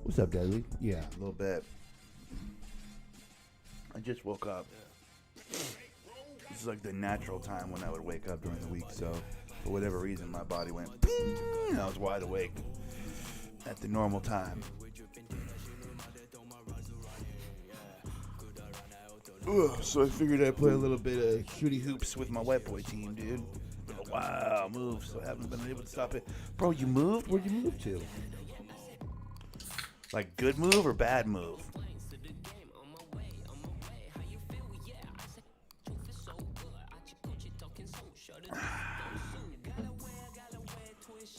What's up, Deadly? Yeah, a little bit. I just woke up. This is like the natural time when I would wake up during the week, so for whatever reason my body went ping, and I was wide awake at the normal time. Ugh, so I figured I'd play a little bit of shooty hoops with my white boy team, dude. Wow, move, so I haven't been able to stop it. Bro, you moved? Where'd you move to? Like good move or bad move?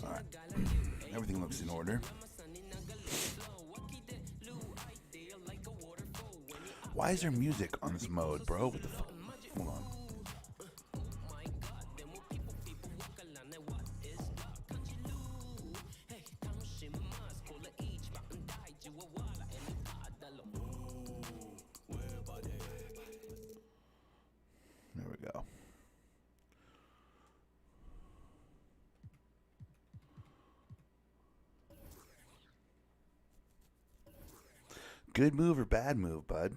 Alright. Everything looks in order. Why is there music on this mode, bro? What the fuck? Hold on. There we go. Good move or bad move, bud?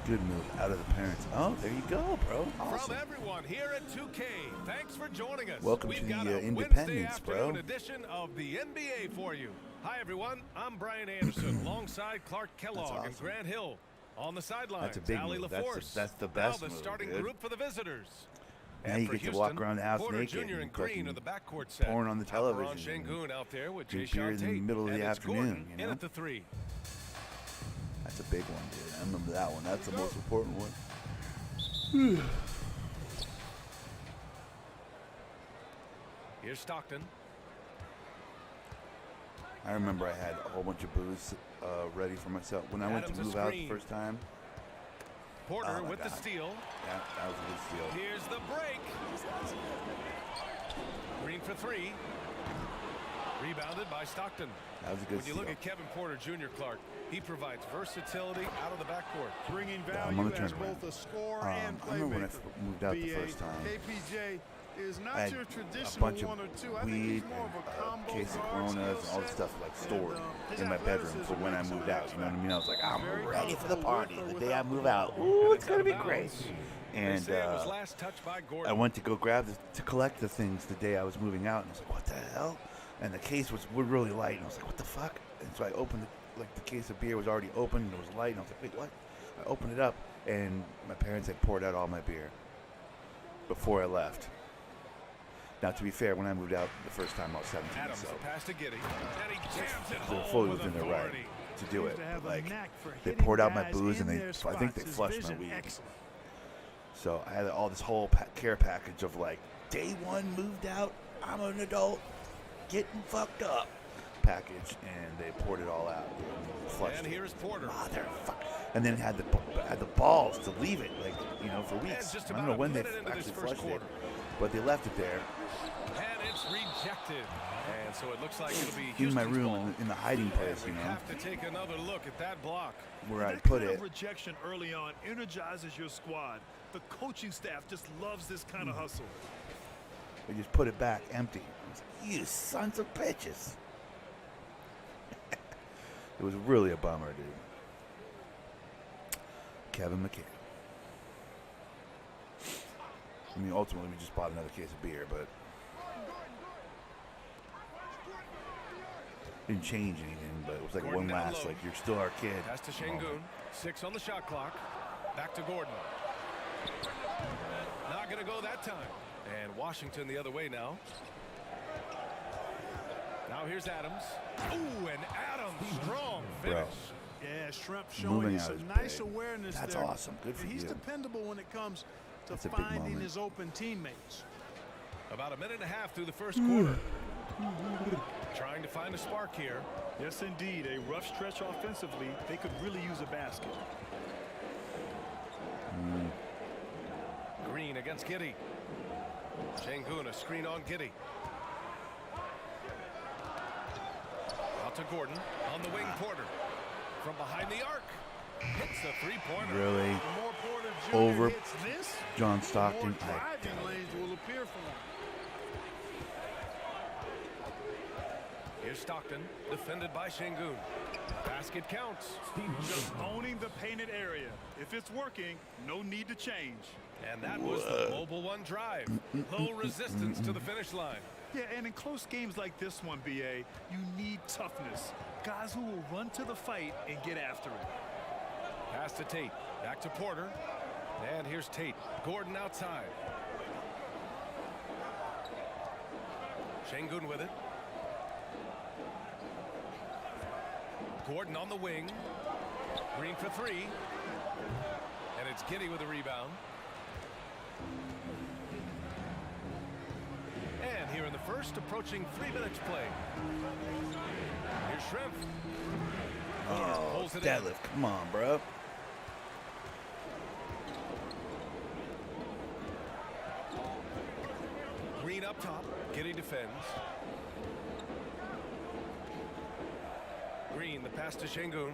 Good move out of the parents. Oh, there you go, bro. Awesome. From everyone here at 2K, thanks for joining us. Welcome We've to got the a Independence, Wednesday bro. afternoon edition of the NBA for you. Hi, everyone. I'm Brian Anderson, alongside Clark Kellogg awesome. and Grant Hill. On the sidelines, That's a big Allie move. LaForce. That's the best now the move, starting dude. group for the visitors. Now And you for get to walk Houston, around the house Porter naked Jr. and and Green fucking in the backcourt set. porn on the television and Shangoon out there with drink Jay beer in the middle of the and it's afternoon, Gordon you know? in at the three. That's a big one, dude. I remember that one. That's the most important one. Here's Stockton. I remember I had a whole bunch of booze ready for myself. When I went to Adams' move out the screen. first time, Porter Oh, my with the God. steal. yeah, that was a good steal. Here's the break. Green for three. Rebounded by Stockton. That was a good When you steal. look at Kevin Porter Jr., Clark, he provides versatility out of the backcourt. Bringing I'm on value the as turnaround. both a scorer and I remember when I playmaker. moved out the BA, first time. KPJ is I not had your a traditional bunch of one or two. I think weed he's more of a and combo a case of guard Coronas and skill all this set. stuff like stored his in my bedroom for athleticism when I makes him moved an out. You know what I mean? I was like, I'm Very ready for the comfortable party with or the day I without move the out. ball. Ooh, And it's gonna be out of great. bounds. And They say it was last touched by Gordon. I went to go to collect the things the day I was moving out, and I was like, what the hell? And the case was really light, and I was like, what the fuck? And so I opened it, like the case of beer was already open, and it was light, and I was like, wait, what? I opened it up, and my parents had poured out all my beer before I left. Now, to be fair, when I moved out the first time, I was 17, Adams, so the pass to Giddy. And he jams it they're home fully with within their right authority. to do it. Seems to have But, a like, knack for they hitting poured out my guys booze, and in they, their I think they spots. His flushed my vision, weed. excellent. So I had all this whole care package of like, day one moved out, I'm an adult, getting fucked up package, and they poured it all out and flushed And it. here's Porter. Motherfucker. And then had the balls to leave it, like, you know, for And weeks. just I don't about know a when they minute into this actually first flushed it, quarter. but they left it there And it's rejected. And so it looks like it'll be in my Houston's room ball. in the hiding place, We you know, have to take another look at that block. where I That put kind it. of rejection early on energizes your squad. The coaching staff just loves this kind of hustle. They just put it back empty. I was like, you sons of bitches. It was really a bummer, dude. Kevin McCann. I mean, ultimately, we just bought another case of beer, but didn't change anything. But it was like Gordon one down last, low. like, you're still our kid. Pass to moment. Shangoon. 6 on the shot clock. Back to Gordon. Not going to go that time. And Washington the other way now. Now here's Adams. Ooh, and Adams, strong finish. Bro. Yeah, Shrimp Moving showing out some is nice big. awareness That's there. awesome. Good for He's you. dependable when it comes to That's a big finding moment. his open teammates. About a minute and a half through the first quarter. Trying to find a spark here. Yes, indeed. A rough stretch offensively. They could really use a basket. Green against Giddy. Shangoon, a screen on Giddy. Out to Gordon. On the wing, Porter. from behind the arc. Hits the three-pointer. Really? The more Porter Jr. Over hits this, John the Stockton. more driving lanes will appear for him. Here's Stockton, defended by Şengün. Basket counts. Just owning the painted area. If it's working, no need to change. And that was the mobile one drive. Low resistance to the finish line. Yeah, and in close games like this one, BA, you need toughness. Guys who will run to the fight and get after it. Pass to Tate. Back to Porter. And here's Tate. Gordon outside. Şengün with it. Gordon on the wing. Green for three. And it's Giddey with a rebound. And here in the first, approaching 3 minutes play. Here's Shrimp. Oh, Pulls it in. deadlift. Come on, bro. Green up top. Giddey defends. Green, the pass to Şengün.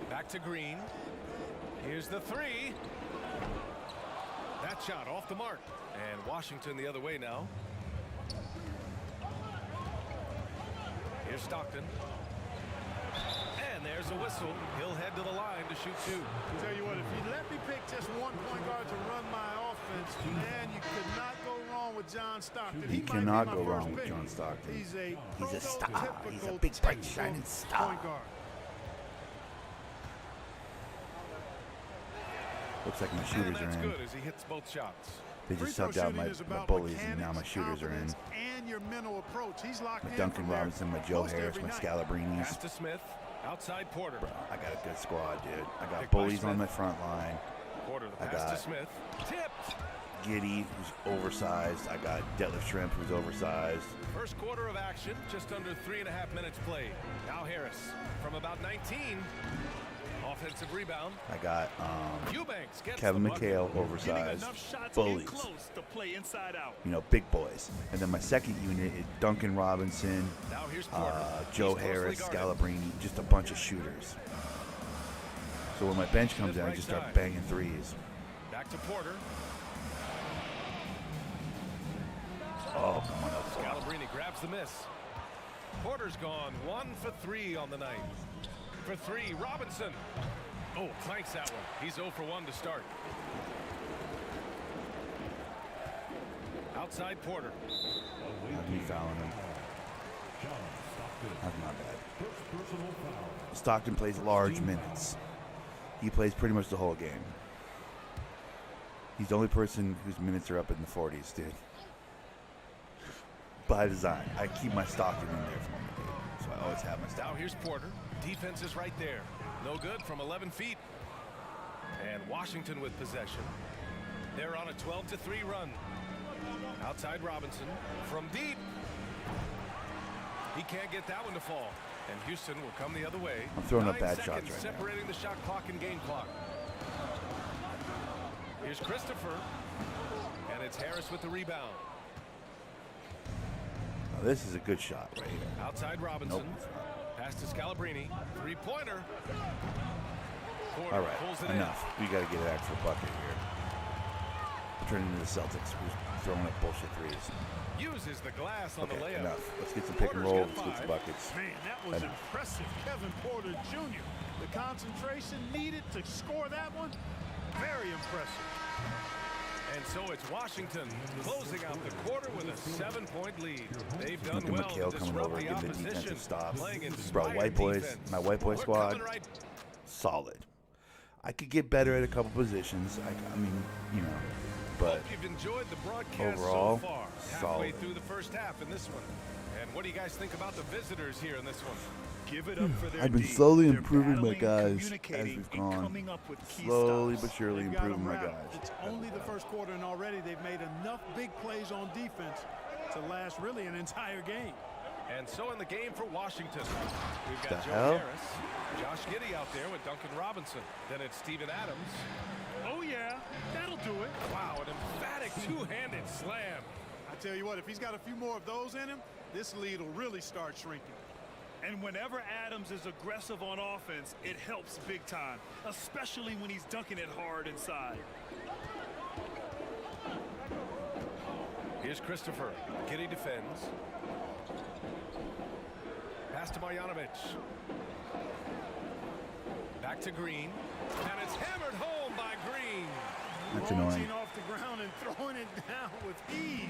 Back to Green. Here's the three. That shot off the mark. And Washington the other way now. Here's Stockton. And there's a whistle. He'll head to the line to shoot two. Tell you what, if you let me pick just one point guard to run my offense, man, you could not go wrong with John Stockton. You He might cannot be my go first wrong with pick. John Stockton. He's a star. He's a prototypical big, bright, textbook shining star. point guard. Looks like my And shooters that's are in. good as he hits both shots. They just Free throw subbed out shooting my is about bullies, and now my mechanics, shooters are in. confidence, and your mental approach. He's locked My in Duncan from there Robinson, my Joe most Harris, every my night. Scalabrinis. Pass to Smith. Outside Porter. Bro, I got a good squad, dude. I got Picked by bullies on Smith. my front line. Porter, the I pass to got- Smith. Tipped. Giddey, who's oversized. I got Detlef Shrimp, who's oversized. First quarter of action, just under 3.5 minutes played. Now Harris from about 19. Offensive rebound. I got Eubanks gets Kevin the bucket. McHale, Getting oversized. enough shots in Bullies. close to play inside out. You know, big boys. And then my second unit is Duncan Robinson, Now here's Porter. Joe He's closely Harris, guarded. Scalabrini, just a bunch of shooters. So when my bench comes in, I just start banging threes. Back to Porter. Oh, come on up. Scalabrini grabs the miss. Porter's gone 1 for 3 on the night. For 3, Robinson. Oh, clanks that one. He's 0 for 1 to start. Outside Porter. That's me fouling him. That's not bad. Stockton plays large minutes. He plays pretty much the whole game. He's the only person whose minutes are up in the 40s, dude. By design. I keep my Stockton in there for me, dude. So I always have my Now Stockton. here's Porter. Defense is right there. No good from 11 feet. And Washington with possession. They're on a 12-3 run. Outside Robinson from deep. He can't get that one to fall. And Houston will come the other way. I'm throwing up 9 bad seconds shots right now. separating the shot clock and game clock. Here's Christopher. And it's Harris with the rebound. Now, this is a good shot right here. Outside Robinson. Nope, it's not. Pass to Scalabrini. Three-pointer. Porter All right, pulls it enough. We got to get an actual bucket here. We're turning into the Celtics, who's throwing up bullshit threes. in. Uses the glass on the Okay, layup. enough. Let's get some pick and Porter's roll. got Let's get some 5. buckets. Man, that was Enough. impressive. Kevin Porter Jr. The concentration needed to score that one, very impressive. And so it's Washington closing out the quarter with a 7-point lead. They've done Duncan well McHale to coming disrupt over, the getting the opposition, defensive stops. playing Bro, inspired White Boys, defense. my White Boy We're squad, coming right- solid. I could get better at a couple positions. I mean, you know, but Hope you've enjoyed the broadcast overall, so far. Halfway solid. through the first half in this one. And what do you guys think about the visitors here in this one? Give it up for their I've been D. slowly They're improving my battling, guys as communicating, we've and gone. coming up with key Slowly stops. but surely They've got improving my them wrapped. guys. It's only the first quarter, and already they've made enough big plays on defense to last really an entire game. And so in the game for Washington, we've got The Joe hell? Harris, Josh Giddey out there with Duncan Robinson. Then it's Steven Adams. Oh, yeah, that'll do it. Wow, an emphatic two-handed slam. I tell you what, if he's got a few more of those in him, this lead will really start shrinking. And whenever Adams is aggressive on offense, it helps big time, especially when he's dunking it hard inside. Here's Christopher. Giddey defends. Pass to Marjanovic. Back to Green. And it's hammered home by Green. That's annoying. Off the ground and throwing it down with ease.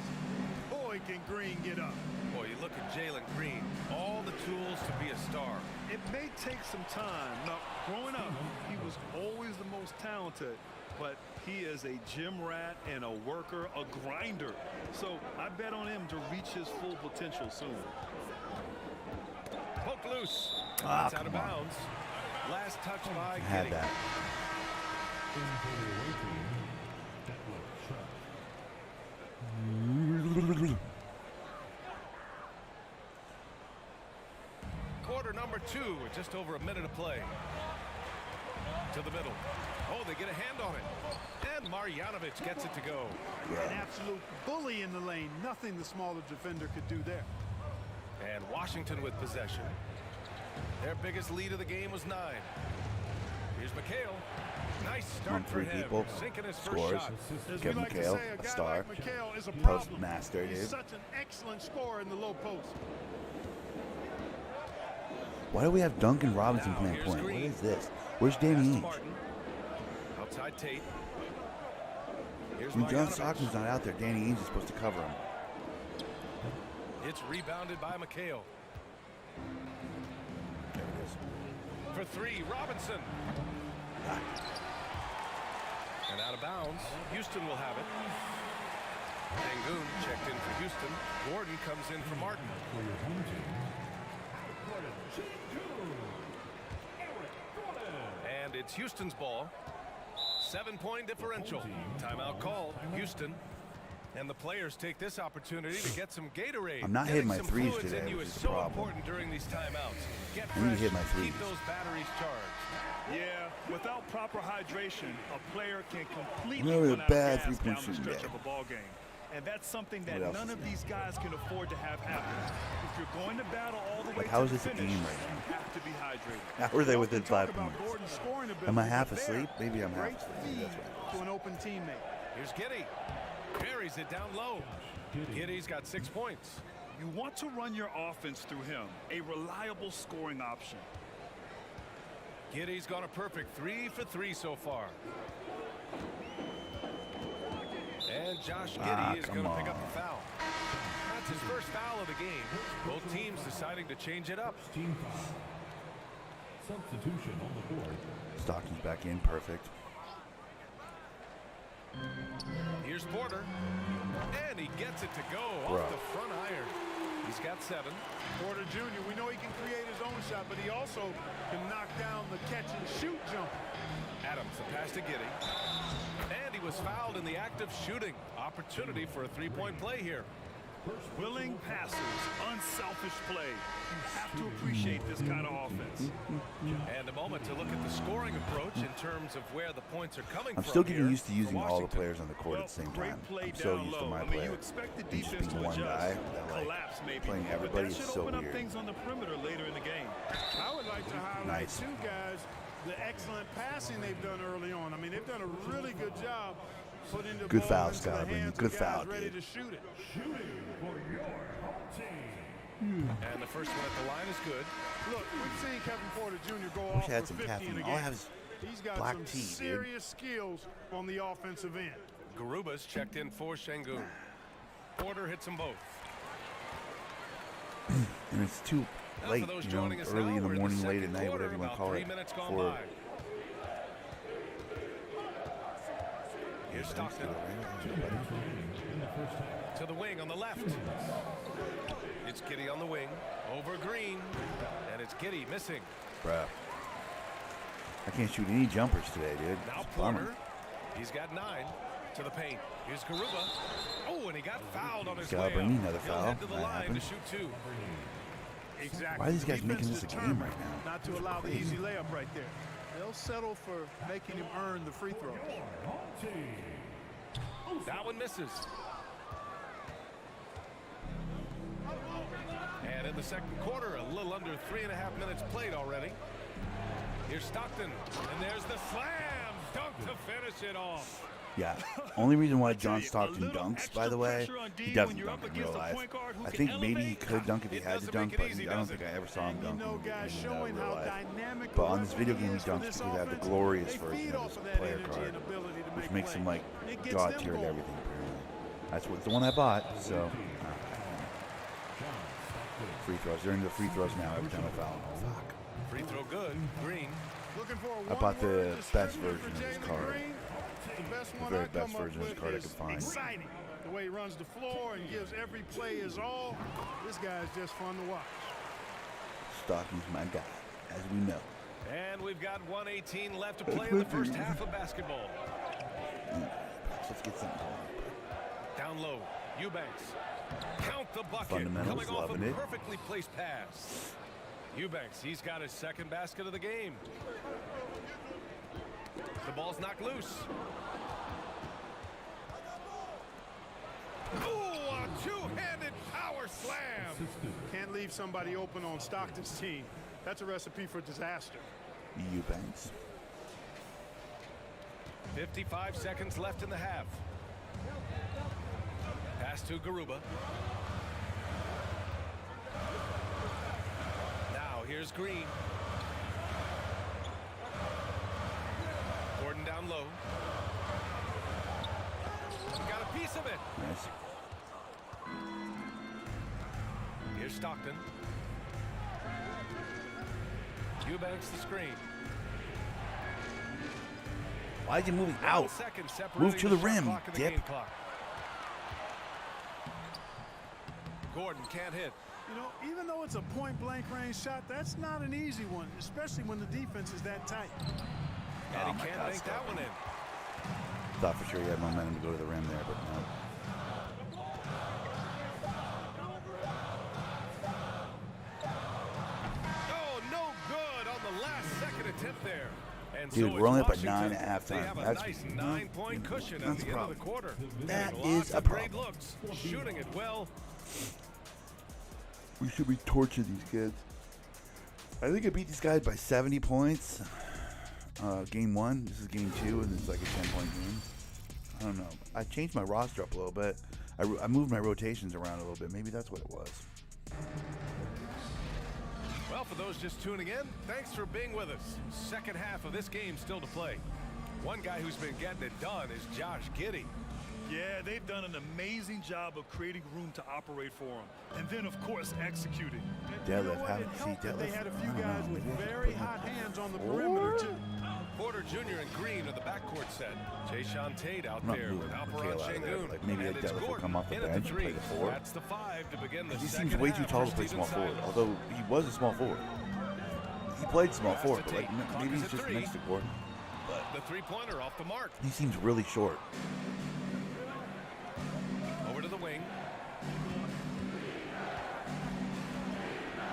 Boy, can Green get up. Boy, you look at Jalen Green. All the tools to be a star. It may take some time. Now, growing up, he was always the most talented. But he is a gym rat and a worker, a grinder. So I bet on him to reach his full potential soon. Poked loose. Ah, It's out of come on. bounds. Last touch by Had Giddey. that. Quarter number 2 with just over a minute of play. To the middle. Oh, they get a hand on it. And Marjanovic gets it to go. An absolute bully in the lane. Nothing the smaller defender could do there. And Washington with possession. Their biggest lead of the game was 9. Here's McHale. Nice start On for three him. people. Sinking his first Scores. shot. Give McHale a star. is a Postmaster, dude. He's such an excellent scorer in the low post. Why do we have Duncan Robinson Now, playing here's point? What Green. is this? Where's Pass to Danny Ainge? Martin. Outside Tate. Here's When John Marjanovic. Stockton's not out there, Danny Ainge is supposed to cover him. It's rebounded by McHale. There it is. For 3, Robinson. And out of bounds. Houston will have it. Angoon checked in for Houston. Gordon comes in for Martin. And it's Houston's ball. 7-point differential. Timeout called. Houston. And the players take this opportunity to get some Gatorade. I'm not Getting hitting my some threes fluids today, in you which is is so the problem. important during these timeouts. Get I need to fresh, hit my threes. keep those batteries charged. Yeah, without proper hydration, a player can completely Really run out bad of gas three-point down the shooting stretch day. of a ball game. And that's something that What else none is of there? these guys can afford to have happen. If you're going to battle all the way Like, how to is the this a finish, game right now? you have to be hydrated. How are they We within often talk 5 about points? Gordon's scoring ability, Am I half but asleep? there, Maybe I'm half great asleep. feed That's what it to is. an open teammate. Here's Giddey. Carries it down low. Giddey's got 6 points. You want to run your offense through him, a reliable scoring option. Giddey's gone a perfect 3 for 3 so far. And Josh Giddey is going to pick up the foul. That's his first foul of the game. Both teams deciding to change it up. Team foul. Substitution on the board. Stockton's back in, perfect. Here's Porter. And he gets it to go Bro. off the front iron. He's got 7. Porter Jr., we know he can create his own shot, but he also can knock down the catch and shoot jumper. Adams, the pass to Giddey. And he was fouled in the act of shooting. Opportunity for a 3-point play here. Willing passes, unselfish play. You have to appreciate this kind of offense. And a moment to look at the scoring approach in terms of where the points are coming I'm from. still getting here used to for using all the Washington. players on the court at the same Great time. play I'm so down used to low. my I mean, play. you expect the And just defense being to one adjust, guy that, like, collapse maybe, playing but everybody that is should so open up weird. things on the perimeter later in the game. I would like to highlight Nice. two guys, the excellent passing they've done early on. I mean, they've done a really good job putting the Good ball foul, into the Scott. hands Good of guys foul, ready dude. to shoot it. Shooting for your home team. And the first one at the line is good. Look, we've seen Kevin Porter Jr. go Wish off I had for some 50 in caffeine. a All I game. have is He's got black some tea, dude. serious skills on the offensive end. Garuba's checked in for Şengün. Porter hits them both. And it's too Now late, for those you know, joining us early now, in the we're morning, late at second night, quarter, whatever you want to about call 3 it. minutes gone For by. Here's Stockton to the wing on the left. It's Giddey on the wing, over Green, and it's Giddey missing. Bruh. I can't shoot any jumpers today, dude. Now It's a bummer. Porter, he's got 9 to the paint. Here's Garuba. Oh, and he got fouled on his Scott layup. Bringy, another He'll foul. head to the That line happened. to shoot 2. Exactly. Why are these guys The making defense this a game determined right now? Not to allow the easy layup right there. They'll settle for making him earn the free throws. That one misses. And And the second quarter, a little under 3.5 minutes played already. Here's Stockton, and there's the slam dunk to finish it off. Yeah. Only reason why John Stockton dunks, by the way, he doesn't dunk in real life. I think maybe he could dunk if he had to dunk, but I don't think I ever saw him dunk in real life. But on this video game, he dunks because they have the glorious version of his player card, which makes him like god tier at everything. Apparently, that's what the one I bought. So free throws. They're into the free throws now. Every time I foul them, fuck. Free throw good. Green. I bought the best version of his card. The very best version of his card I could find. Exciting. The way he runs the floor and gives every play his all. This guy's just fun to watch. Stockton's my guy, as we know. And we've got 1:18 left to play in the first half of basketball. Let's get something going. Down low, Eubanks. Count the bucket. Fundamentals, Coming off loving a it. perfectly placed pass. Eubanks, he's got his second basket of the game. The ball's knocked loose. Oh, a two-handed power slam. Can't leave somebody open on Stockton's team. That's a recipe for disaster. Eubanks. 55 seconds left in the half. Pass to Garuba. Now here's Green. Gordon down low. Got a piece of it. Nice. Here's Stockton. Eubanks the screen. Why is he moving out? Move to the rim, dip. Gordon can't hit. You know, even though it's a point-blank range shot, that's not an easy one, especially when the defense is that tight. And he can't make that one in. Thought for sure he had momentum to go to the rim there, but no. Oh, no good on the last second attempt there. And Dude, so we're only up at Washington. 9 at They halftime. have a That's nice 9-point cushion at that's the a end of the problem. quarter. That And is lots a of great problem. looks, shooting it well. We should be torturing these kids. I think I beat these guys by 70 points. Game 1. This is game 2, and it's like a 10-point game. I don't know. I changed my roster up a little bit. I moved my rotations around a little bit. Maybe that's what it was. Well, for those just tuning in, thanks for being with us. Second half of this game still to play. One guy who's been getting it done is Josh Giddey. Yeah, they've done an amazing job of creating room to operate for him. And then, of course, executing. You know Deadlift. what? How It did see helped that deadlift? they had a few I don't guys know. with Maybe I should very put him- hot hands on the perimeter, too. Porter Jr. and Green are the backcourt set. Jayshawn Tate out I'm not there moving with Mikhail Alperon out of there, Şengün. but, like, maybe And that it's Deadlift will Gordon come off the in at bench and play 3. the 4. That's the 5 to begin the He second seems way half too tall for to play Steven small forward. Silas. Although he was a small forward. He played small Pass forward, to but like, Tate. maybe he's Clock is at just 3. next to Gordon. The three-pointer off the mark. He seems really short. Over to the wing.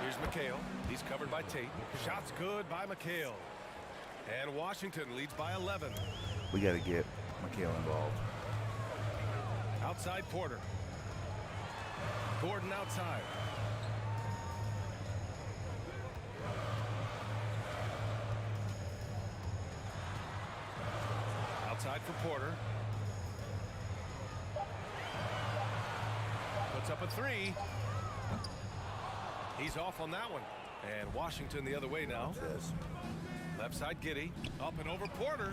Here's McHale. He's covered by Tate. Shots good by McHale. And Washington leads by 11. We got to get Mikhail involved. Outside Porter. Gordon outside. Outside for Porter. Puts up a 3. He's off on that one. And Washington the other way now. Yes. Left side Giddey. Up and over Porter.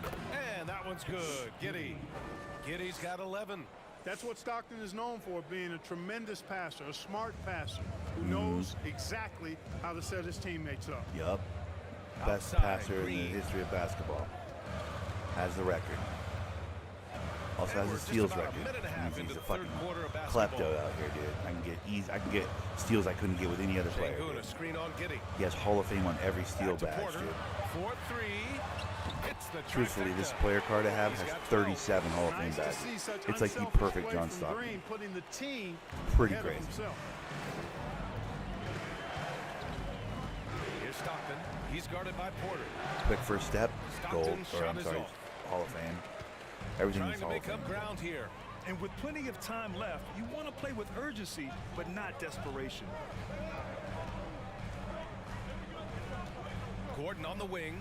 And that one's good. Giddey's got 11. That's what Stockton is known for, being a tremendous passer, a smart passer, who knows exactly how to set his teammates up. Yup. Best Outside, passer in the Green. history of basketball. Has the record. Also And has we're a just steals about a record. minute and a half He's into a the third fucking quarter of basketball. klepto out here, dude. I can get steals I couldn't get with any other player. Şengün, Dude. a screen on Giddey. He has Hall of Fame on every steal Back to badge, Porter. dude. 4-3. Hits the Truthfully, this trifecta. player card I have He's has got 12. 37 Hall of Fame Nice to badges. see such It's like the unselfish perfect play John from Stockton. Green, putting the team Pretty ahead of crazy. himself. Here's Stockton. He's guarded by Porter. Quick first step, gold. Stockton Or shot I'm is sorry, off. Hall of Fame. Everything Trying is to Hall of make Fame. up ground here. And with plenty of time left, you want to play with urgency, but not desperation. Gordon on the wing.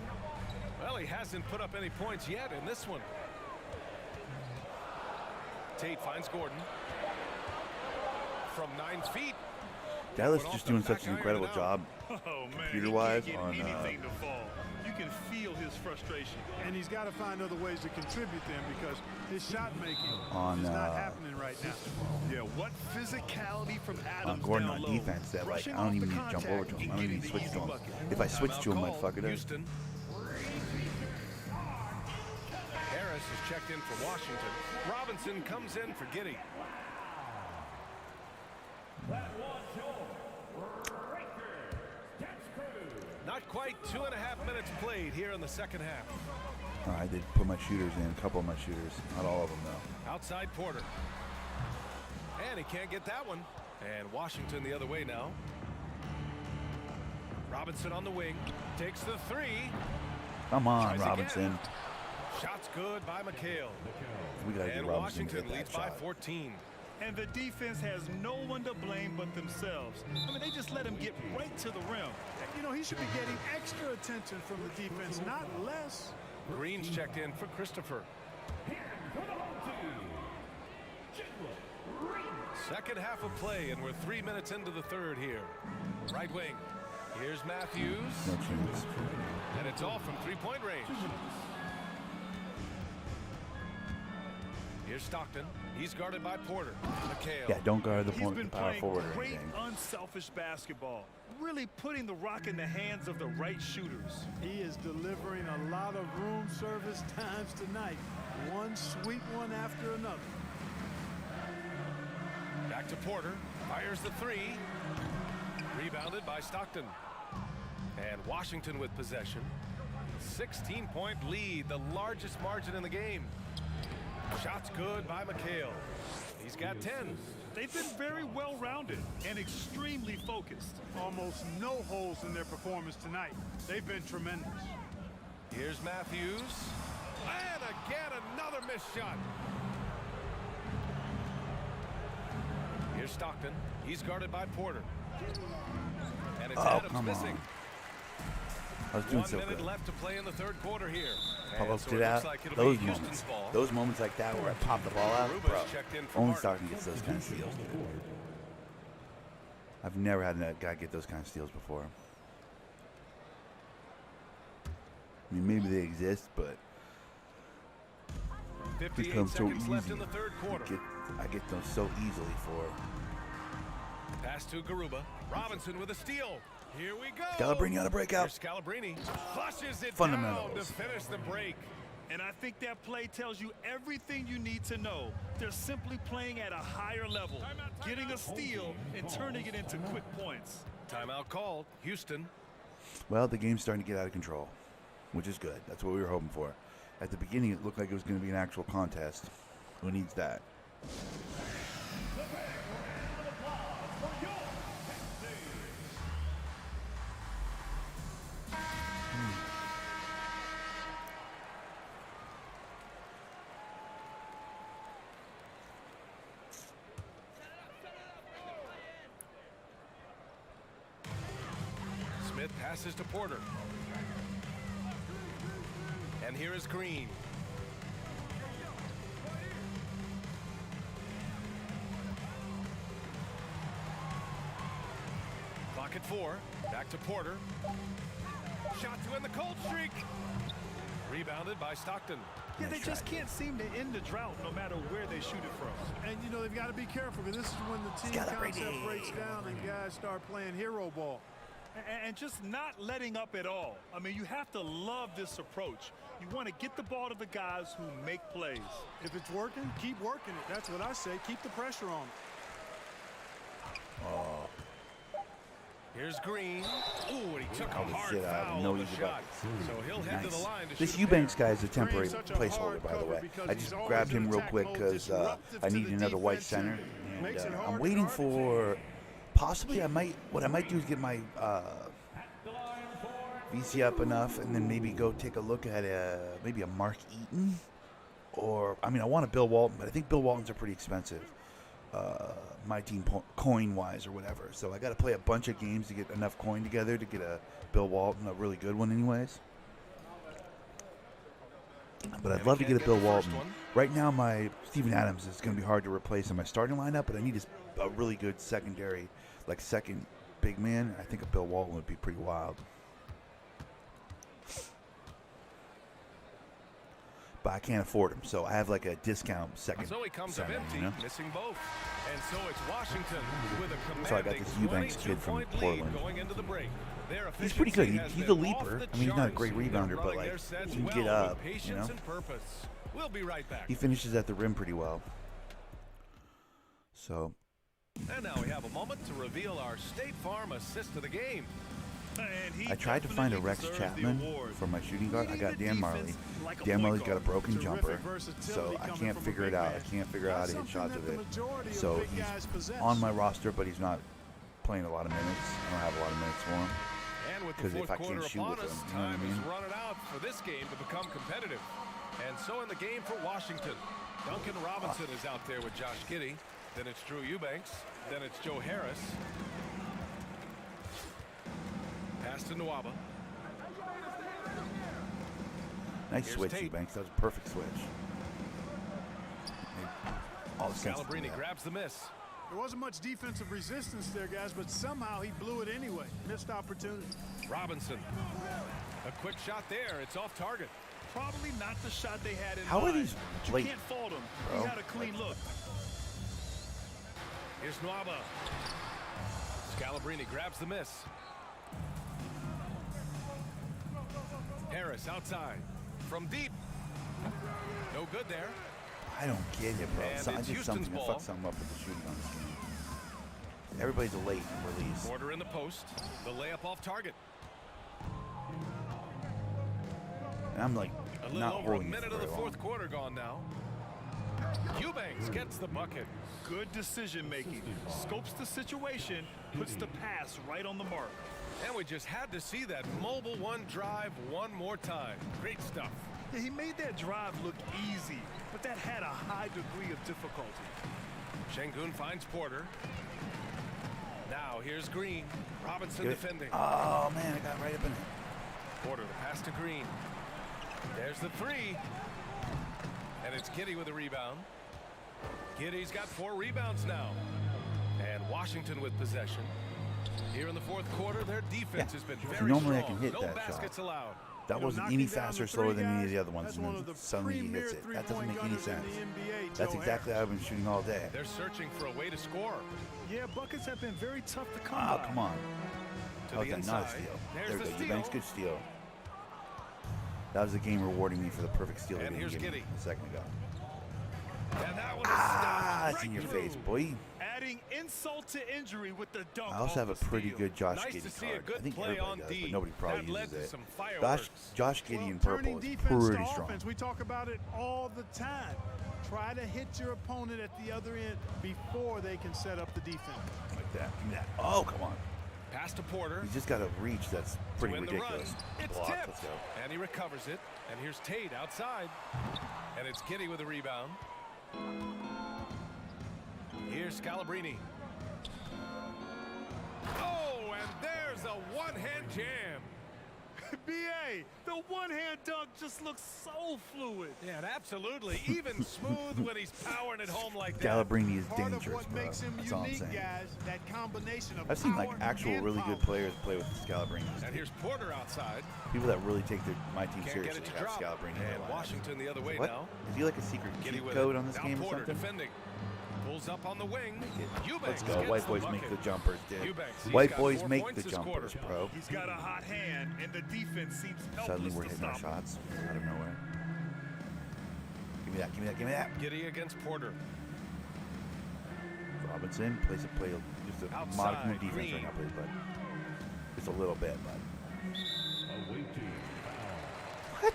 Well, he hasn't put up any points yet in this one. Tate finds Gordon. From 9 feet. Dallas just doing such an incredible job, Oh, man, computer-wise, he can't on get anything to fall. You can feel his frustration. And he's got to find other ways to contribute them because his shot making On, is not happening right now. Yeah, what physicality from Adams Gordon down on low. defense that, like, Brushing I don't off even the need to jump over to contact him. I and don't even getting switch the to him. easy bucket. If I switch to him, I'd fuck it up. Houston. Harris is checked in for Washington. Robinson comes in for Giddey. Not quite 2.5 minutes played here in the second half. I did put my shooters in, a couple of my shooters. Not all of them, though. Outside Porter. And he can't get that one. And Washington the other way now. Robinson on the wing. Takes the three. Come on, Tries Robinson. again. Shot's good by McHale. We got to get And Robinson to Washington hit that leads by shot. 14. And the defense has no one to blame but themselves. I mean, they just let him get right to the rim. You know, he should be getting extra attention from the defense, not less. Green's checked in for Christopher. Second half of play, and we're 3 minutes into the third here. Right wing. Here's Matthews. No chance. And it's off from three-point range. Here's Stockton. He's guarded by Porter. McHale. Yeah, don't guard the He's point, been the power playing forward or great, anything. unselfish basketball. Really putting the rock in the hands of the right shooters. He is delivering a lot of room service times tonight. One sweet one after another. Back to Porter. Fires the three. Rebounded by Stockton. And Washington with possession. 16-point lead, the largest margin in the game. Shot's good by McHale. He's got 10. They've been very well-rounded and extremely focused. Almost no holes in their performance tonight. They've been tremendous. Here's Matthews. And again, another missed shot. Here's Stockton. He's guarded by Porter. And it's Oh, Adams come missing. on. I was doing 1 so minute good. left to play in the third quarter here. Pop And up so to it that. looks like it'll Those be Houston's ball. those moments like that where I pop the ball out, Aruba's bro. checked in for Only Martin. Stockton gets those kind of steals, dude. I've never had that guy get those kind of steals before. I mean, maybe they exist, but 58 become so seconds left easy. in the third quarter. I get those so easily for Pass to Garuba. Robinson with a steal. Here we go. Scalabrini on a breakout. Here's Scalabrini. Flushes it Fundamentals. down to finish the break. And I think that play tells you everything you need to know. They're simply playing at a higher level, getting a steal and turning it into quick points. Timeout called. Houston. Well, the game's starting to get out of control, which is good. That's what we were hoping for. At the beginning, it looked like it was going to be an actual contest. Who needs that? Smith passes to Porter. And here is Green. Clock at 4. Back to Porter. Shot to end the cold streak. Rebounded by Stockton. Yeah, they just can't seem to end the drought no matter where they shoot it from. And, you know, they've got to be careful because this is when the team concept breaks down and guys start playing hero ball. And just not letting up at all. I mean, you have to love this approach. You want to get the ball to the guys who make plays. If it's working, keep working it. That's what I say. Keep the pressure on. Oh, Here's Green. Ooh, and he took a Holy hard shit, I have foul no on the easy shot. buckets. So he'll head to the nice. line to This shoot Eubanks a pair. guy is a temporary such a placeholder, hard by the cover way. because I he's just always grabbed in him real attack quick mode, because disruptive I to need the another white defense center. and And makes it I'm hard to waiting guard. for, possibly what I might do is get my VC up enough and then maybe go take a look at maybe a Mark Eaton. Or, I mean, I want a Bill Walton, but I think Bill Waltons are pretty expensive. my team coin-wise or whatever. So I got to play a bunch of games to get enough coin together to get a Bill Walton, a really good one anyways. But I'd love to get a Bill Walton. Right now, my Steven Adams is going to be hard to replace in my starting lineup, but I need a really good secondary, like second big man. I think a Bill Walton would be pretty wild. But I can't afford him, so I have like a discount second So he comes center, up empty, you know? missing both. And so it's Washington with a commanding So I got this Eubanks kid from 22-point lead Portland. going into the break. Their He's pretty good. efficiency He's has a been leaper. off the I mean, he's not a great charts. rebounder, They're but running like their sets he can well get with up, patience you know? and purpose. We'll be right back. He finishes at the rim pretty well. So And now we have a moment to reveal our State Farm assist of the game. And he I tried to find a definitely Rex deserves the Chapman award. for my shooting guard. I Leading got the Dan Marley. defense like a Dan point Marley's got a guard. broken Terrific jumper, versatility so I coming can't from a figure it big out. man. I can't figure out how to hit That's shots something of that it. the majority of So big he's guys possess. on my roster, but he's not playing a lot of minutes. I don't have a lot of minutes for him. And with the 'Cause if fourth I can't quarter shoot upon with us, him, you know what I time is mean? running out for this game to become competitive. And so in the game for Washington, Duncan Robinson is out there with Josh Giddey. Then it's Drew Eubanks. Then it's Joe Harris. Pass to Nwaba. Nice Here's switch, Tate. Eubanks. That was a perfect switch. Made all the sense to do Scalabrini that. grabs the miss. There wasn't much defensive resistance there, guys, but somehow he blew it anyway. Missed opportunity. Robinson. A quick shot there. It's off target. Probably not the shot they had in How are mind. these But late, you can't fault him. bro? He had a clean look. Here's Nwaba. Scalabrini grabs the miss. Harris outside. From deep. No good there. I don't get it, bro. And So I it's did Houston's something to ball. fuck something up with the shooting on this game. Everybody's a late release. Porter in the post. The layup off target. And I'm like A little not over a holding it minute for of the very long. fourth quarter gone now. Eubanks gets the bucket. Good decision making. Scopes the situation, puts the pass right on the mark. And we just had to see that mobile one drive one more time. Great stuff. Yeah, he made that drive look easy, but that had a high degree of difficulty. Şengün finds Porter. Now here's Green. Robinson Get it. defending. Oh man, I got right up in it. Porter the pass to Green. There's the three. And it's Giddey with a rebound. Giddey's got 4 rebounds now. And Washington with possession. Here in the fourth quarter, their defense has been very normally I strong. can hit no that baskets shot. allowed. That You know, wasn't knocking any down faster, the slower three than any of guys, the other ones, that's and one then of the suddenly he premier hits it. That doesn't three-point make any gunners in sense. the NBA, That's Joe exactly how I've been shooting all day. They're searching for a way to score. Yeah, buckets have been very tough to come Oh, by. come on. To That the was not a inside. steal. There's There the we go. steal. Eubanks, good steal. That was the game rewarding me for the perfect steal they And didn't here's give me Giddey. a second ago. And that one is Ah, stopped it's in right your through. face, boy. Adding insult to injury with the dunk. I also have a off the pretty steal. good Josh Nice to Giddey see a card. good I think play everybody on does, D. but nobody probably That led uses to it. some fireworks. Josh Giddey Well, in turning purple is defense pretty to strong. offense, we talk about it all the time. Try to hit your opponent at the other end before they can set up the defense. Like that. Give me that. Oh, come on. Pass to Porter. He's just got a reach that's pretty to win the ridiculous. run. It's Block. tipped. Let's go. And he recovers it. And here's Tate outside. And it's Giddey with a rebound. Here's Scalabrini. Oh, and there's a one-hand jam. BA, the one-hand dunk just looks so fluid. Yeah, and absolutely. Even smooth when he's powering it home like that. Scalabrini is Part dangerous, of what bro. makes him That's all I'm unique, saying. guys, that combination of I've seen like power actual and really good power. players play with Scalabrini. And here's Porter outside. People that really take my team Can't seriously get it to have drop. Scalabrini. in their And lineup. Washington the other way What? now. Is he like a secret Giddey cheat with code it. on this Now game or Porter something? defending. Pulls up on the wing. Let's Eubanks go. gets White boys the make the bucket. jumpers, dude. Eubanks, he's White got boys 4 make points the this quarter. jumpers, bro. He's got a hot hand, and the defense seems helpless Suddenly we're to hitting our stop him. shots out of nowhere. Give me that. Give me that. Give me that. Giddey against Porter. Robinson plays just a Outside, modicum of defense Green. right now, please, but just a little bit, but. Awaiting What?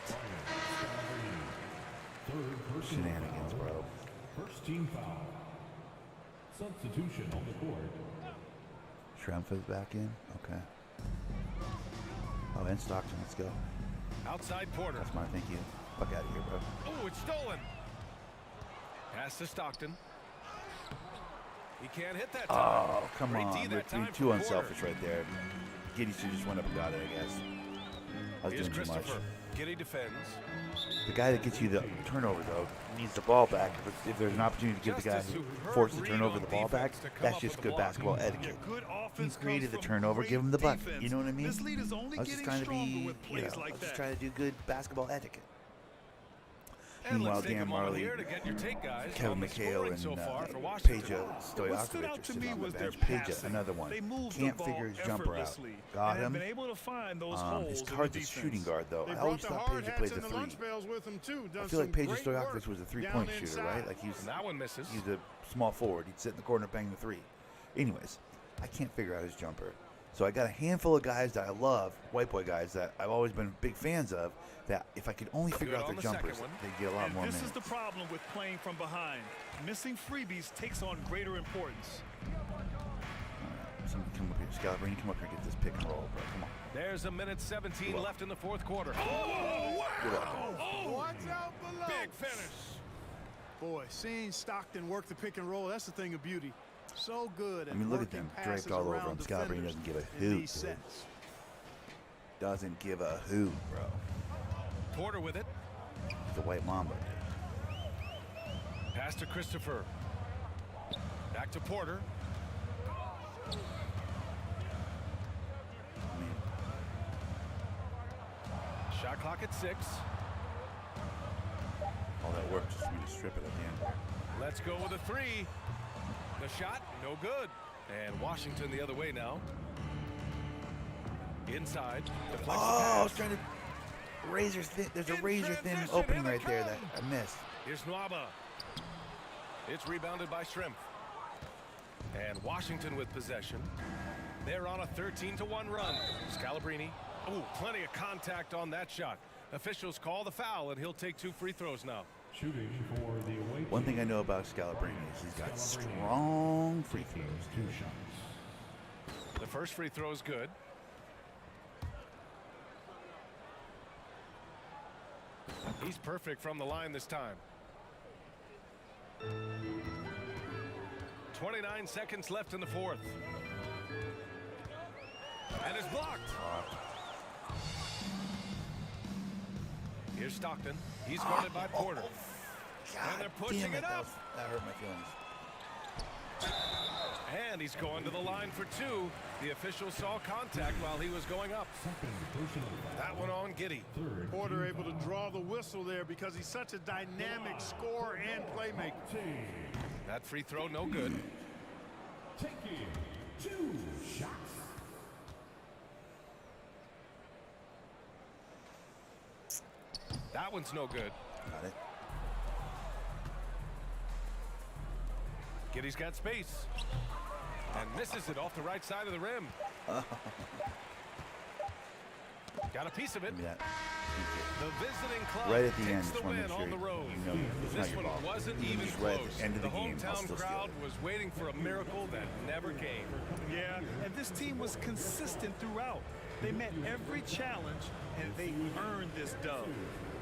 third person Shenanigans, foul. bro. First team foul. Substitution on the court. Shrimp is back in. Okay. Oh, and Stockton. Let's go. Outside Porter. That's mine. Thank you. Fuck out of here, bro. Oh, it's stolen. Pass to Stockton. He can't hit that time. Oh, come Great D on. that We're time too for unselfish Porter. right there. Giddy should just went up and got it, I guess. I was Here's doing too much. Christopher. Giddy defends. The guy that gets you the turnover, though, needs the ball back. If there's an opportunity to give the guy Just a who superb forced the read turnover on the ball back, defense to come that's up just with the good block. basketball etiquette. Good He offense created the comes from turnover, great give him the bucket. defense. You know what I mean? This lead is only I was just getting trying to stronger be, with plays like I was just that. trying to do good basketball etiquette. And Meanwhile, let's take a Dan moment Marley, here to get your take, guys, Kevin on the McHale, scoring and so far for Washington. Peja What stood Stojakovic out are to sitting me on the was their bench. Peja, passing. another one. They moved Can't the figure ball his jumper out. effortlessly Got and have him. been able to find those holes His in the card's a defense. shooting guard, though. They I brought always the thought hard Peja played hats the and the three. lunch pails with them too. I Done feel like some Peja great work Stojakovic was a down three-point shooter, inside. right? Like And that one misses. he's a small forward. He'd sit in the corner bang the three. Anyways, I can't figure out his jumper. So I got a handful of guys that I love, white boy guys that I've always been big fans of, that if I could only figure Good out on their the second jumpers, one. they'd get a lot And more this minutes. is the problem with playing from behind. Missing freebies takes on greater importance. Somebody come up here. Scalabrini, come up here and get this pick and roll, bro. Come on. There's a minute 17 left in the fourth quarter. You're welcome. Watch out below. Big finish. Boy, seeing Stockton work the pick and roll, that's the thing of beauty. So good at I mean, look at working them passes draped all over around him. Scalabrini defenders doesn't give a in hoot, these dude. sets. Doesn't give a hoot, bro. Porter with it. He's a white mamba. Pass to Christopher. Back to Porter. I mean, Shot clock at 6. all that work just for me to strip it at the end. Let's go with a 3. The shot, no good. And Washington the other way now. Inside. Deflects the Oh, I was pass. trying to razor thin. There's a In razor thin transition, opening and a right there that count. I missed. Here's Nwaba. It's rebounded by Shrimp. And Washington with possession. They're on a 13-1 run. Scalabrini. Oh, plenty of contact on that shot. Officials call the foul, and he'll take 2 free throws now. Shooting for the away One team. thing I know about Scalabrini is he's got strong free throws. 2 shots. The first free throw is good. He's perfect from the line this time. 29 seconds left in the fourth. And it's blocked. Here's Stockton. He's guarded by Porter. God they're pushing damn it up. That hurt my feelings. And he's going to the line for 2. The official saw contact while he was going up. Second personal foul. That one on Giddy. Third. Porter able to draw the whistle there because he's such a dynamic scorer and playmaker. Team That free throw, no good. taking 2 shots. That one's no good. Got it. Giddy's got space. And misses it off the right side of the rim. Got a piece of it. Give me that. The visiting club Right at the end, takes the just want to win make sure on the road. you know it's not This your one ball. wasn't Even even just right at close. the end of the game, I'll hometown still steal crowd it. was waiting for a miracle that never came. Yeah, and this team was consistent throughout. They met every challenge, and they earned this dub.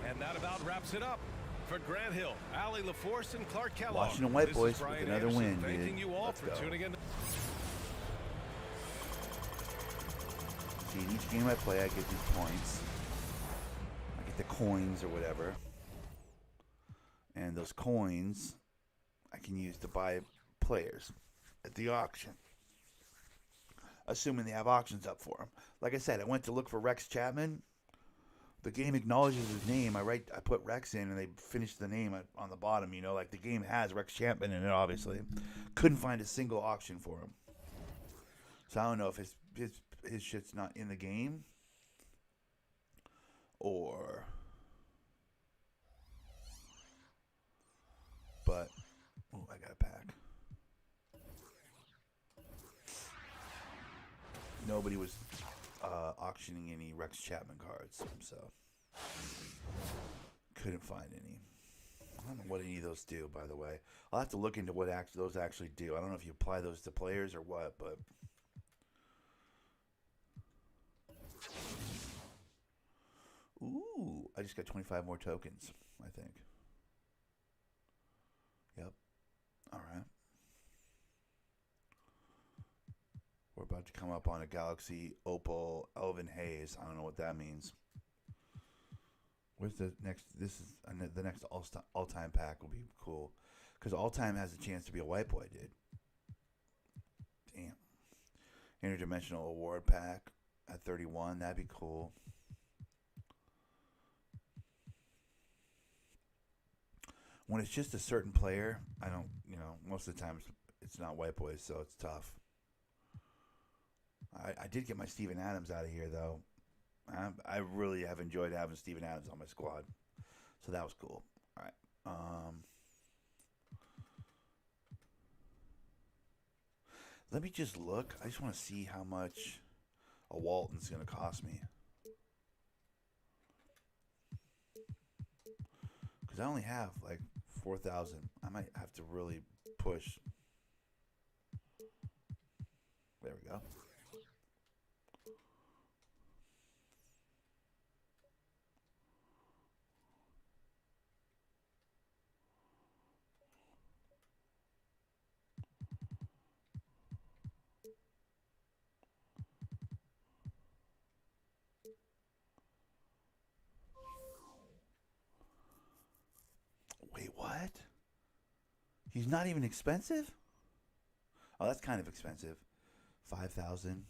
And that about wraps it up. For Grant Hill, Allie LaForce, and Clark Kellogg. Washington White This is Boys with Brian another Anderson win, thanking dude. you all Let's for go. tuning in. See, in each game I play, I get these points. I get the coins or whatever. And those coins I can use to buy players at the auction. Assuming they have auctions up for them. Like I said, I went to look for Rex Chapman. The game acknowledges his name. I put Rex in, and they finished the name on the bottom. You know, like the game has Rex Chapman in it. Obviously, couldn't find a single auction for him. So I don't know if his shit's not in the game, or. But I got a pack. Nobody was auctioning any Rex Chapman cards, so couldn't find any. I don't know what any of those do, by the way. I'll have to look into what those actually do. I don't know if you apply those to players or what, but ooh, I just got 25 more tokens, I think. Yep. All right. to come up on a Galaxy Opal Elvin Hayes. I don't know what that means. Where's the next? This is the next all-time pack will be cool, because all-time has a chance to be a white boy, dude. Damn. Interdimensional award pack at 31. That'd be cool. When it's just a certain player, I don't, most of the time it's not white boys, so it's tough. I did get my Steven Adams out of here, though. I really have enjoyed having Steven Adams on my squad, so that was cool. All right. Let me just look. I just want to see how much a Walton's going to cost me. Because I only have like 4,000. I might have to really push. There we go. Wait, what? He's not even expensive? Oh, that's kind of expensive. 5,000.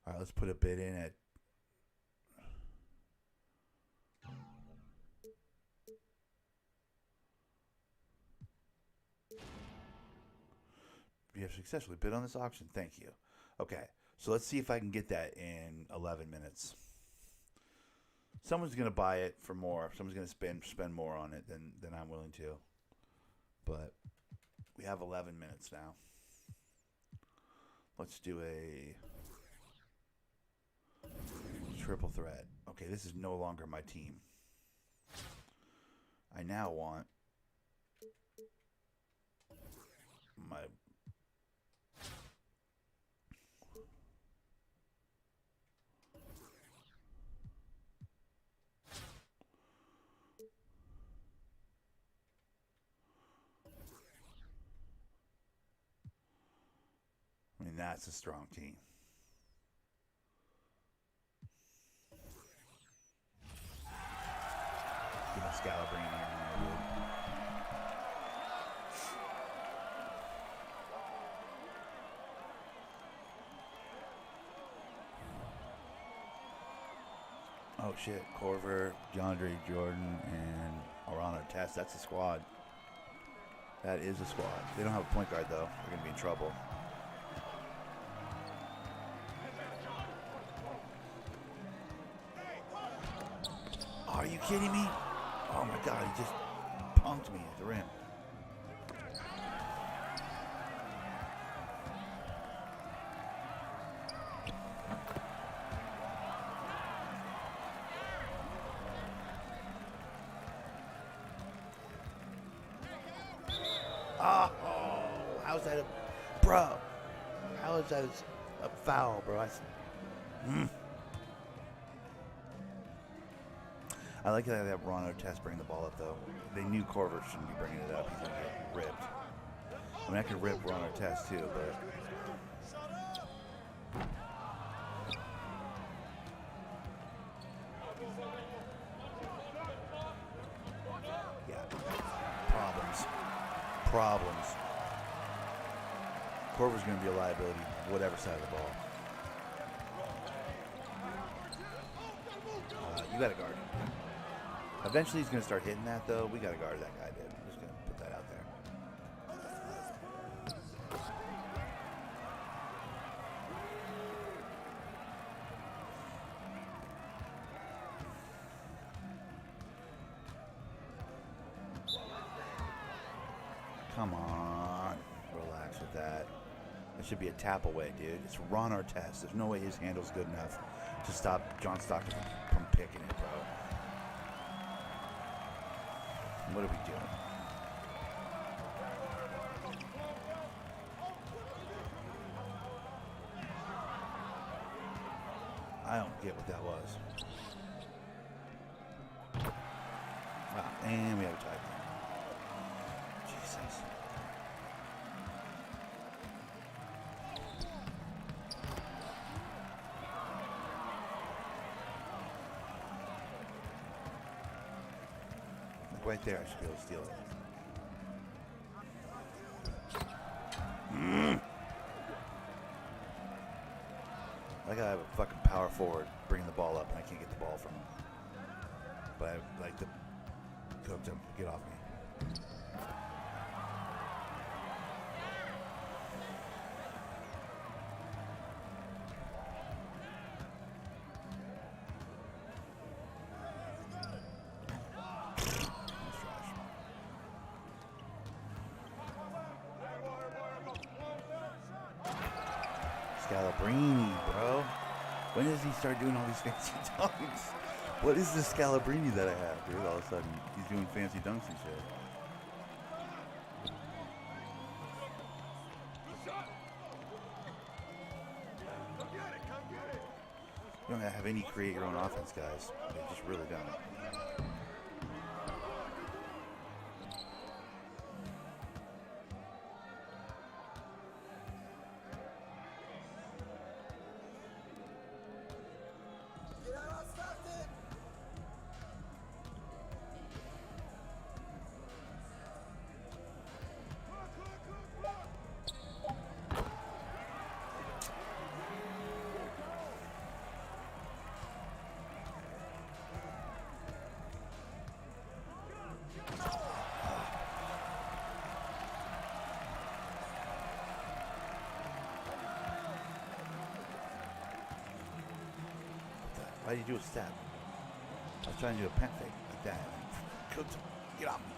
All right, let's put a bid in at. You have successfully bid on this auction. Thank you. Okay, so let's see if I can get that in 11 minutes. Someone's going to buy it for more. Someone's going to spend more on it than I'm willing to. But we have 11 minutes now. Let's do a triple threat. Okay, this is no longer my team. I now want my that's a strong team. Give us Scalabrine here. Oh shit, Corver, DeAndre Jordan, and Orlando Test. That's a squad. That is a squad. They don't have a point guard though. They're gonna be in trouble. Are you kidding me? Oh my god, he just punked me at the rim. Oh, how's that bro? How is that a foul, bro? I like that they have Ron Artest bring the ball up, though. They knew Corver shouldn't be bringing it up. He's going to get ripped. I mean, I could rip Ron Artest, too, but... yeah. Problems. Corver's going to be a liability, whatever side of the ball. You got to guard him. Eventually, he's going to start hitting that, though. We got to guard that guy, dude. I'm just going to put that out there. Come on. Relax with that. That should be a tap away, dude. It's Ron Artest. There's no way his handle's good enough to stop John Stockton from picking it, bro. What are we doing? don't get what that was. Wow, and we have a tie game. Jesus. Like right there, I should be able to steal it. I gotta have a fucking power forward bringing the ball up, and I can't get the ball from him. But I like to coach him. Get off me. Scalabrini, bro. When does he start doing all these fancy dunks? What is this Scalabrini that I have, dude? All of a sudden, he's doing fancy dunks and shit. You don't have any create your own offense, guys. They just really don't. Why did you do a stab? I was trying to do a pant fake like that. Cooked him. Get off me.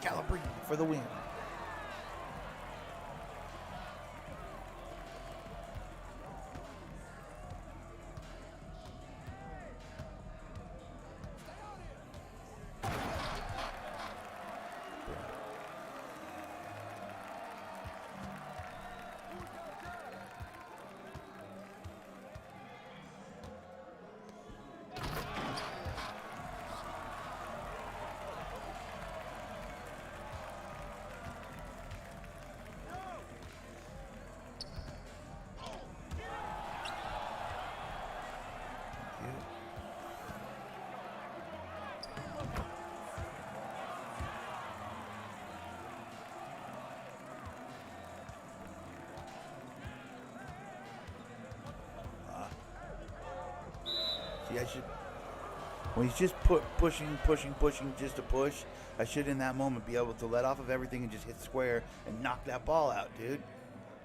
Scalabrini for the win. See, I should. When he's just pushing just to push, I should in that moment be able to let off of everything and just hit square and knock that ball out, dude.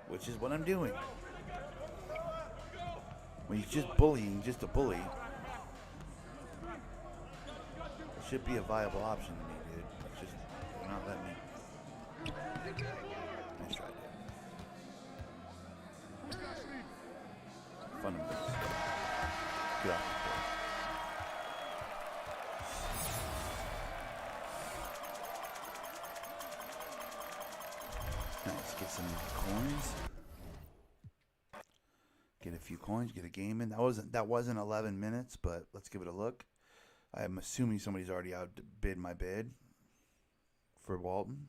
Which is what I'm doing. When he's just bullying, just a bully, it should be a viable option to me, dude. It's just they're not letting me. Nice try, dude. Fundamentals. Get off. Nice, get some coins. Get a few coins, get a game in. That wasn't 11 minutes, but let's give it a look. I'm assuming somebody's already outbid my bid for Walton.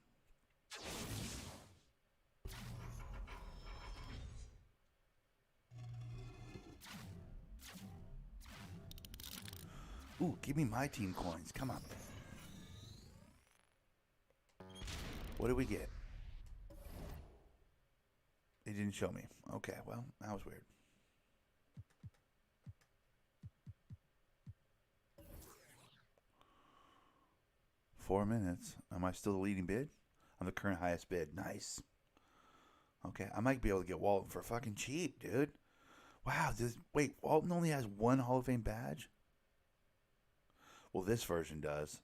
Ooh, give me my team coins. Come on. What did we get? They didn't show me. Okay, well, that was weird. Four minutes. Am I still the leading bid? I'm the current highest bid. Nice. Okay, I might be able to get Walton for fucking cheap, dude. Wow, wait, Walton only has one Hall of Fame badge? Well, this version does.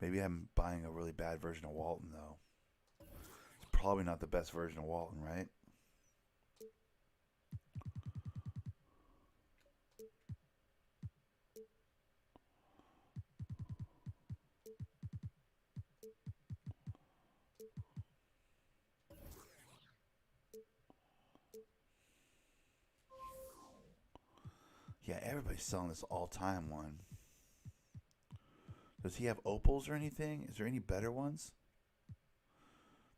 Maybe I'm buying a really bad version of Walton, though. It's probably not the best version of Walton, right? Yeah, everybody's selling this all-time one. Does he have opals or anything? Is there any better ones?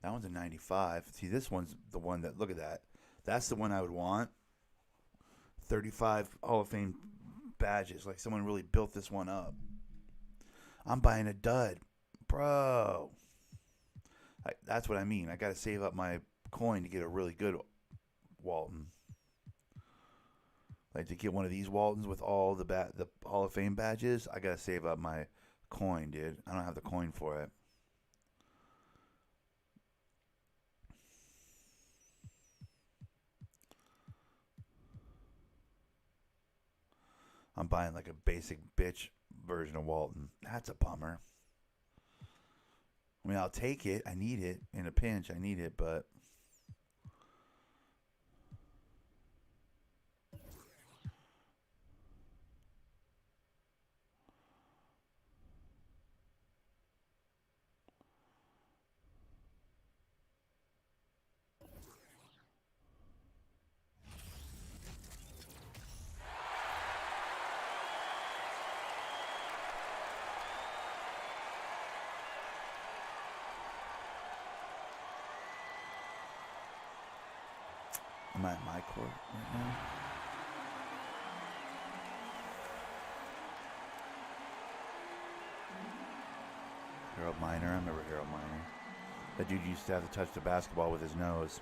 That one's a 95. See, this one's the one that, look at that. That's the one I would want. 35 Hall of Fame badges. Like someone really built this one up. I'm buying a dud. Bro. That's what I mean. I got to save up my coin to get a really good Walton. Like to get one of these Waltons with all the Hall of Fame badges, I got to save up my coin, dude. I don't have the coin for it. I'm buying like a basic bitch version of Walton. That's a bummer. I mean, I'll take it. I need it. In a pinch, I need it, but... Am I at my court right now? Harold Miner. I remember Harold Miner. That dude used to have to touch the basketball with his nose.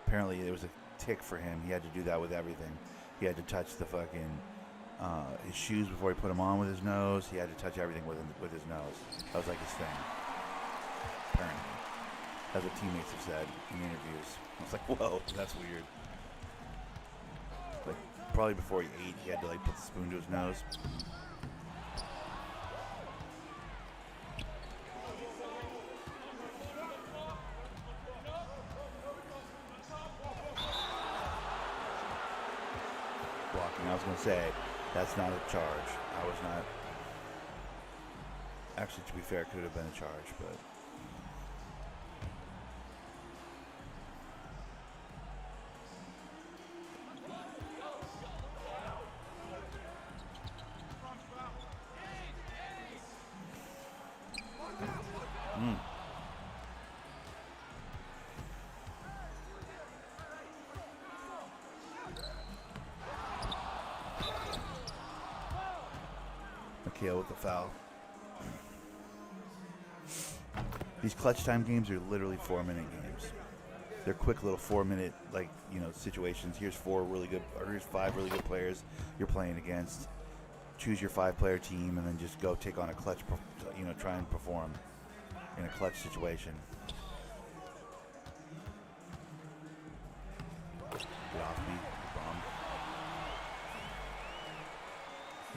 Apparently, it was a tick for him. He had to do that with everything. He had to touch the fucking his shoes before he put them on with his nose. He had to touch everything with his nose. That was like his thing. Apparently. That's what teammates have said in interviews. I was like, whoa, that's weird. Like, probably before he ate, he had to, like, put the spoon to his nose. Blocking, I was going to say, that's not a charge. I was not... Actually, to be fair, it could have been a charge, but... With the foul. These clutch time games are literally 4-minute games. They're quick little 4-minute, like, you know, situations. Here's 5 really good players you're playing against. Choose your 5-player team and then just go take on a clutch, you know, try and perform in a clutch situation. Get off me, bomb.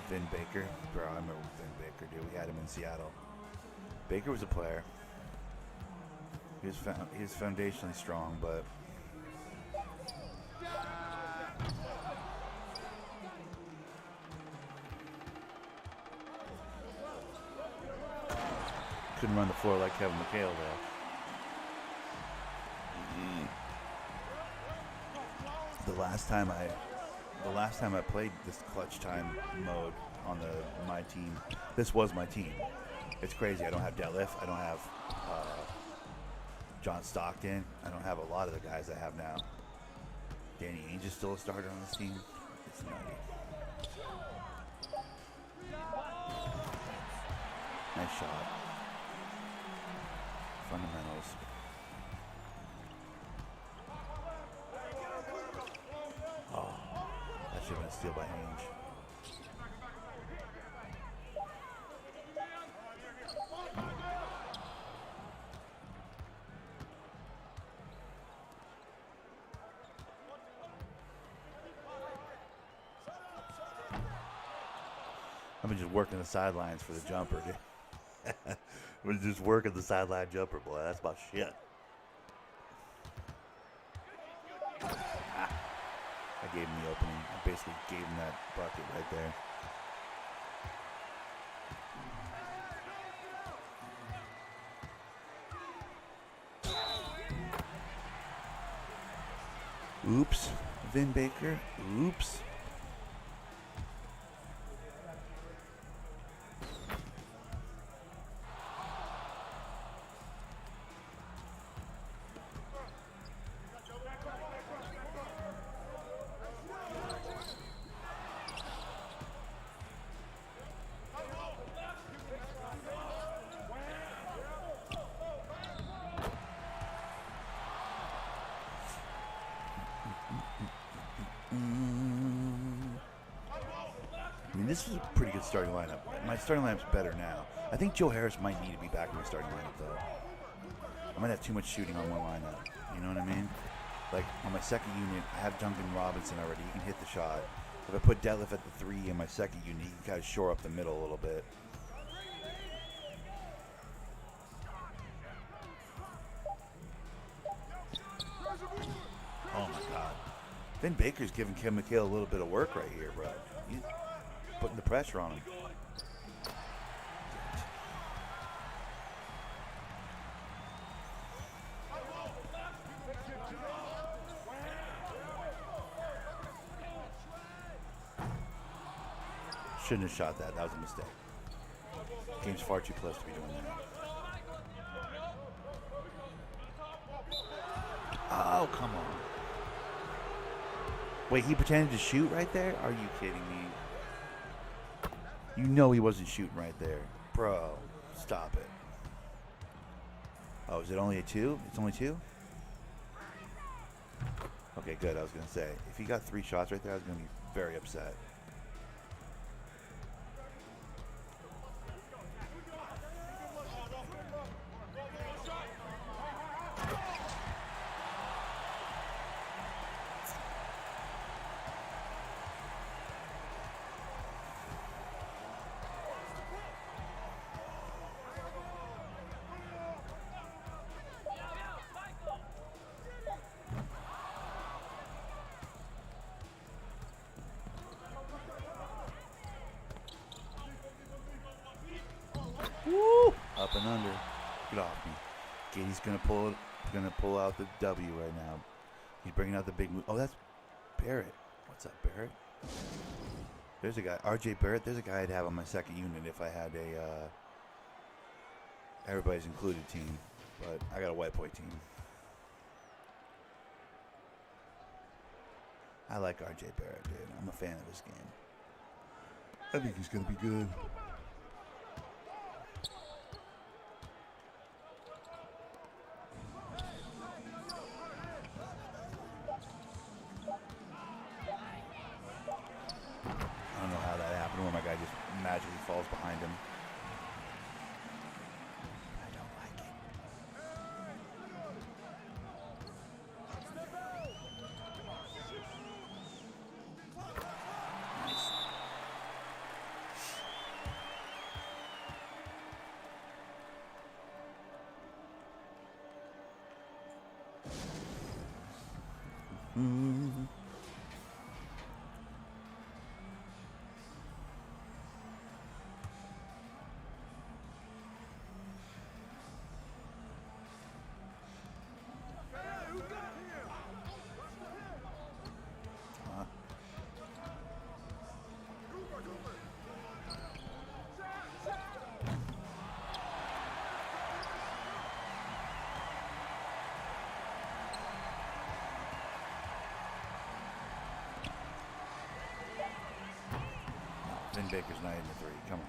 Vin Baker. Bro, I remember Vin Baker, dude. We had him in Seattle. Baker was a player. He was foundationally strong, but... couldn't run the floor like Kevin McHale, though. The last time I played this clutch time mode on my team, this was my team. It's crazy. I don't have Detlef. I don't have John Stockton. I don't have a lot of the guys I have now. Danny Ainge is still a starter on this team. It's nutty. Nice shot. Fundamentals. Oh, that should have been a steal by Ainge. I've been just working the sidelines for the jumper, dude. We're just working the sideline jumper, boy. That's my shit. I gave him the opening. I basically gave him that bucket right there. Oops. Vin Baker. Oops. this is a pretty good starting lineup. My starting lineup's better now. I think Joe Harris might need to be back in my starting lineup, though. I might have too much shooting on one lineup. You know what I mean? Like, on my second unit, I have Duncan Robinson already. He can hit the shot. If I put Detlef at the 3 in my second unit, he can kind of shore up the middle a little bit. Oh, my God. Vin Baker's giving Kim McHale a little bit of work right here, bro. He's putting the pressure on him. Shouldn't have shot that. That was a mistake. Game's far too close to be doing that. Oh, come on. Wait, he pretended to shoot right there? Are you kidding me? You know he wasn't shooting right there. Bro, stop it. Oh, is it only a 2? It's only 2? Okay, good. I was going to say, if he got 3 shots right there, I was going to be very upset. Woo! Up and under. Get off me. Katie's gonna pull out the W right now. He's bringing out the big move. Oh, that's Barrett. What's up, Barrett? There's a guy, RJ Barrett. There's a guy I'd have on my second unit if I had a everybody's included team, but I got a white boy team. I like RJ Barrett, dude. I'm a fan of this game. I think he's gonna be good. I don't know how that happened, where my guy just magically falls behind him. I don't like it. Nice. Vin Baker's not in the 3. Come on.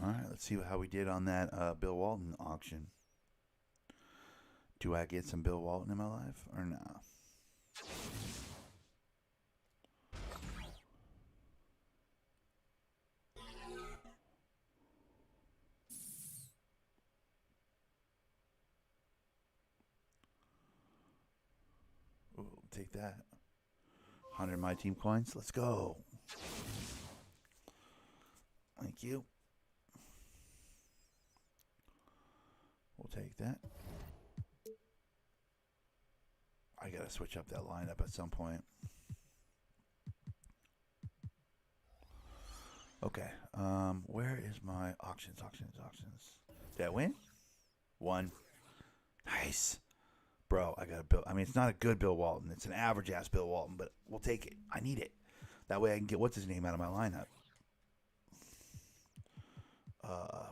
All right, let's see how we did on that Bill Walton auction. Do I get some Bill Walton in my life or no? Ooh, take that. 100 MyTEAM coins. Let's go. Thank you. We'll take that. I gotta switch up that lineup at some point. Okay. Where is my auctions? Did I win? One. Nice. Bro, I got a Bill. I mean, it's not a good Bill Walton. It's an average-ass Bill Walton, but we'll take it. I need it. That way I can get what's-his-name out of my lineup.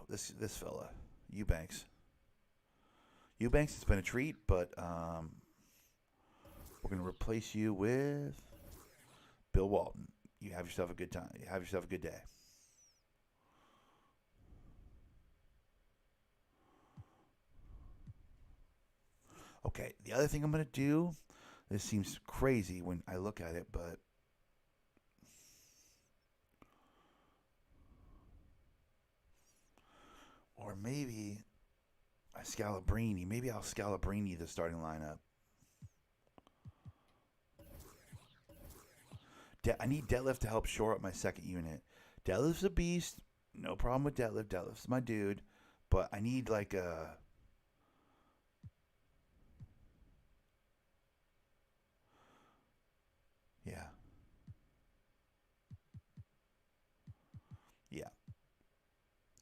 This fella. Eubanks. Eubanks, it's been a treat, but we're going to replace you with Bill Walton. You have yourself a good time. You have yourself a good day. Okay, the other thing I'm going to do, this seems crazy when I look at it, but or maybe I Scalabrini. Maybe I'll Scalabrini the starting lineup. I need Deadlift to help shore up my second unit. Deadlift's a beast. No problem with Deadlift. Deadlift's my dude. But I need like a... Yeah. Yeah.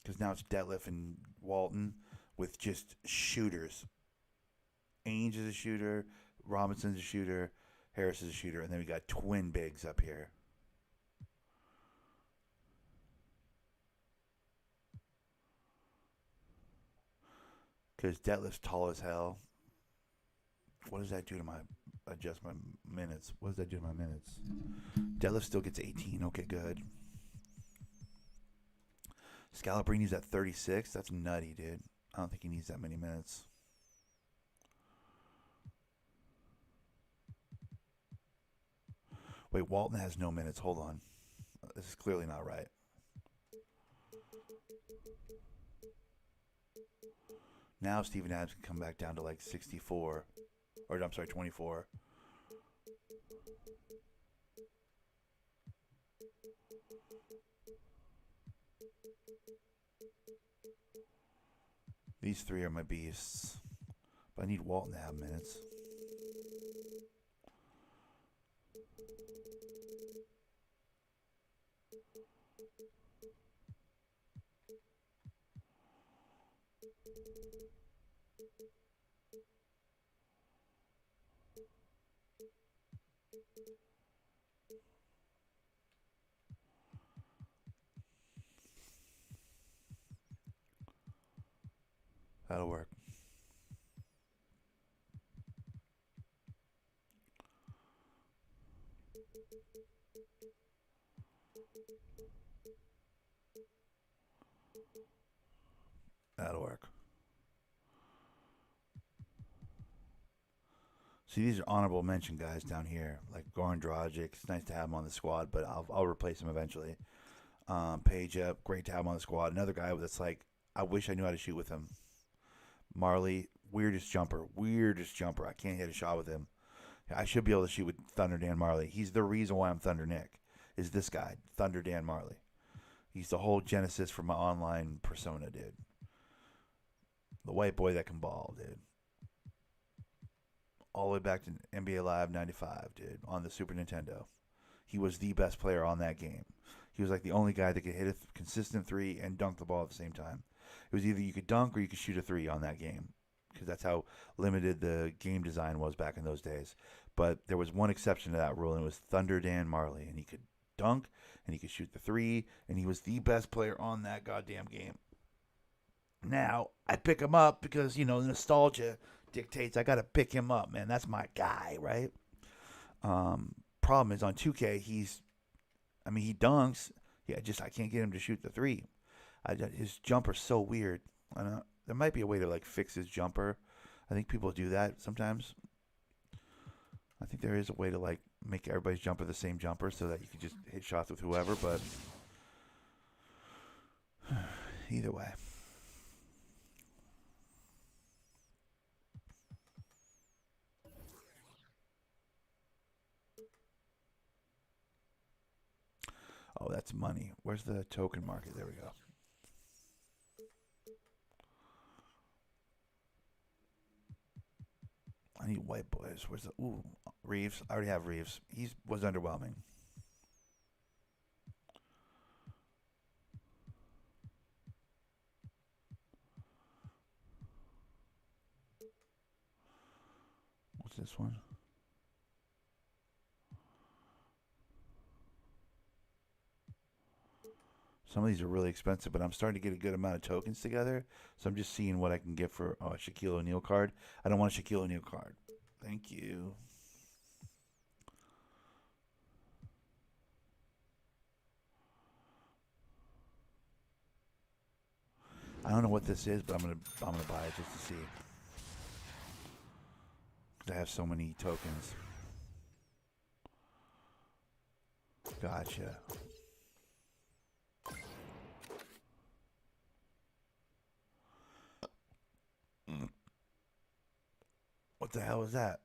Because now it's Deadlift and Walton with just shooters. Ainge is a shooter. Robinson's a shooter. Harris is a shooter. And then we got twin bigs up here. Because Deadlift's tall as hell. What does that do to my adjust my minutes? What does that do to my minutes? Deadlift still gets 18. Okay, good. Scalabrini's at 36. That's nutty, dude. I don't think he needs that many minutes. Wait, Walton has no minutes. Hold on. This is clearly not right. Now Steven Adams can come back down to like 64. Or, I'm sorry, 24. These three are my beasts. But I need Walton to have minutes. That'll work. That'll work. See, these are honorable mention guys down here, like Goran Dragic. It's nice to have him on the squad, but I'll replace him eventually. Page up, great to have him on the squad. Another guy that's like, I wish I knew how to shoot with him. Marley, weirdest jumper. I can't hit a shot with him. I should be able to shoot with Thunder Dan Marley. He's the reason why I'm Thunder Nick, is this guy, Thunder Dan Marley. He's the whole genesis for my online persona, dude. The white boy that can ball, dude. All the way back to NBA Live 95, dude, on the Super Nintendo. He was the best player on that game. He was like the only guy that could hit a consistent three and dunk the ball at the same time. It was either you could dunk or you could shoot a three on that game, because that's how limited the game design was back in those days. But there was one exception to that rule, and it was Thunder Dan Marley, and he could dunk and he could shoot the three, and he was the best player on that goddamn game. Now, I pick him up because, you know, nostalgia dictates I got to pick him up, man. That's my guy, right? Problem is on 2K, he dunks. Yeah, I can't get him to shoot the three. His jumper's so weird. There might be a way to like fix his jumper. I think people do that sometimes. I think there is a way to like make everybody's jumper the same jumper so that you can just hit shots with whoever, but either way. Oh, that's money. Where's the token market? There we go. I need Whiteboys. Where's the... Ooh, Reeves. I already have Reeves. He was underwhelming. What's this one? Some of these are really expensive, but I'm starting to get a good amount of tokens together. So I'm just seeing what I can get for a Shaquille O'Neal card. I don't want a Shaquille O'Neal card. Thank you. I don't know what this is, but I'm gonna buy it just to see. Because I have so many tokens. Gotcha. What the hell is that?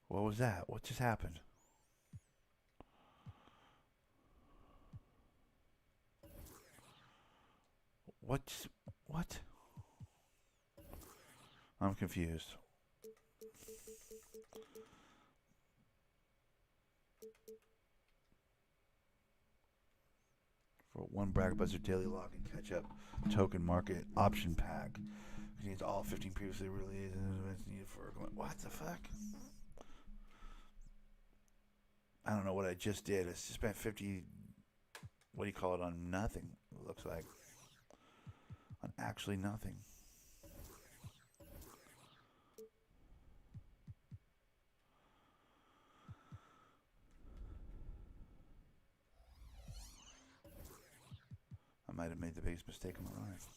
What was that? What just happened? What? I'm confused. For one Bragg Buzzer Daily Lock and Catch Up Token Market Option Pack. Contains all 15 previously released events needed for... What the fuck? I don't know what I just did. I just spent 50... What do you call it? On nothing, it looks like. On actually nothing. I might have made the biggest mistake of my life.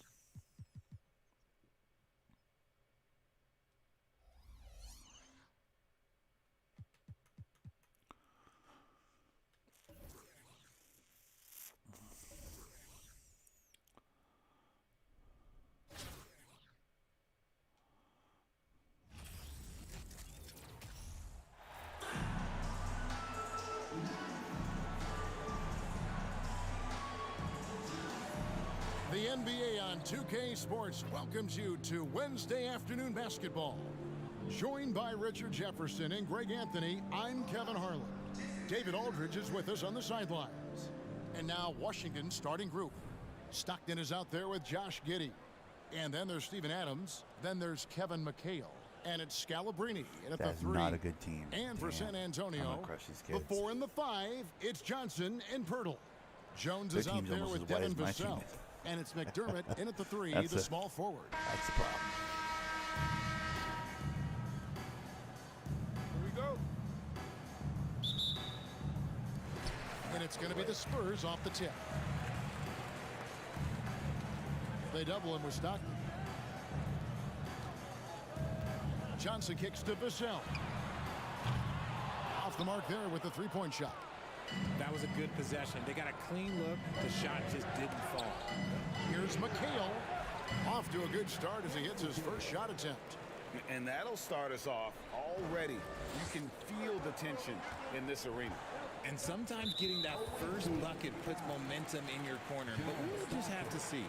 The NBA on 2K Sports welcomes you to Wednesday afternoon basketball. Joined by Richard Jefferson and Greg Anthony, I'm Kevin Harlan. David Aldridge is with us on the sidelines. And now Washington's starting group. Stockton is out there with Josh Giddey. And then there's Steven Adams. Then there's Kevin McHale. And it's Scalabrine at That's the 3. not a good team. And for San Antonio, crush these the kids. 4 and the 5, it's Johnson and Pirtle. Jones Their is out team's there almost with as white Devin as my team Vassell. is. And it's McDermott in at the 3, That's the a- small forward. That's the problem. Here we go. And it's going to be the Spurs off the tip. They double him with Stockton. Johnson kicks to Vassell. Off the mark there with the three-point shot. That was a good possession. They got a clean look. The shot just didn't fall. Here's McHale. Off to a good start as he hits his first shot attempt. And that'll start us off already. You can feel the tension in this arena. And sometimes getting that first bucket puts momentum in your corner. But we'll just have to see.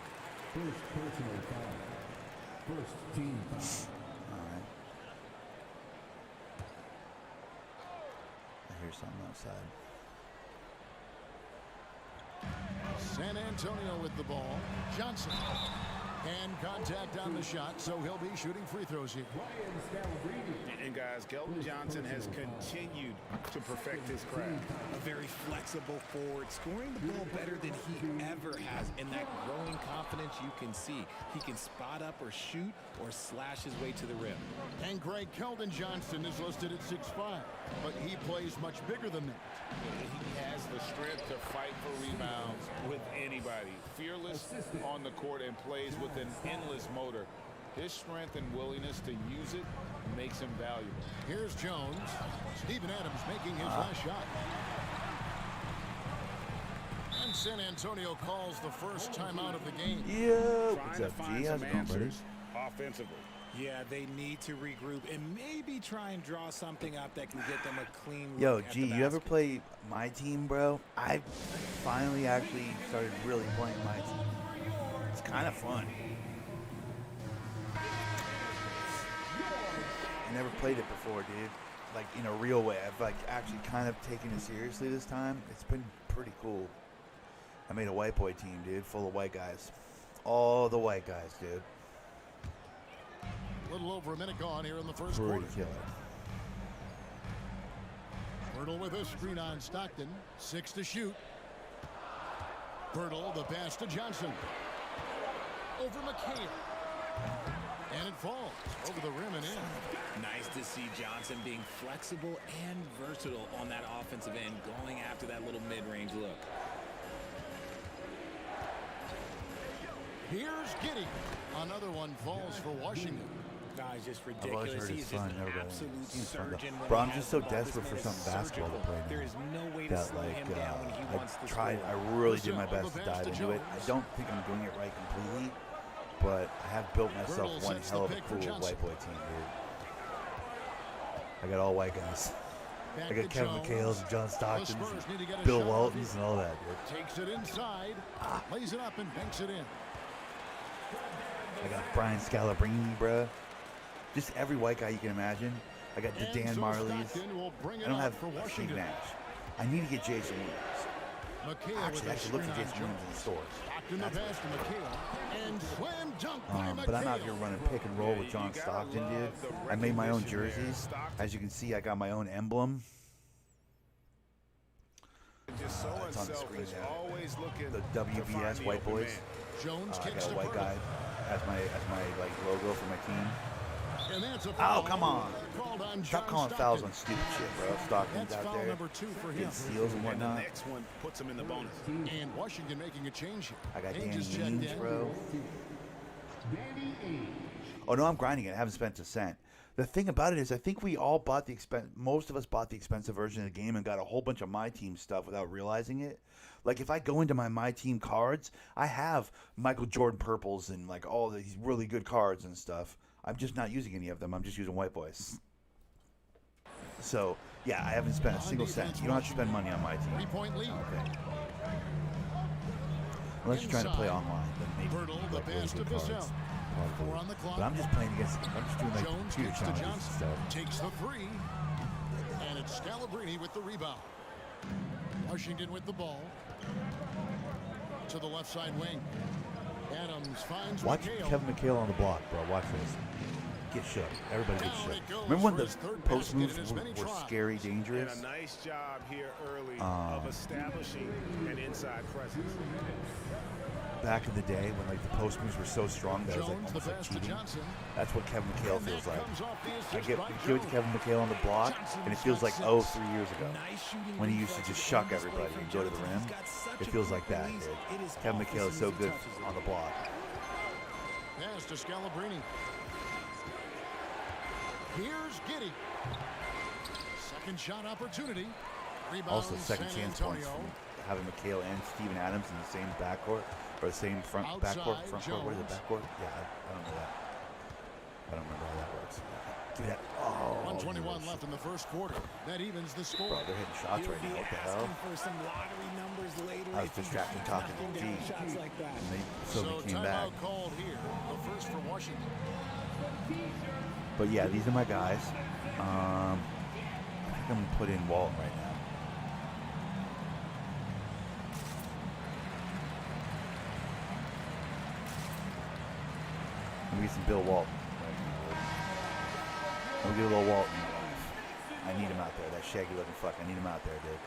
First personal foul. First team foul. All right. I hear something outside. San Antonio with the ball. Johnson. Hand contact on the shot, so he'll be shooting free throws here. And guys, Keldon Johnson has continued to perfect his craft. A very flexible forward, scoring the ball better than he ever has. And that growing confidence you can see. He can spot up or shoot or slash his way to the rim. And Greg, Keldon Johnson is listed at 6'5", but he plays much bigger than that. He has the strength to fight for rebounds with anybody. Fearless on the court and plays with an endless motor. His strength and willingness to use it makes him valuable. Here's Jones. Steven Adams making his last shot. And San Antonio calls the first timeout of the game. Yo, Trying what's to up, find G? How's some it going, buddy? answers offensively. Yeah, they need to regroup and maybe try and draw something up that can get them a clean look Yo, at G, the you ever basket. play my team, bro? I finally actually started really playing my team. It's kind of fun. I never played it before, dude. like in a real way. I've like actually kind of taken it seriously this time. It's been pretty cool. I made a white boy team, dude, full of white guys. All the white guys, dude. A little over a minute gone here in the first Pretty quarter. killer. Birtle with a screen on Stockton. 6 to shoot. Birtle, the pass to Johnson. Over McHale. And it falls over the rim and in. Nice to see Johnson being flexible and versatile on that offensive end, going after that little mid-range look. Here's Giddey. Another one falls for Washington. It's just I've always ridiculous. heard He's it's just fun. an Never got it. absolute Seems fun, though. surgeon. when Bro, he I'm has just so the ball. This desperate for man is something basketball to surgical. play now. There is no way to That slow him down when he wants to I tried. score. I really did my best to dive into it. I don't think I'm doing it right completely, but I have built myself Birtle one sets hell of the a pick for cool Johnson. white boy team, dude. I got all white guys. Back I got to Kevin Jones. McHale's and John The Stocktons, Spurs need to get a Bill shot Waltons, off and all that, dude. Takes it inside. Lays it up and banks it in. I got Brian Scalabrine, bruh. Just every white guy you can imagine. I got the And Dan so Marleys. Stockton will bring it I don't up have for Steve Washington. Nash. I need to get Jason Williams. McHale Actually, I with a should look screen for on Jason Williams in the Jones. stores. Stockton the That's pass to McHale. And slam dunk by McHale. but I'm out here running pick and roll with John Stockton, dude. I made my own jerseys. As you can see, I got my own emblem. Just so It's on the screen unselfish, there. always looking The to find WBS the White open Boys. man. Jones I kicks got a to white Birtle. guy as my like logo for my team. And that's a Oh, foul. come on. Called on Stop John calling fouls Stockton. on stupid shit, bro. Stockton's That's out foul there number 2 for him. getting steals and And the whatnot. next one puts him in the bonus. And Washington making a change here. I got Ainge Danny is checked Ainge, in. bro. Oh no, I'm grinding it. I haven't spent a cent. The thing about it is, I think we all bought most of us bought the expensive version of the game and got a whole bunch of my team stuff without realizing it. Like if I go into my team cards, I have Michael Jordan purples and like all these really good cards and stuff. I'm just not using any of them. I'm just using white boys. So yeah, I haven't spent a single cent. You don't have to spend money on my team. 3-point lead. Okay. Unless you're trying to play online, then maybe Birtle, the like really pass to good cards. Vassell. Probably. 4 on the clock. But I'm just playing against. I'm just doing like Jones computer kicks to challenges and Johnson. stuff. Takes the 3. And it's Scalabrine with the rebound. Washington with the ball. To the left side wing. Adams finds Watch McHale. Kevin McHale on the block, bro. Watch this. Get shook. Everybody get Down shook. it goes Remember when for the his third post basket moves in as were many tries. scary, And dangerous? a nice job here early of establishing an inside presence. Back in the day when like the post moves were so strong that it was like Jones, the almost like pass to cheating. Johnson. That's what Kevin McHale And feels that like. comes off the I assist give by it to Jones. Kevin McHale on the block, and it feels like Johnson's 3 years ago. Nice shooting When he used to just reflexes shuck on display everybody from and go to the Johnson. rim. He's got such It a feels quick like that, release. dude. It is Kevin off McHale as is so soon as he good touches it. on the block. Pass to Scalabrine. Here's Giddey. Second shot opportunity. Rebound Also, second San chance points Antonio. from having McHale and Steven Adams in the same backcourt, or the same Outside, backcourt, front court. What is it, Jones. backcourt? Yeah, I don't know that. I don't remember how that works. Give me that. Oh, 1:21 left in the first quarter. That evens the score. Bro, they're hitting shots He'll right be now. What the hell? asking for some lottery numbers later I was if he's distracted talking to knocking G. down shots like that. And they So suddenly came back. timeout called here. The first for Washington. But yeah, these are my guys. I think I'm gonna put in Walton right now. Let me get some Bill Walton right now. Let me get a little Walton in my life. I need him out there. That shaggy looking fuck. I need him out there, dude.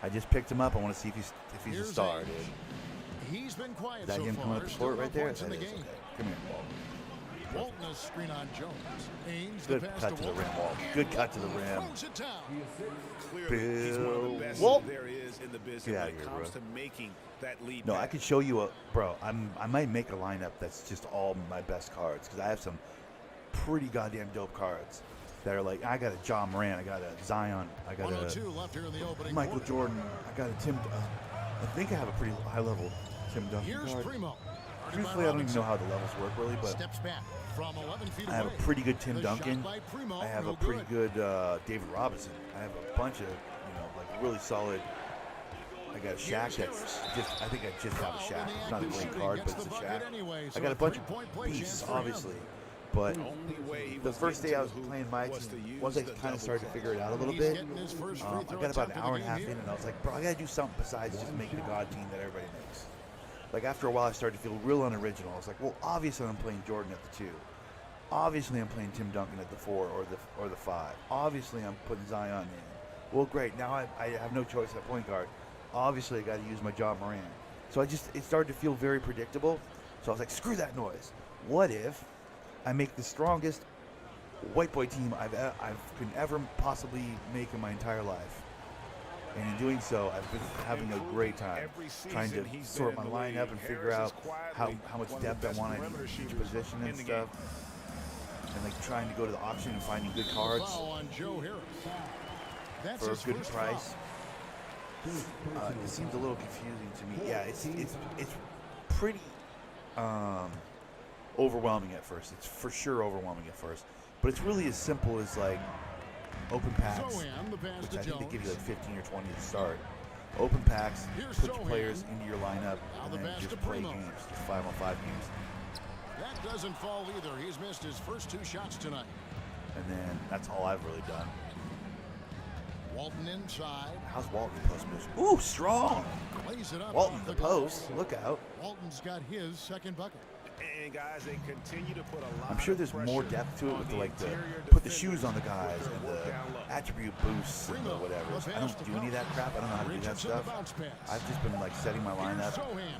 I just picked him up. I want to see if he's a Here's star, Ainge. dude. He's been quiet Is that so him far. coming up the Still court no right there? points in That the is, game. okay. Come here, Walton. Walton a screen on Jones. Ainge Good the pass cut to the Walton. rim, Walton. Good cut to the rim. Throws it down. Clearly, he's one of Bill the best Walton. there is in the business Get when outta it here, comes bro. to making that lead. No, I pass. could show you bro. I might make a lineup that's just all my best cards because I have some pretty goddamn dope cards that are like I got a John Moran, I got a Zion, I got 102 a left here in the opening Michael quarter. Jordan, I got a Tim. I think I have a pretty high level Tim Duncan Here's card. Primo. Truthfully, I don't even know how the levels work really, but Steps back from 11 feet I have a away. pretty good Tim The Duncan. shot by Primo, I have no a pretty good. good David Robinson. I have a bunch of like really solid. I got a Shaq that's just. I think I just have a Foul Shaq. in the It's not a act of great shooting. card, Gets but it's a the bucket Shaq. anyway, I so got a bunch three-point of play chance beasts, for him. obviously. But Only way he the was first day getting I to was the hoop playing my was team, to use once I the kind double of started to tap. figure it out a little He's bit, getting his first free I throw got about attempt an of hour the and a half game in, here. and I was like, bro, I got to do something besides just make the God team that everybody makes. Like, after a while, I started to feel real unoriginal. I was like, well, obviously I'm playing Jordan at the 2. Obviously I'm playing Tim Duncan at the 4 or the 5. Obviously I'm putting Zion in. Well, great. Now I have no choice at point guard. Obviously I got to use my John Moran. So it started to feel very predictable. So I was like, screw that noise. What if I make the strongest white boy team I can ever possibly make in my entire life? And in doing so, I've been having a great time trying to sort my lineup and figure out how much depth I want in each position and stuff. And like trying to go to the auction and finding good cards Foul on Joe Harris. That's for a his good first price. It seems a little confusing to me. Yeah, it's pretty overwhelming at first. It's for sure overwhelming at first. But it's really as simple as like open packs, Zohan, the pass which to I think they Jones. give you like 15 or 20 to start. Open packs, Here's put your Zohan. players into your lineup, Now and the then pass just to play Primo. games, just 5-on-5 games. That doesn't fall either. He's missed his first 2 shots tonight. And then that's all I've really done. Walton inside. How's Walton post moves? Ooh, strong! Lays it up Walton off the glass. post. Look out. Walton's got his second bucket. And guys, they continue to put a lot I'm sure of there's more pressure depth to it on with the, the like the interior put the defenders shoes on the with guys their and work the down low. attribute boosts and the whatever. I don't do any of that crap. I don't know how to do that Richardson, the stuff. bounce pass. I've just been like setting my Here's lineup, Zohan.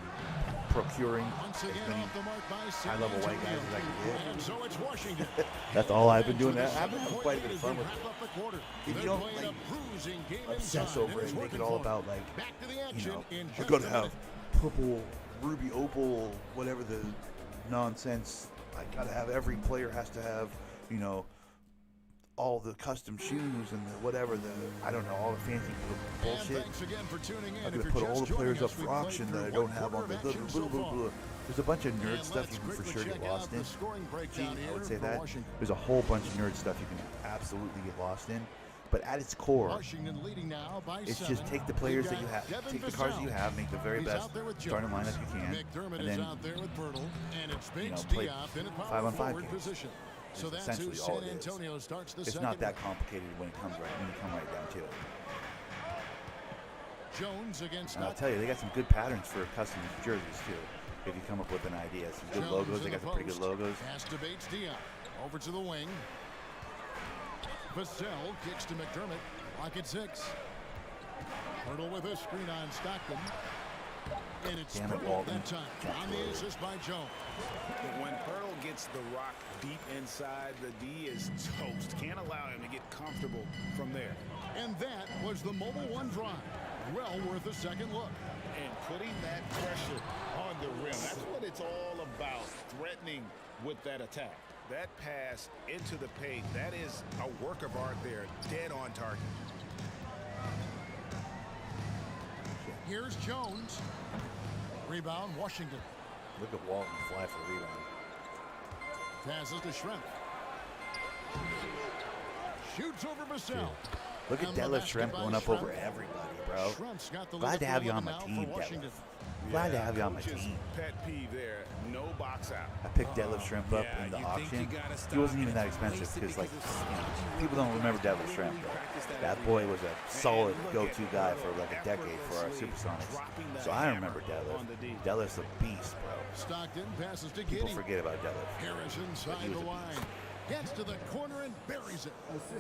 procuring Once as again many off the mark by San high-level white guys Antonio. as I can get. And so it's Washington. That's all I've been doing. To the I've been having quite a bit of fun with it. wrap up the quarter. If you They're don't playing like a bruising game obsess inside, over and it it's and make it working all for them. about like, Back to the you action know, in I just gotta a have minute. purple, ruby opal, whatever the nonsense. I gotta have every player has to have, you know, all the custom shoes and the whatever I don't know, all the fancy And bullshit. thanks again for tuning in. I'm If gonna you're put all just the players joining up us, for we've played auction through that I one don't have on quarter the of action so far. There's a bunch of nerd And stuff let's you can for quickly sure get check lost out in. the scoring breakdown I here would say for that. Washington. There's a whole bunch of nerd stuff you can absolutely get lost in. But at its core, Washington leading now by it's 7. just take the players that We've you got have, Devin take the cards that you Vassell. have, make the very He's best out there with starting Jones. lineup you can, McDermott and is then out there with Pirtle, and it's you know, Binks play Diop in a power 5-on-5 forward games. position. So It's that's who essentially all San it is. Antonio starts the It's second. not that complicated when you come right down to it. Jones against And I'll Nutt. tell you, they got some good patterns for custom jerseys too. If you come up with an idea, some good Jones logos. in They the got some pretty good post. logos. Pass to Bates Diop. Over to the wing. Vassell kicks to McDermott. Lock at 6. Hurdle with a screen on Stockton. And it's Damn it, Pirtle Walton. that time. On the assist by Jones. But when Pirtle gets the rock deep inside, the D is toast. Can't allow him to get comfortable from there. And that was the Mobile One drive. Well worth a second look. And putting that pressure on the rim. That's what it's all about, threatening with that attack. That pass into the paint, that is a work of art there, dead on target. Here's Jones. Rebound, Washington. Look at Walton fly for the rebound. Passes to Schrempf. Shoots over Vassell. Look at And the Detlef basket Schrempf by going up Schrempf. over everybody, bro. Schrempf's got the Glad lead to up have you on 11 my now team, for Washington. Detlef. Glad to have you on my Coach's team. pet peeve there, no box out. I picked Detlef Schrempf up yeah, in the you think auction. you gotta He stop wasn't even and that expensive place it because, like, because you know, people don't remember Detlef Schrempf. But that boy was a solid go-to guy for like a decade for our Supersonics. So I remember Detlef. Detlef's a beast, bro. Stockton passes to People Giddey. forget about Detlef. Harris inside He was the a line. Gets to the corner and buries it.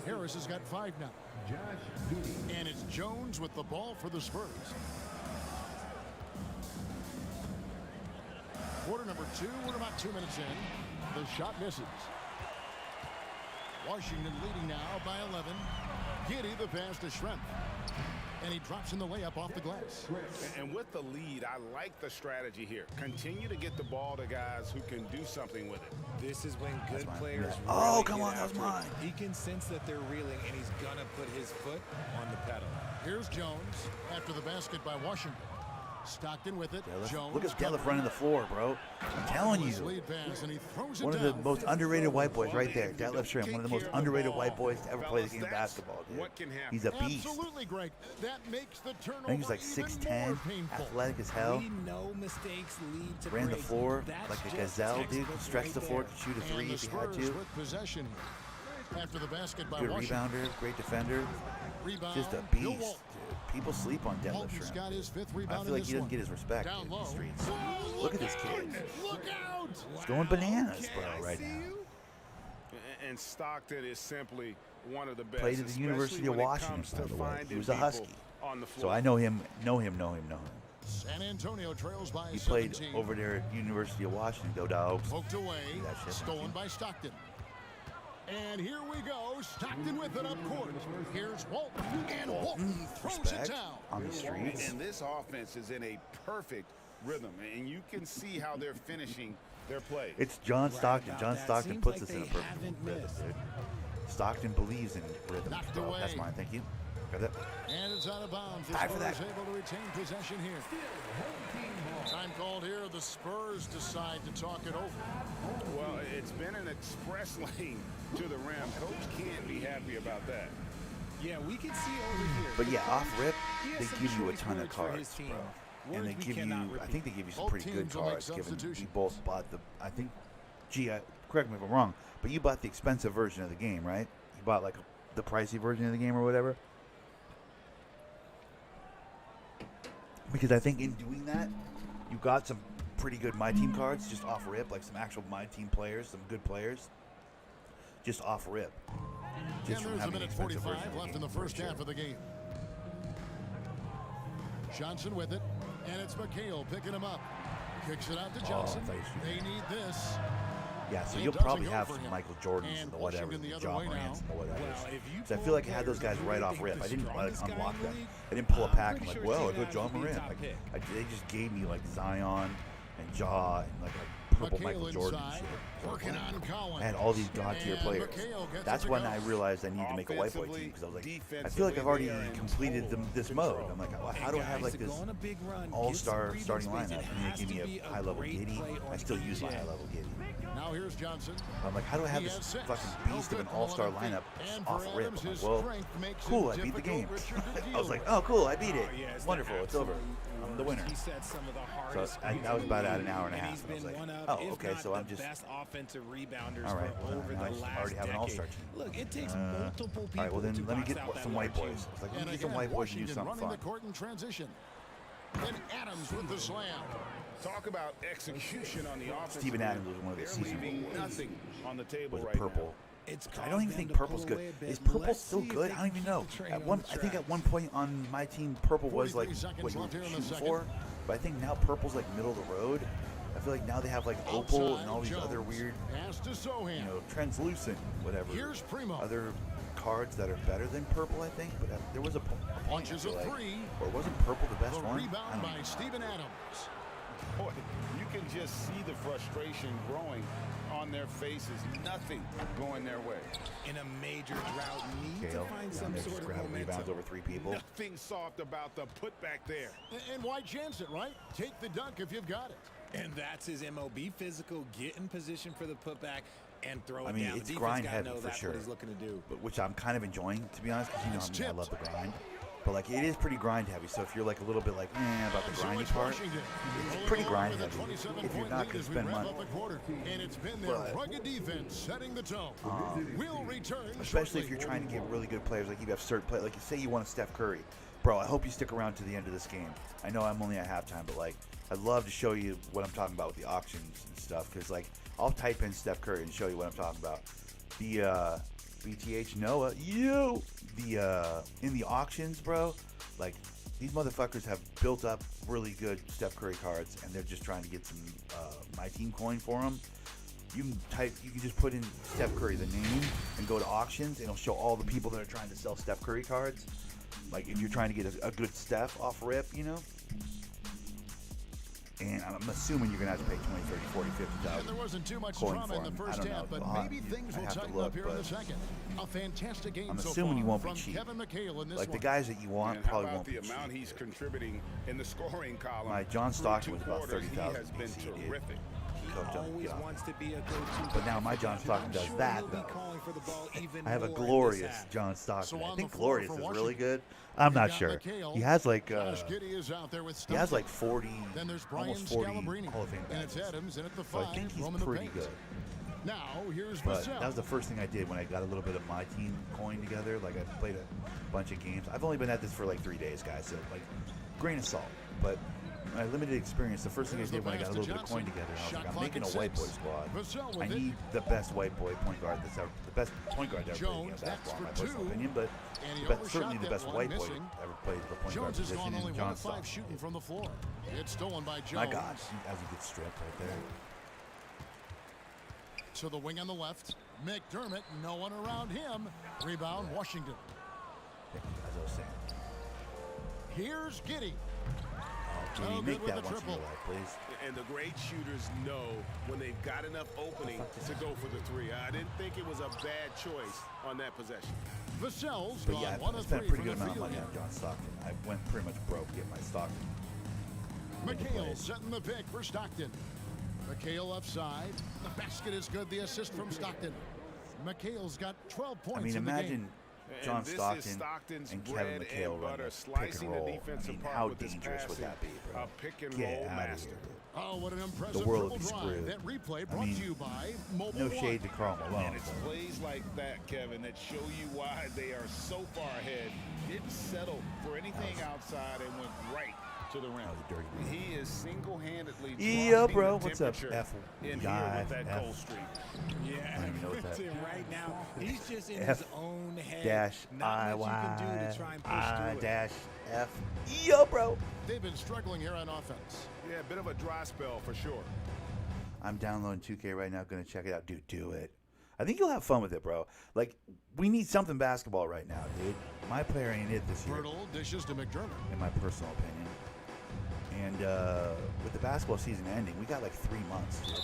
Harris has got 5 now. And it's Jones with the ball for the Spurs. Quarter number 2. We're about 2 minutes in. The shot misses. Washington leading now by 11. Giddey the pass to Schrempf. And he drops in the layup off the glass. And with the lead, I like the strategy here. Continue to get the ball to guys who can do something with it. This is when good mine. players Yeah. Oh, really come get on, that was after it. mine. He can sense that they're reeling, and he's gonna put his foot on the pedal. Here's Jones after the basket by Washington. Stockton with it. Jones. Look at Detlef running the floor, bro. I'm telling you. Lead pass, and he throws it One of the down. most underrated white boys right there. Detlef Schrempf, one of the most underrated white boys to ever play the game of basketball, dude. He's a beast. Absolutely, Greg. That makes the turnover I think he's like even 6'10", more painful. athletic as hell. We know mistakes lead to Ran the breaks. floor That's like a just gazelle, dude. textbook Stretched the right floor, there. could shoot a And three the if he had Spurs to. with possession here. After the basket by Good Washington. rebounder, great defender. Rebound, Just a Bill beast, Walton. dude. People sleep on Detlef Walton's got his Schrempf. fifth I rebound feel in like he this doesn't get one. his respect Down in the low. streets. Whoa, Look at this kid. Look out! He's going bananas, bro, right now. And Stockton is simply one of the best. Played at the University of especially when it Washington, comes by to the way. He finding was a people Husky. on the So floor. I know him. San Antonio trails by He played 17. over there at University of Washington. Go Dogs. Poked away, That shit. stolen by Stockton. And here we go, Stockton with it up court. Here's Walton, and Walton throws Respect it down. on the streets. And this offense is in a perfect rhythm, and you can see how they're finishing their play. It's John Stockton. about John that. Stockton Seems puts like us in a they perfect haven't rhythm, missed. dude. Stockton believes in rhythm. Knocked bro. away. That's mine. Thank you. Got that? And it's out of bounds. The Time for Spurs that. able to retain possession here. Time called here. The Spurs decide to talk it over. Well, it's been an express lane to the rim. Coach can't be happy about that. Yeah, we can see over here. But yeah, off rip, He has they some give you a choice ton of words for his cards, team. bro. Words And they we give you, cannot I repeat. think they give you some Both pretty good teams will make cards. Given we substitutions. both bought the, I think, correct me if I'm wrong, but you bought the expensive version of the game, right? You bought like the pricey version of the game or whatever. Because I think in doing that, you got some pretty good My Team cards just off rip, like some actual My Team players, some good players, just off rip. And Just from there's a having the minute expensive 45 version of left in game, the for first sure. half of the game. Johnson with it, and it's McHale picking him up. Kicks it out to Johnson. I thought you They need this. Yeah, so It you'll doesn't probably go have for some him. Michael Jordans And and the whatever, Washington the the other John way now. Morants and the whatever. Well, if you 'Cause I pull feel like I had players those guys that right really off think rip. the I didn't strongest guy unlock in the them. league, I didn't pull a I'm pack. I'm pretty like, sure well, I Tatum got John would be Morant. top pick. They just gave me like Zion and Jaw and like a purple McHale Michael Jordan inside, shit. working on Collins. I had all these god tier And players. McHale gets That's it to when go. I realized I need to make a white boy team because I was like, I feel like I've already completed this mode. I'm like, well, how do I have like this all-star starting lineup? And they give me a high-level Giddy. I still use my high-level Giddy. Now here's Johnson. I'm like, how do I have He this has six. fucking beast No of an good all-star calling on lineup feet. And off for rip? Adams, I'm like, his well, strength makes cool, it I beat the game. difficult, Richard, to I was deal like, with. oh, cool, I beat it. Yeah, it's Wonderful, it's over. I'm the winner. He said some of the hardest that was about an hour and a half. he's And I was been like, one of, oh, if okay, not so I'm the just best offensive rebounders all right. for over Now I the just last already have an decade. all-star team. Look, it takes multiple people all right, well then to let me box get out that some white one boys. team. I was like, let And me get some again, white boys and do Washington something running fun. the court in transition. Then Adams with the slam. Talk about execution on the offense. Steven Adams was one of the They're season leaving awards. nothing on the table Was right purple. It's I don't even caused think them to purple's pull good. away a bit. Is purple Let's still see if good? they I don't can even keep know. the train At on one, the I think track. at one point on my team, purple was like 43 seconds what you were left here in the shooting second. for. But I think now purple's like middle of the road. I feel like now they have like opal and all these Outside other Jones. weird, Pass to Sohan. translucent, whatever. Here's Primo. Other cards that are better than purple, I think. But there was a point, I Launches feel a like, three. or wasn't purple the best The one? I rebound don't by know. Steven Adams. Boy, you can just see the frustration growing on their faces. Nothing going their way. In a major drought, need Kale to find down some there sort just of grabbing rebounds momentum. over three people. Nothing soft about the putback there. And why chance it, right? Take the dunk if you've got it. And that's his MO. Be physical, get in position for the putback, and throw it I mean, down. it's The defense grind gotta heavy know for that's sure. what he's looking to do. But which I'm kind of enjoying, to be honest, because It's I tipped. love the grind. But like, it is pretty grind heavy. So if you're like a little bit like, about the So grindy it's part, Washington. it's Rolling pretty on grind with a heavy. 27 If you're point not lead going as to we spend wrap money, up the quarter. And it's been their But- rugged defense setting the tone. We'll return especially if shortly. you're trying to get really good players, like you have certain players, like you say you want a Steph Curry, bro. I hope you stick around to the end of this game. I know I'm only at halftime, but like, I'd love to show you what I'm talking about with the auctions and stuff, because like, I'll type in Steph Curry and show you what I'm talking about. The BTH Noah, in the auctions, bro, like these motherfuckers have built up really good Steph Curry cards, and they're just trying to get some my team coin for them. You can just put in Steph Curry, the name, and go to auctions, and it'll show all the people that are trying to sell Steph Curry cards. Like if you're trying to get a good Steph off rip, And I'm assuming you're going to have to pay 20, 30, 40, 50,000. And there wasn't too much coin drama in for the him. I first don't half, know. but maybe things I will have to tighten look, up here in the but second. A fantastic game I'm so assuming far he won't be from cheap. Kevin McHale in this Like the one. guys that you want And how probably about won't the be amount cheap. he's contributing in the scoring column? My John through Stockton two was about quarters, 30,000 He has been BC, dude. terrific. Coach him, Always yeah. wants to be a go-to. But now my John Stockton does sure that, he'll be though. calling for the ball even I have a more in this glorious half. John Stockton. So I on think the floor glorious for is really Washington. good. I'm You've not got sure. McHale. He has like Josh Giddey is out there with he has Stockton. like 40, Then there's Brian almost 40 Scalabrine. Hall of Fame And it's badges. Adams in at the So 5. I think he's roaming the pretty paint. good. Now here's But Vassell. that was the first thing I did when I got a little bit of my team coin together. Like I played a bunch of games. I've only been at this for like 3 days, guys. So like, grain of salt. But my limited experience, the first thing I Here's did the when I got a pass to little bit of coin Johnson. together, I was Shot like, I'm clock making a at white boy 6. squad. Vassell I with it. need the best white boy point guard that's ever, the best point guard that ever played the game Jones, of basketball, in my that's for personal 2. opinion. But And he certainly overshot the that best one, white boy missing. that ever played the point Jones guard has position gone only in 1 John of 5 Stockton. shooting from the floor. It's stolen by Jones. My God, as he gets stripped right there. To the wing on the left. McDermott, no one around him. Rebound, Washington. Yeah, as I was saying. Here's Giddey. Can No you good make with that the once in your triple. life, please? And the great shooters know when they've got enough opening to go for the three. I didn't think it was a bad choice on that possession. Vassell's But gone yeah, 1 I of spent a 3 pretty from good the amount of field. money on John Stockton. I went pretty much broke getting my Stockton. McHale setting the pick for Stockton. McHale left side. The basket is good. The assist from Stockton. McHale's got 12 points I mean, in the imagine game. John And this is Stockton Stockton's and Kevin bread McHale and run butter, the pick slicing and the roll. defense I mean, apart how with his dangerous would passing. that be, bro? A pick and Get roll out master. of here, dude. Oh, what an impressive world would triple be drive. screwed. That replay I brought mean, to you by Mobile No One. shade to Karl Malone. And it's plays like that, Kevin, that show you why they are so far ahead. Didn't settle for anything outside and went right to the rim. That was a dirty move. He is single-handedly Yeah, dropping bro. the What's up, temperature F? in Guy, here with that F. cold streak. Yeah, I don't even know what that- Tim, right now, he's just in F his own head. dash Not much you can do to try and push I through it. dash F. Yo, bro. They've been struggling here on offense. Yeah, a bit of a dry spell for sure. I'm downloading 2K right now. Gonna check it out. Dude, do it. I think you'll have fun with it, bro. Like, we need something basketball right now, dude. My player ain't it this year, Hurdle dishes to McDermott. in my personal opinion. And with the basketball season ending, we got like 3 months, dude.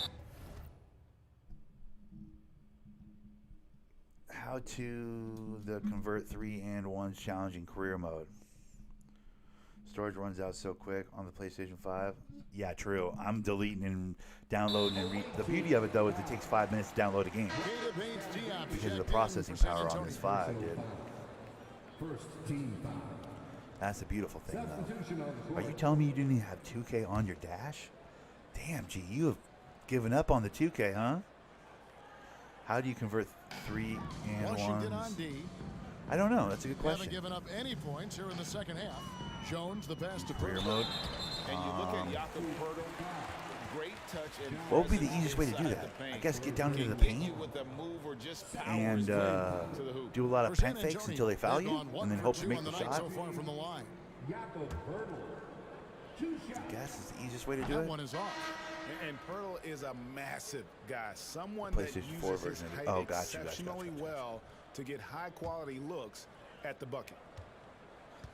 How to the convert 3 and 1 challenging career mode. Storage runs out so quick on the PlayStation 5. Yeah, true. I'm deleting and downloading and the beauty of it though is it takes 5 minutes to download a game Gata Bates Diop because of the checked in processing for San power on Antonio. this 5, dude. First team foul. That's the beautiful thing though. Substitution on the Are court. you telling me you didn't even have 2K on your dash? Damn, G, you have given up on the 2K, huh? How do you convert 3 and Washington 1s? on D. I don't know. That's a good Haven't question. given up any points here in the second half. Jones the pass to Career Purtle. mode. And you look at Jakob Poeltl, great touch and What would be the presence easiest way to do inside that? the paint. I guess get down into Can the get paint you with a move or just power and his way to the hoop. do a lot of For San pent fakes Antonio, until they foul they've you, gone 1 and then for hope to 2 make on the night shot. so far from the line. Jakob Hurdle. 2 shots. I guess it's the easiest way to do That it. one is off. And Poeltl is a massive guy, someone PlayStation that 4 uses his version of it. height Oh, got you, exceptionally well to get high-quality looks at the bucket.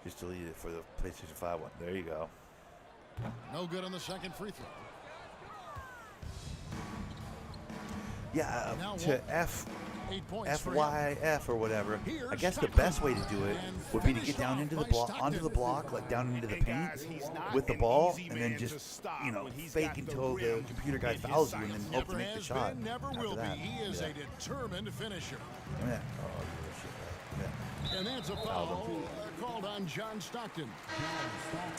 Just delete it for the PlayStation 5 one. There you go. No good on the second free throw. Yeah, Now to what? F 8 points for him. FYF or whatever. Here's I guess the Stockton. best way to do it And would be to finished get down off into the by block, Stockton. onto the block, like down into the And paint guys, he's not with the an ball, easy and then man to just stop when he's fake got the until the rim computer guy in his fouls you, and then sights. hope to Never make the has shot. been, never after will be. that. He is Yeah. a determined finisher. Give me that. Oh, you little shit. Yeah. And that's a foul called on John Stockton.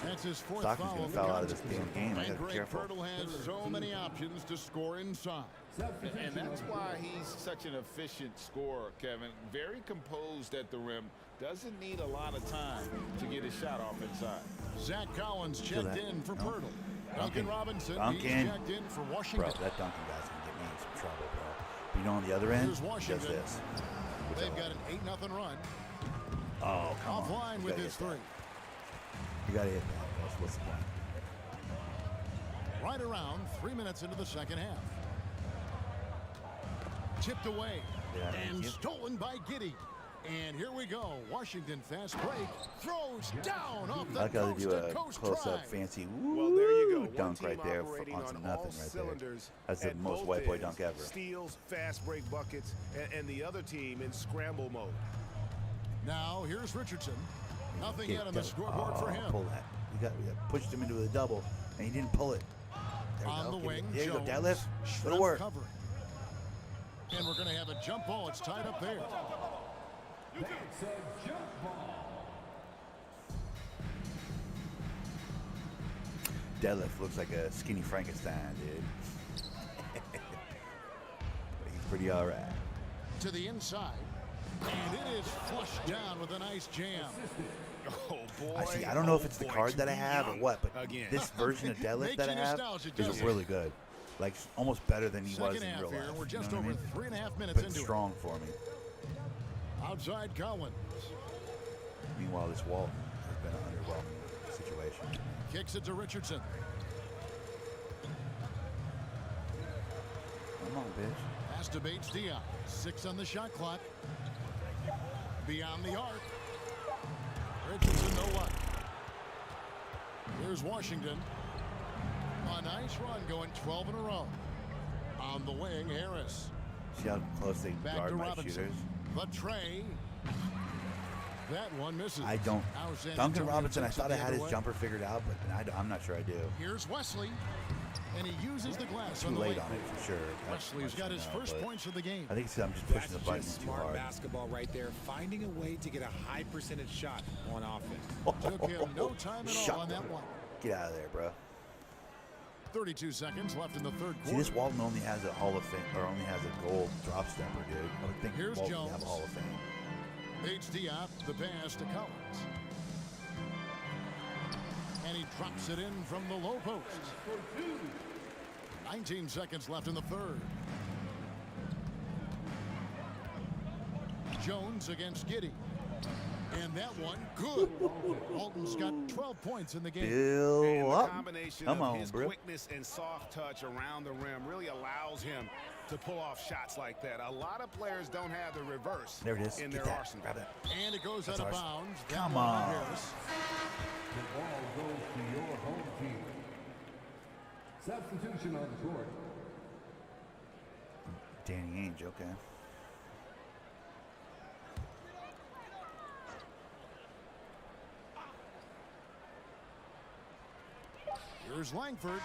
That's his fourth Stockton's foul gonna of the foul out of this contest. damn game. I And gotta be Greg careful. Pirtle has so many options to score inside. And that's why he's such an efficient scorer, Kevin. Very composed at the rim. Doesn't need a lot of time to get his shot off inside. Zach Collins Feel checked that? in for No. Pirtle. Duncan Robinson, he's Duncan. checked in for Bro, Washington. that Duncan guy's gonna get me in some trouble, bro. But you know, on the other end, Here's he does Washington. this. Which I They've like. got an 8-0 run. Oh, come on. Offline You with gotta his hit that. three. You gotta hit that. What's the point? Right around 3 minutes into the second half. Tipped away Yeah, and you- stolen by Giddey. And here we go. Washington fast break. Throws down off the I gotta do a coast-to-coast close-up drive. fancy Well, there you go. One dunk team right there operating onto on nothing all right there. cylinders That's the at most both white boy ends. dunk ever. Steals, fast break buckets, and the other team in scramble mode. Now here's Richardson. Nothing Get yet on the that- scoreboard for him. Pull that. We got pushed him into a double, and he didn't pull it. There we On go. the Get it. wing, There you go. Jones. Deadlift. Shrimp It'll work. covering. And we're going to have a jump ball. It's tied up there. That's a jump ball. Deadlift looks like a skinny Frankenstein, dude. But he's pretty all right. To the inside. And it is flushed down with a nice jam. Oh, boy. I see. I don't know if it's the boy, card to that I be have or young what, but again. this version of Deadlift Makes that I you have nostalgic, is doesn't it? really good. Like almost better than he was Second in half real here. life. We're just you know over what I mean? 3.5 minutes But into strong for me. it. Outside Collins. Meanwhile, this Walton has been an underwhelming situation. Kicks it to Richardson. Come on, bitch. Pass to Bates Dion. 6 on the shot clock. Beyond the arc. Richardson, no luck. Here's Washington. A nice run going 12 in a row. On the wing, Harris. See how close they Back guard to my Robinson. shooters? The tray. That one misses. I don't. Now San Duncan Antonio Robinson, I takes it thought the I had other his way. jumper figured out, but I'm not sure I do. Here's Wesley. And he uses the glass Too on the late wing. on it for sure. That's Wesley's much got to his know, first but points of the game. I think I'm just That's pushing the button just too smart hard. basketball right there, finding a way to get a high percentage shot on offense. Took him no time at all Shot. on that one. Get out of there, bro. 32 seconds left in the third See, quarter. this Walton only has a Hall of Fame, or only has a gold drop stepper, dude. I would think Here's Walton would Jones. have a Hall of Fame. Bates Diop, the pass to Collins. And he drops it in from the low post. 19 seconds left in the third. Jones against Giddey. And that one, good. Walton's got 12 points in the game. And Bill the up. combination Come of on, his bro. quickness and soft touch around the rim really allows him to pull off shots like that. A lot of players don't have the reverse There it is. in Get their that. arsenal. Grab it. And it goes That's out of ours. bounds. That Come one on. Harris. The ball goes to your home team. Substitution on the court. Danny Ainge, okay. Here's Langford,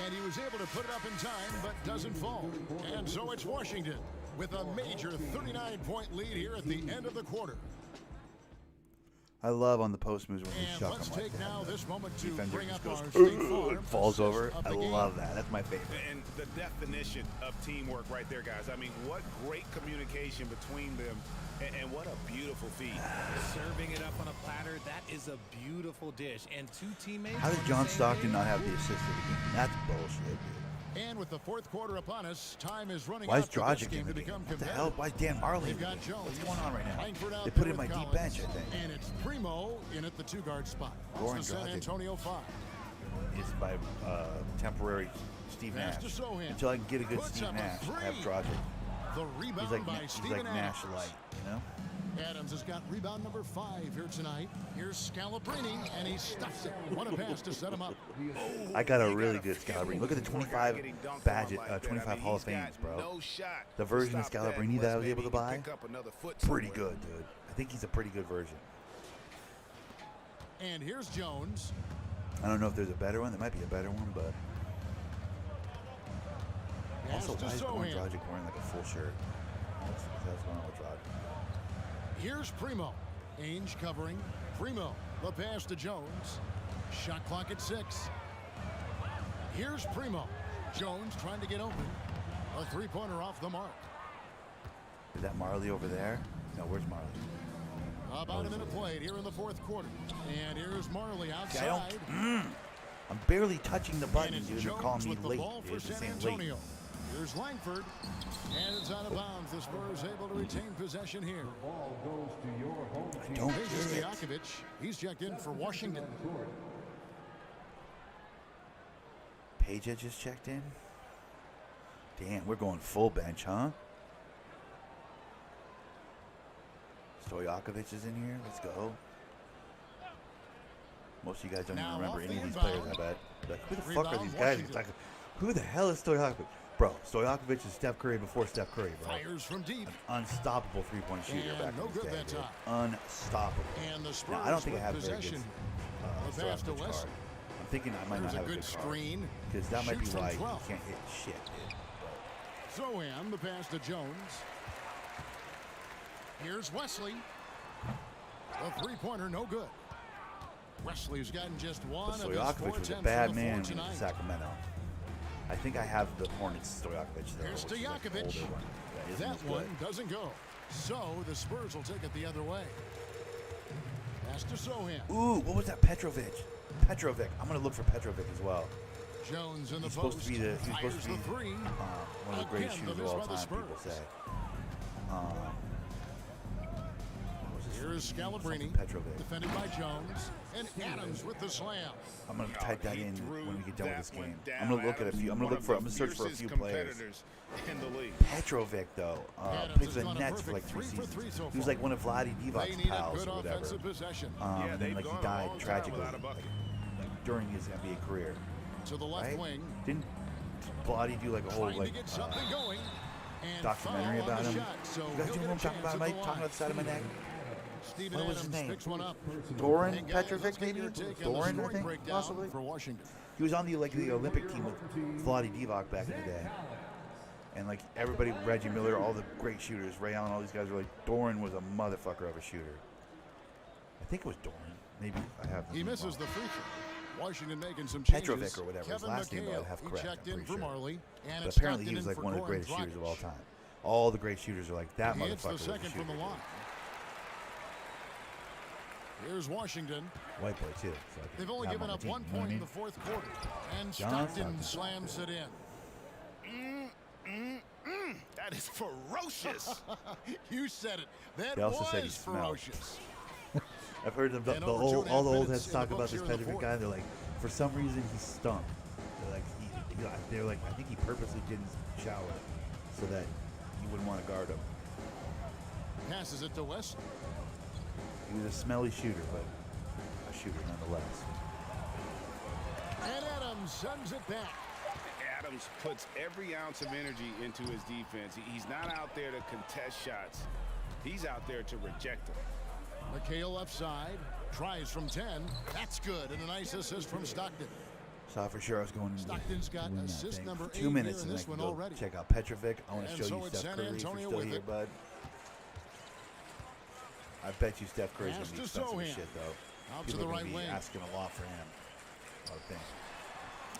and he was able to put it up in time, but doesn't fall. And so it's Washington with a major 39-point lead here at the end of the quarter. I love on the post moves when they And shuck let's them like take that. now this moment to Defender bring just up our goes, State Farm falls assist over. of I the game. love that. That's my favorite. And the definition of teamwork right there, guys. I mean, what great communication between them, and what a beautiful feed. Serving it up on a platter, that is a beautiful dish. And two teammates. How did on the John same Stockton page? not have the assist of the game? That's bullshit, dude. And with the fourth quarter upon us, time is running Why is out for this Dragic game in to the game? become What the competitive. hell? Why is Dan Marley in They've the got game? Jones. What's going on right now? Langford out They there put him in with my deep Collins, bench, I think. And it's Primo in at the two-guard spot. Goran It's the San Dragic. Antonio 5. It's my temporary Steve Pass Nash. to Sohan. Until I can get a good Puts Steve up a Nash, I have three. Dragic. The rebound by He's Steven like Nash Adams. light, you know? Adams has got rebound number 5 here tonight. Here's Scalabrine, and he stuffs it. What a pass to set him up. I got a really good Scalabrine. Look at the 25 badge, 25 Hall of Fames, bro. No shot The version of to stop Scalabrine that I was unless able to maybe he buy, can pick up another foot pretty somewhere. good, dude. I think he's a pretty good version. And here's Jones. I don't know if there's a better one. There might be a better one, but Pass also, to why is Goran Sohan. Dragic wearing like a full shirt? That's going on with Dragic. Here's Primo. Ainge covering. Primo. The pass to Jones. Shot clock at 6. Here's Primo. Jones trying to get open. A three-pointer off the mark. Is that Marley over there? No, where's Marley? About a minute played here in the fourth quarter. And here's Marley See, outside. I'm barely touching the And button, it's dude. They're Jones calling me with the late. ball for Dude. They're San saying Antonio. late. Here's Langford. And it's out of bounds. The Spurs able to retain possession here. Ball goes to your home team. Don't Here's get it. Stojakovic. He's checked in for Washington. On the court. Page had just checked in. Damn, we're going full bench, huh? Stojakovic is in here. Let's go. Most of you guys don't Now even remember off any the of these inbound. players, I bet. Like, who the fuck are Rebound, these guys? Washington. It's like, who the hell is Stojakovic? Bro, Stojakovic is Steph Curry before Steph Curry, bro. Fires from deep. Unstoppable three-point shooter And back no in his good day, that dude. time. Unstoppable. And the Spurs Now, I don't think I with have a very good possession. The pass to Stojakovic West. card. I'm thinking I might There's not a have a good good card. screen. Because that might be Shoots from why 12. he can't hit shit, dude. Zohan, the pass to Jones. Here's Wesley. The three-pointer, no good. Wesley's gotten just one But of his 4 Stojakovic was a attempts bad from the man floor when he was tonight. in Sacramento. I think I have the Hornets Stojakovic though. Here's which is like an Stojakovic. older one. That isn't That as good. one doesn't go. So the Spurs will take it the other way. Pass to Zohan. Ooh, what was that? Petrovic. I'm gonna look for Petrovic as well. Jones in the He's supposed post. to be the Fires the three. one of the greatest Again, shooters the of all miss by the time. People Spurs. say. What was his Here is name? Scalabrine. Something Petrovic. Defended by Jones. And Adams with the slam. I'm gonna type that He in threw when we get done with that this one game. down. I'm gonna look at a Adams, few. I'm gonna one look for. of I'm the gonna search for a fiercest few players. competitors in the league. Petrovic though, Adams played has for the gone a Nets for like perfect 3 3 for seasons. 3 so He was far. like one of Vlade They Divac's need a pals good or whatever. offensive possession. Yeah, And then they've like he gone a died long time tragically without a bucket. like during his NBA career. To the left Right? wing. Didn't Vlade do like a whole Trying to like get something going. And documentary foul on about the him? shot, so You guys he'll do get what a I'm talking chance about? Am at I the talking about the side of my neck? Steven What was Adams his name? picks one up. Doran Hey, guys, let's Petrovic, get maybe? your take on the Doran, I scoring think, breakdown possibly. for Washington. He was on the Olympic team with Vlade Divac back in the day. And like everybody, Reggie Miller, all the great shooters, Ray Allen, all these guys were like, Doran was a motherfucker of a shooter. I think it was Doran. Maybe I have. He the misses wrong. the free throw. Washington making some Petrovic changes. or whatever, his Kevin last name, McHale, I'd have he correct, checked I'm in pretty for sure. Marley. And But it's apparently he Stockton was in like for one of the Goran greatest shooters of all Dragic. time. All the great shooters are like that He hits motherfucker the was a second shooter. from the line. Here's Washington. White boy too. So I can They've only have him given on up the team, 1 you know what I point in mean? the fourth quarter. And John Stockton Stockton. slams it in. That is ferocious. You said it. That They also was said he smelled. ferocious. I've heard them, And over 2.5 all the old minutes heads in talk the about books this here in the Petrovic fourth. guy. They're like, for some reason he stunk. They're like, I think he purposely didn't shower so that you wouldn't want to guard him. Passes it to West. He was a smelly shooter, but a shooter nonetheless. And Adams sends it back. Adams puts every ounce of energy into his defense. He's not out there to contest shots. He's out there to reject them. McHale left side. Tries from 10. That's good. And a nice assist from Stockton. Saw for sure I was going to Stockton's got win that assist thing number for 8 2 minutes, here in and I this can one go already. check out Petrovic. I want to And show so you it's Steph San Curry if you're Antonio still with here, it. bud. I bet you Steph Curry's going Pass to be to expensive as Zohan. shit, though. Out to People the are right going to be wing. asking a lot for him, I would think.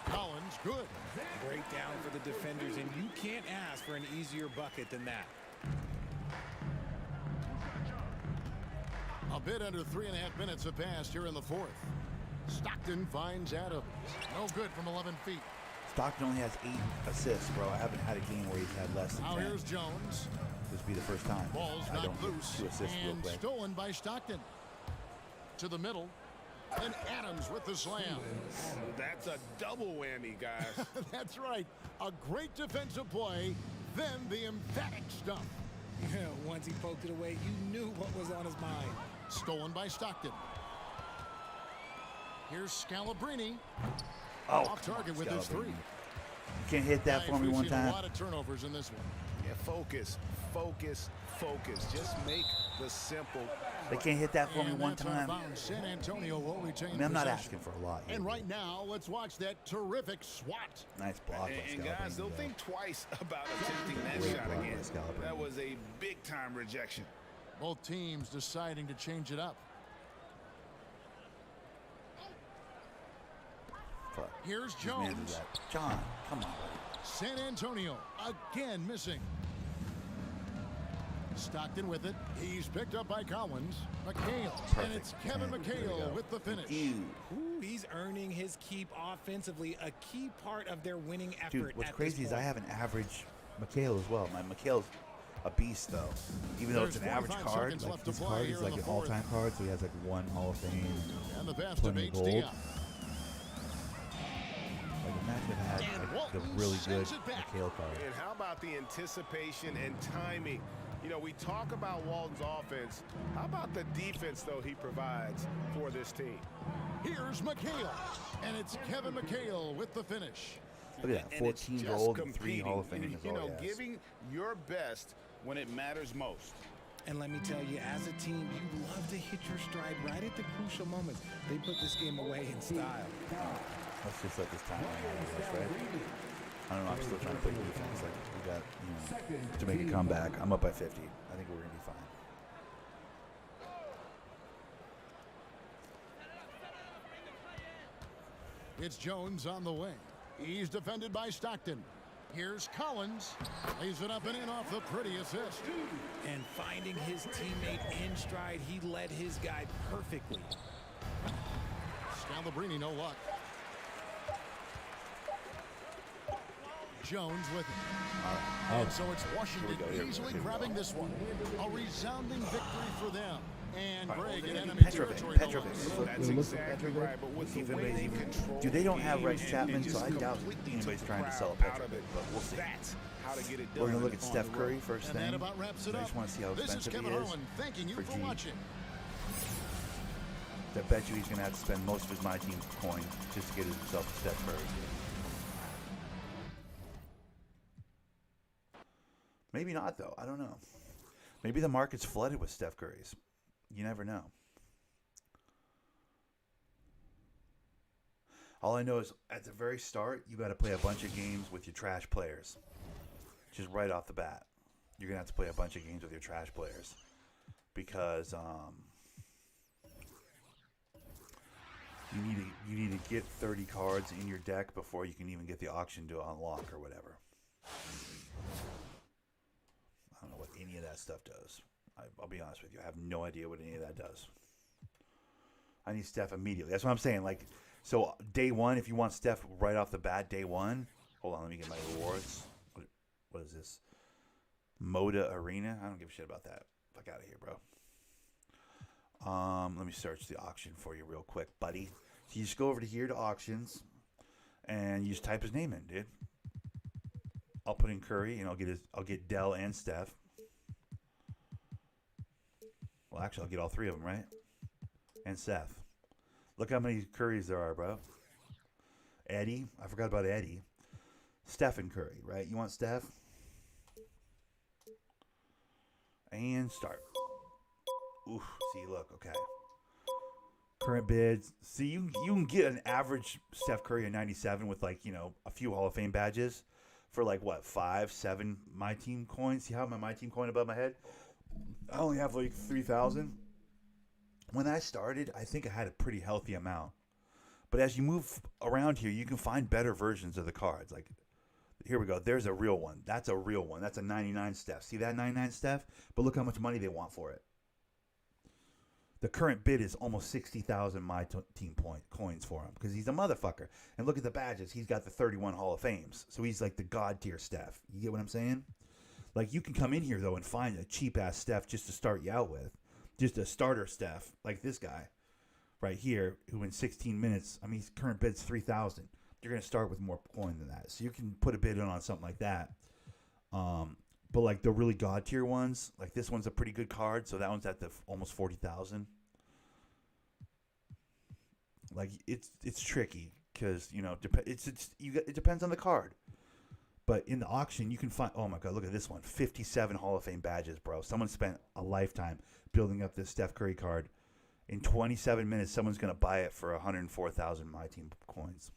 Collins, good. Breakdown for the defenders, and you can't ask for an easier bucket than that. A bit under 3.5 minutes have passed here in the fourth. Stockton finds Adams. No good from 11 feet. Stockton only has 8 assists, bro. I haven't had a game where he's had less than Now 10. here's Jones. This will be the first time. Ball's I don't knocked get loose 2 assists real and quick. stolen by Stockton. To the middle. And Adams with the slam. That's a double whammy, guys. That's right. A great defensive play, then the emphatic stuff. Once he poked it away, you knew what was on his mind. Stolen by Stockton. Here's Scalabrine. Oh, Off target with his Scalabrine. three. You can't hit that for me We've one seen time. a lot of turnovers in this one. Yeah, focus, focus, focus. Just make the simple. They can't hit that for me And one that's out of time. bounds. San Antonio will retain I mean, I'm not possession. asking for a lot here. And right now, let's watch that terrific swat. Nice block by And Scalabrine, guys, they'll though. think twice about attempting that Great shot block by again. Scalabrine. That was a big-time rejection. Both teams deciding to change it up. Fuck. Here's These men do Jones. that. John, come on, buddy. San Antonio again missing. Stockton with it. He's picked up by Collins. McHale. And it's Kevin There we McHale go. with the finish. Ew. Ooh, he's earning his keep offensively, a key part of their winning effort. Dude, what's at crazy this is I point. have an average McHale as well. My McHale's a beast, though. Even though it's an There's average 45 card, seconds like left to this play card here is in like the an fourth. all-time card, so he has like 1 Hall of Fame. And the pass to Plenty Bates of gold. Diop. Like imagine if I had And like, the Walton really good sends it back. McHale card. And how about the anticipation and timing You know, we talk about Walton's offense. How about the defense, though, he provides for this team? Here's McHale, and it's Kevin McHale with the finish. Look at that, 14 gold and 3 Hall of Fame. You know, giving your best when it matters most. And let me tell you, as a team, you love to hit your stride right at the crucial moments. They put this game away in style. Let's just let this time right? I don't know, I'm still trying to play defense. Like, we got, you know, to make a comeback. I'm up by 50. I think we're going to be fine. It's Jones on the wing. He's defended by Stockton. Here's Collins. Lays it up and in off the pretty assist. And finding his teammate in stride, he led his guy perfectly. Scalabrine, no luck. Jones with it. And so it's Washington easily grabbing this one. A resounding victory for them. And Greg in enemy territory. That's exactly right. But with the way they control, dude, they don't have Rice Chapman, so I doubt anybody's trying to sell a Petrovic, but we'll see. That's how to get it done. We're going to look at Steph Curry first And thing. that about wraps it I up. just want to see how This is expensive Kevin he is Harlan thanking you for for G. watching. I bet you he's going to have to spend most of his MyTEAM coin just to get himself a Steph Curry. Maybe not, though. I don't know. Maybe the market's flooded with Steph Currys. You never know. All I know is at the very start, you got to play a bunch of games with your trash players. Just right off the bat. You're going to have to play a bunch of games with your trash players. Because you need to get 30 cards in your deck before you can even get the auction to unlock or whatever. I don't know what any of that stuff does. I'll be honest with you. I have no idea what any of that does. I need Steph immediately. That's what I'm saying. Like, so day one, if you want Steph right off the bat, day one. Hold on, let me get my rewards. What is this? Moda Arena? I don't give a shit about that. Fuck out of here, bro. Let me search the auction for you real quick, buddy. So you just go over to here to auctions, and you just type his name in, dude. I'll put in Curry, and I'll get Dell and Steph. Well, actually, I'll get all three of them, right? And Seth. Look how many Currys there are, bro. Eddie. I forgot about Eddie. Steph and Curry, right? You want Steph? And start. Oof. See, look. Okay. Current bids. See, you can get an average Steph Curry at 97 with, like, you know, a few Hall of Fame badges for, like, what, 5, 7 MyTEAM coins? See how my MyTEAM coin above my head? I only have, like, 3,000. When I started, I think I had a pretty healthy amount. But as you move around here, you can find better versions of the cards. Like, here we go. There's a real one. That's a real one. That's a 99 Steph. See that 99 Steph? But look how much money they want for it. The current bid is almost 60,000 MyTEAM coins for him because he's a motherfucker. And look at the badges. He's got the 31 Hall of Fames. So he's like the God tier Steph. You get what I'm saying? Like, you can come in here, though, and find a cheap-ass Steph just to start you out with. Just a starter Steph, like this guy right here, who in 16 minutes, I mean, his current bid's 3,000. You're going to start with more coin than that. So you can put a bid on something like that. But like the really God tier ones, like this one's a pretty good card. So that one's at the almost 40,000. Like it's tricky because, you know, it depends on the card. But in the auction, you can find, oh my God, look at this one. 57 Hall of Fame badges, bro. Someone spent a lifetime building up this Steph Curry card. In 27 minutes, someone's going to buy it for 104,000 MyTEAM coins.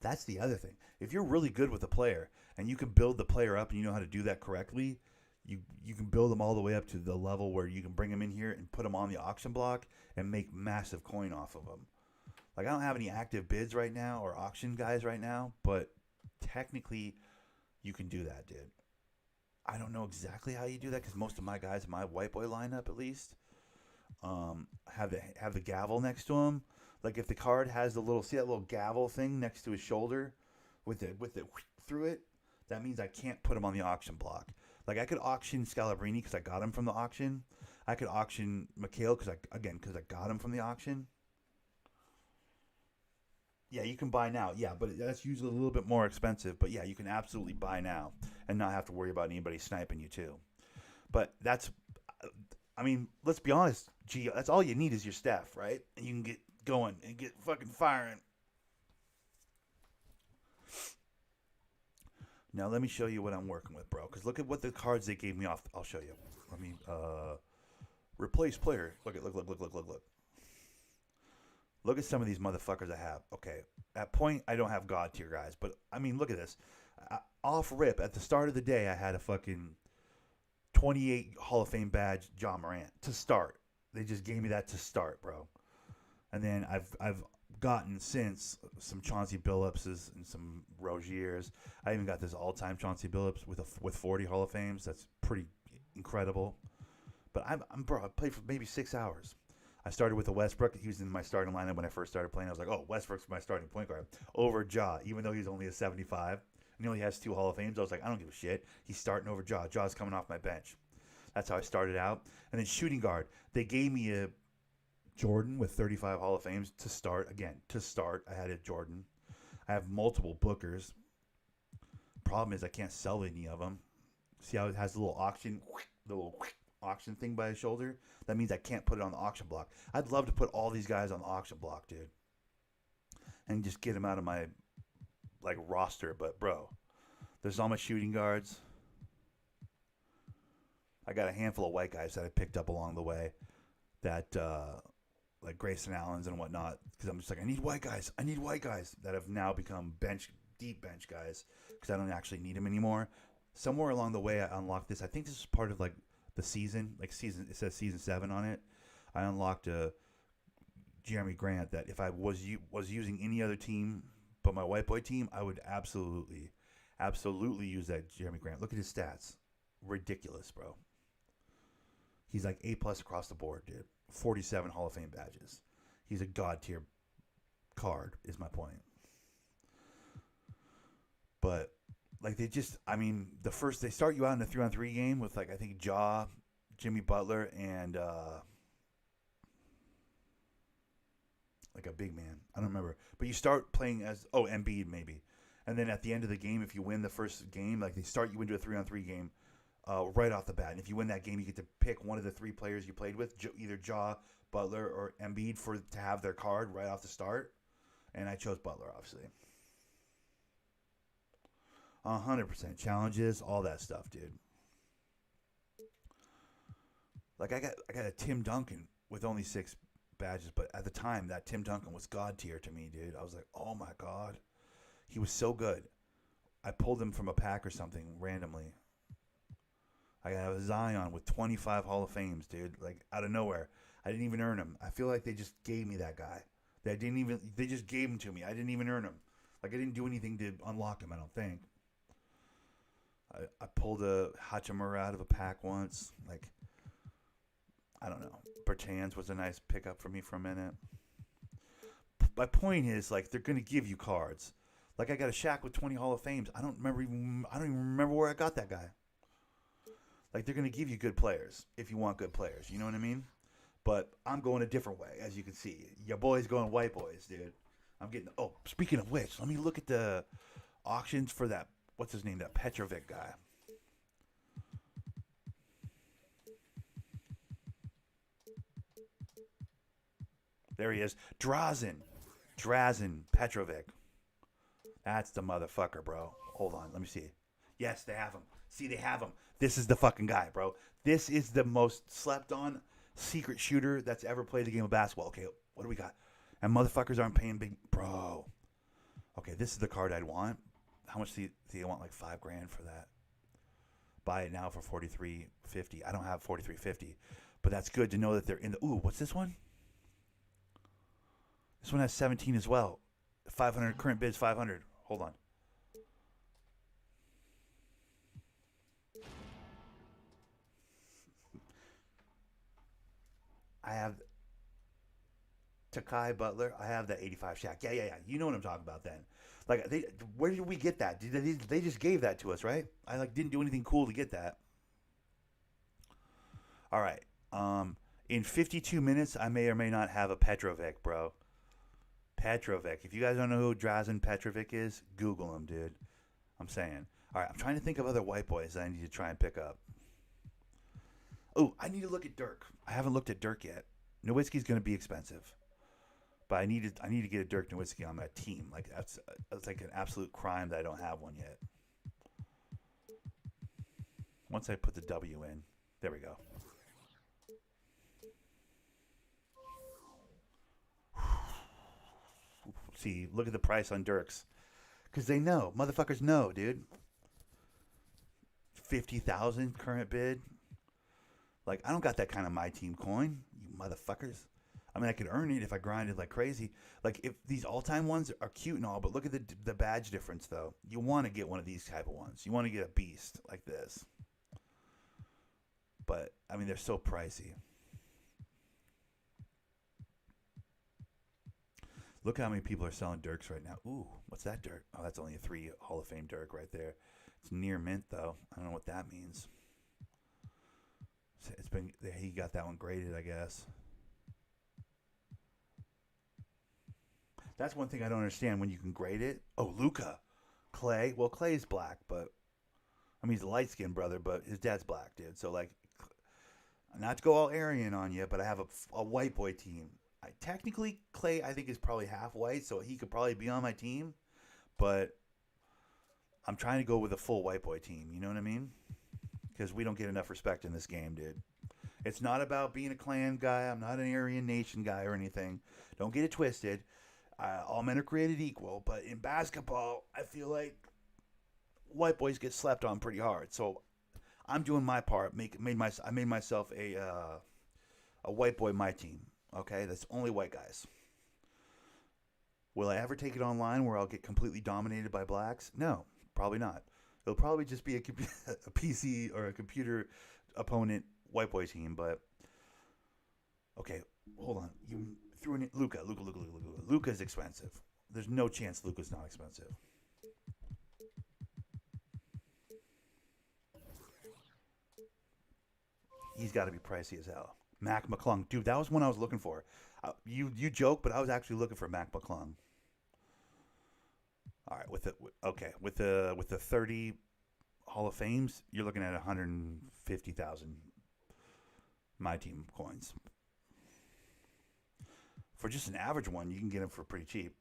That's the other thing. If you're really good with a player and you can build the player up and you know how to do that correctly, you can build them all the way up to the level where you can bring them in here and put them on the auction block and make massive coin off of them. Like, I don't have any active bids right now or auction guys right now, but technically you can do that, dude. I don't know exactly how you do that because most of my guys in my white boy lineup, at least, have the gavel next to him. Like, if the card has the little, see that little gavel thing next to his shoulder with it through it, that means I can't put him on the auction block. Like, I could auction Scalabrine because I got him from the auction. I could auction McHale because I got him from the auction. Yeah, you can buy now. Yeah, but that's usually a little bit more expensive. But yeah, you can absolutely buy now and not have to worry about anybody sniping you too. But that's, I mean, let's be honest, G. That's all you need is your staff, right? And you can get going and get fucking firing. Now let me show you what I'm working with, bro. Because look at what the cards they gave me off. I'll show you. Let me replace player. Look. Look at some of these motherfuckers I have. Okay, at point I don't have god tier guys, but I mean look at this. Off rip at the start of the day I had a fucking 28 Hall of Fame badge John Morant to start. They just gave me that to start, bro. And then I've gotten since some Chauncey Billupses and some Roziers. I even got this all-time Chauncey Billups with 40 Hall of Fames. That's pretty incredible. But I'm bro, I played for maybe 6 hours. I started with a Westbrook. He was in my starting lineup when I first started playing. I was like, oh, Westbrook's my starting point guard over Ja, even though he's only a 75. And he only has 2 Hall of Fames. I was like, I don't give a shit. He's starting over Ja. Ja's coming off my bench. That's how I started out. And then shooting guard. They gave me a Jordan with 35 Hall of Fames to start. Again, to start, I had a Jordan. I have multiple Bookers. Problem is I can't sell any of them. See how it has the little auction thing by his shoulder? That means I can't put it on the auction block. I'd love to put all these guys on the auction block, dude. And just get them out of my roster. But, bro, there's all my shooting guards. I got a handful of white guys that I picked up along the way that, like Grayson Allens and whatnot. Because I'm just like, I need white guys that have now become deep bench guys because I don't actually need them anymore. Somewhere along the way, I unlocked this. I think this is part of, the season. It says season 7 on it. I unlocked a Jeremy Grant that if I was using any other team but my white boy team, I would absolutely use that Jeremy Grant. Look at his stats. Ridiculous, bro. He's like A+ across the board, dude. 47 Hall of Fame badges. He's a god tier card, is my point. But they start you out in a 3-on-3 game with I think Ja, Jimmy Butler, and a big man. I don't remember. But you start playing as Embiid maybe. And then at the end of the game, if you win the first game, they start you into a 3-on-3 game right off the bat. And if you win that game, you get to pick one of the 3 players you played with, either Ja, Butler, or Embiid to have their card right off the start. And I chose Butler, obviously. 100% challenges, all that stuff, dude. I got a Tim Duncan with only 6 badges, but at the time that Tim Duncan was god tier to me, dude. I was like, oh my god, he was so good. I pulled him from a pack or something randomly. I got a Zion with 25 Hall of Fames, dude. Out of nowhere, I didn't even earn him. I feel like they just gave me that guy. They just gave him to me. I didn't even earn him. I didn't do anything to unlock him. I don't think. I pulled a Hachimura out of a pack once. I don't know. Bertans was a nice pickup for me for a minute. My point is, they're going to give you cards. I got a Shaq with 20 Hall of Fames. I don't even remember where I got that guy. They're going to give you good players if you want good players. You know what I mean? But I'm going a different way, as you can see. Your boy's going white boys, dude. I'm getting... Oh, speaking of which, let me look at the auctions for that... What's his name? That Petrovic guy. There he is. Drazen Petrovic. That's the motherfucker, bro. Hold on. Let me see. Yes, they have him. See, they have him. This is the fucking guy, bro. This is the most slept on secret shooter that's ever played the game of basketball. Okay, what do we got? And motherfuckers aren't paying big... Bro. Okay, this is the card I'd want. How much do you want? $5 grand for that? Buy it now for $43.50. I don't have $43.50, but that's good to know that they're in the... Ooh, what's this one? This one has 17 as well. 500 current bids 500. Hold on. I have Takai Butler. I have that 85 Shaq. Yeah. You know what I'm talking about then. Where did we get that? They just gave that to us, right? I didn't do anything cool to get that. All right. In 52 minutes, I may or may not have a Petrovic, bro. Petrovic. If you guys don't know who Drazen Petrovic is, Google him, dude. I'm saying. All right, I'm trying to think of other white boys that I need to try and pick up. Oh, I need to look at Dirk. I haven't looked at Dirk yet. Nowitzki's going to be expensive, but I need to get a Dirk Nowitzki on my team. Like that's like an absolute crime that I don't have one yet. Once I put the W in, there we go. See, look at the price on Dirks, because they know, motherfuckers know, dude. 50,000 current bid. Like, I don't got that kind of my team coin, you motherfuckers. I mean, I could earn it if I grinded like crazy. Like, if these all-time ones are cute and all, but look at the badge difference, though. You want to get one of these type of ones. You want to get a beast like this. But, I mean, they're so pricey. Look how many people are selling Dirks right now. Ooh, what's that Dirk? Oh, that's only a 3 Hall of Fame Dirk right there. It's near mint, though. I don't know what that means. It's been, he got that one graded, I guess. That's one thing I don't understand when you can grade it. Oh, Luka. Clay. Well, Clay's black, but I mean, he's a light-skinned brother, but his dad's black, dude. So, like, not to go all Aryan on you, but I have a white boy team. Technically, Clay, I think, is probably half white, so he could probably be on my team. But I'm trying to go with a full white boy team. You know what I mean? Because we don't get enough respect in this game, dude. It's not about being a clan guy. I'm not an Aryan Nation guy or anything. Don't get it twisted. All men are created equal. But in basketball, I feel like white boys get slept on pretty hard. So I'm doing my part. I made myself a white boy my team. Okay, that's only white guys. Will I ever take it online where I'll get completely dominated by blacks? No, probably not. It'll probably just be a PC or a computer opponent white boy team. But okay, hold on. You threw in Luka. Luka's expensive. There's no chance Luka's not expensive. He's got to be pricey as hell. Mac McClung, dude, that was one I was looking for. You joke, but I was actually looking for Mac McClung. All right, with the 30 Hall of Fames, you're looking at 150,000 my team coins. For just an average one, you can get him for pretty cheap.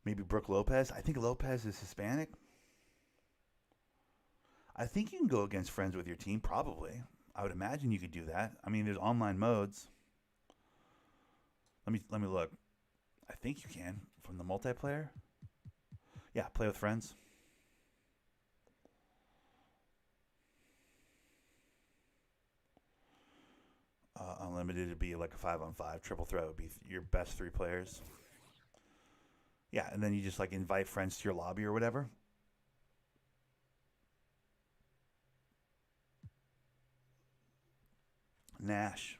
Maybe Brooke Lopez. I think Lopez is Hispanic. I think you can go against friends with your team, probably. I would imagine you could do that. I mean, there's online modes. Let me look. I think you can from the multiplayer. Yeah, play with friends. Unlimited would be like a 5-on-5. Triple threat would be your best 3 players. Yeah, and then you just like invite friends to your lobby or whatever. Nash.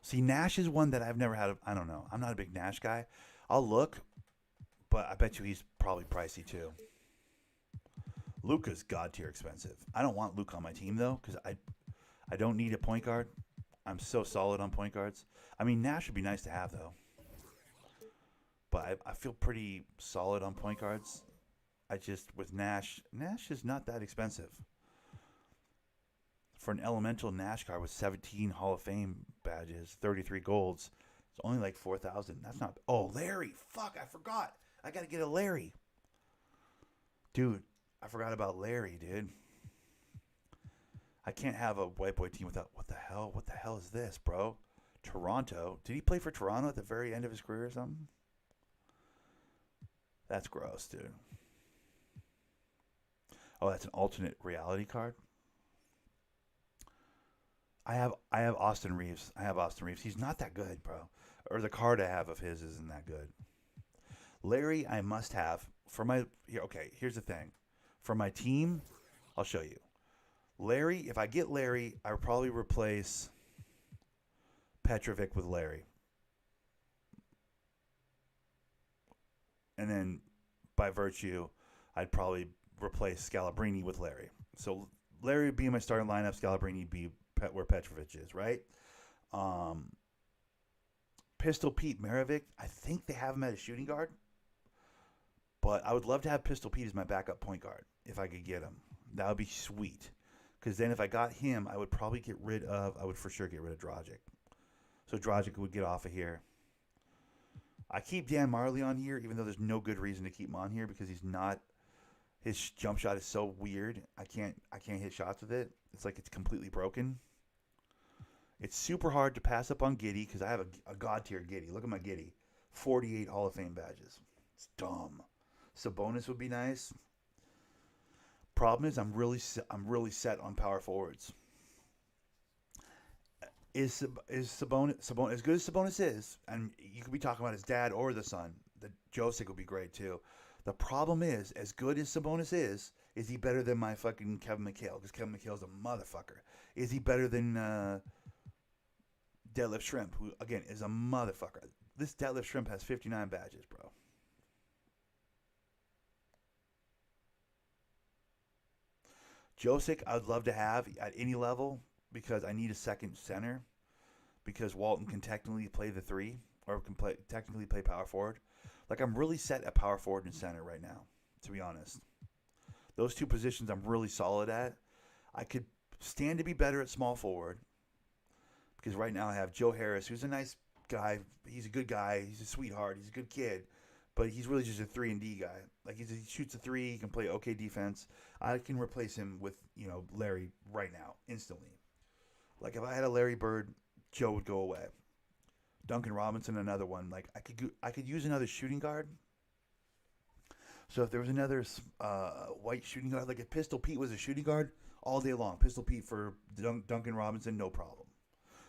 See, Nash is one that I've never had. I don't know. I'm not a big Nash guy. I'll look, but I bet you he's probably pricey too. Luka's god tier expensive. I don't want Luka on my team though, because I don't need a point guard. I'm so solid on point guards. I mean, Nash would be nice to have though, but I feel pretty solid on point guards. With Nash is not that expensive. For an elemental Nash card with 17 Hall of Fame badges, 33 golds, it's only like 4,000. That's not. Oh, Larry. Fuck, I forgot. I got to get a Larry. Dude, I forgot about Larry, dude. I can't have a white boy team without. What the hell? What the hell is this, bro? Toronto. Did he play for Toronto at the very end of his career or something? That's gross, dude. Oh, that's an alternate reality card. I have Austin Reeves. He's not that good, bro. Or the card I have of his isn't that good. Larry, I must have for my. Okay, here's the thing. For my team, I'll show you. Larry, if I get Larry, I would probably replace Petrovic with Larry. And then, by virtue, I'd probably replace Scalabrine with Larry. So Larry would be in my starting lineup. Scalabrine would be where Petrovic is, right? Pistol Pete Maravich, I think they have him at a shooting guard. But I would love to have Pistol Pete as my backup point guard if I could get him. That would be sweet. Because then if I got him, I would for sure get rid of Dragic. So Dragic would get off of here. I keep Dan Marley on here, even though there's no good reason to keep him on here because he's not. His jump shot is so weird. I can't hit shots with it. It's like it's completely broken. It's super hard to pass up on Giddey because I have a god tier Giddey. Look at my Giddey, 48 Hall of Fame badges. It's dumb. Sabonis would be nice. Problem is, I'm really set on power forwards. Is Sabonis as good as Sabonis is, and you could be talking about his dad or the son. The Josic would be great too. The problem is, as good as Sabonis is he better than my fucking Kevin McHale? Because Kevin McHale's a motherfucker. Is he better than Deadlift Shrimp, who again is a motherfucker? This Deadlift Shrimp has 59 badges, bro. Josic, I'd love to have at any level because I need a second center because Walton can technically play the 3 or technically play power forward. Like, I'm really set at power forward and center right now, to be honest. Those 2 positions I'm really solid at. I could stand to be better at small forward because right now I have Joe Harris, who's a nice guy. He's a good guy. He's a sweetheart. He's a good kid. But he's really just a 3-and-D guy. Like, he shoots a 3. He can play okay defense. I can replace him with, Larry right now, instantly. Like, if I had a Larry Bird, Joe would go away. Duncan Robinson, another one. Like, I could use another shooting guard. So if there was another white shooting guard, like if Pistol Pete was a shooting guard all day long, Pistol Pete for Duncan Robinson, no problem.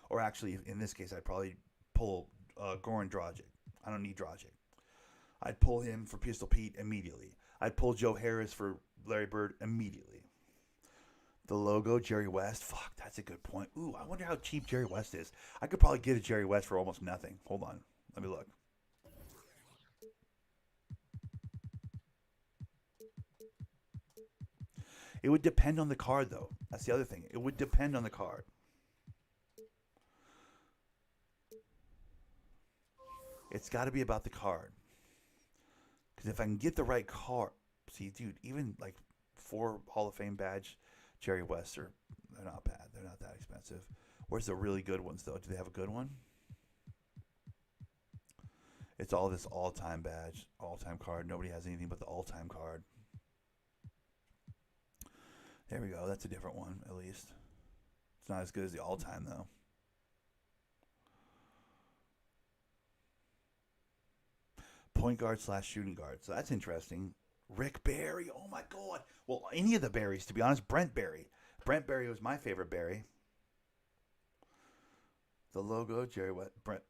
Or actually, in this case, I'd probably pull Goran Dragic. I don't need Dragic. I'd pull him for Pistol Pete immediately. I'd pull Joe Harris for Larry Bird immediately. The logo, Jerry West. Fuck, that's a good point. Ooh, I wonder how cheap Jerry West is. I could probably get a Jerry West for almost nothing. Hold on. Let me look. It would depend on the card, though. That's the other thing. It would depend on the card. It's got to be about the card. Because if I can get the right card, see, dude, even like 4 Hall of Fame badge Jerry West they're not bad. They're not that expensive. Where's the really good ones, though? Do they have a good one? It's all this all-time badge, all-time card. Nobody has anything but the all-time card. There we go. That's a different one, at least. It's not as good as the all-time, though. Point guard / shooting guard. So that's interesting. Rick Barry. Oh, my God. Well, any of the Barrys, to be honest. Brent Barry. Brent Barry was my favorite Barry. The logo,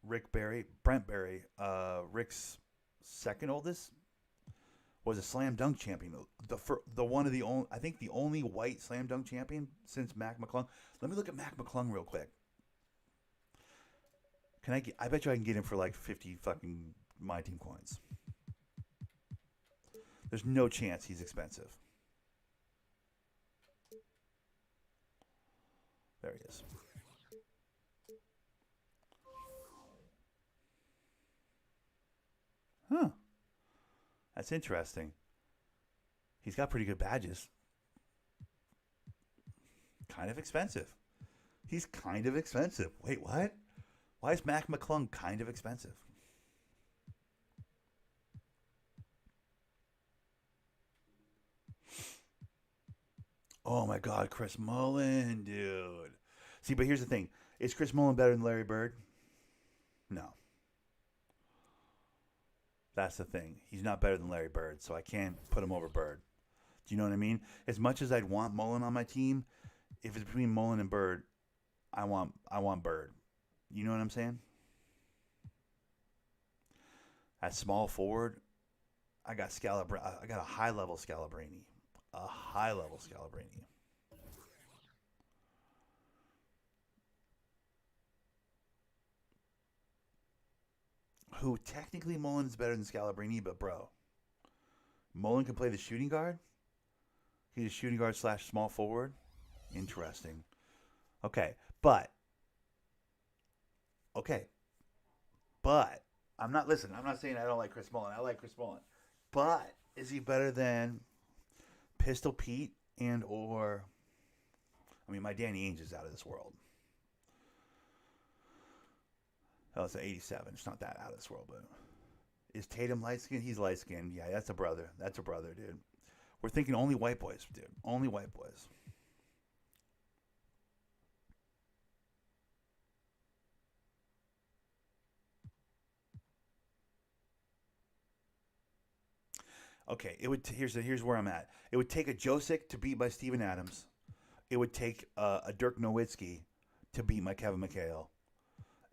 Rick Barry. Brent Barry. Rick's second oldest was a slam dunk champion. I think the only white slam dunk champion since Mac McClung. Let me look at Mac McClung real quick. I bet you I can get him for like 50 fucking MyTEAM coins. There's no chance he's expensive. There he is. Huh. That's interesting. He's got pretty good badges. Kind of expensive. He's kind of expensive. Wait, what? Why is Mac McClung kind of expensive? Oh my God, Chris Mullin, dude. See, but here's the thing. Is Chris Mullin better than Larry Bird? No. That's the thing. He's not better than Larry Bird, so I can't put him over Bird. Do you know what I mean? As much as I'd want Mullin on my team, if it's between Mullin and Bird, I want Bird. You know what I'm saying? At small forward, I got a high-level Scalabrini. A high-level Scalabrini. Who technically Mullin is better than Scalabrini, but bro, Mullin can play the shooting guard. He's a shooting guard / small forward. Interesting. Okay, but okay, But I'm not saying I don't like Chris Mullin. I like Chris Mullin. But is he better than Pistol Pete or I mean, my Danny Ainge is out of this world. Oh, it's an 87. It's not that out of this world, but is Tatum light skinned? He's light skinned. Yeah, that's a brother. That's a brother, dude. We're thinking only white boys, dude. Only white boys. Okay, here's where I'm at. It would take a Josic to beat my Steven Adams. It would take a Dirk Nowitzki to beat my Kevin McHale.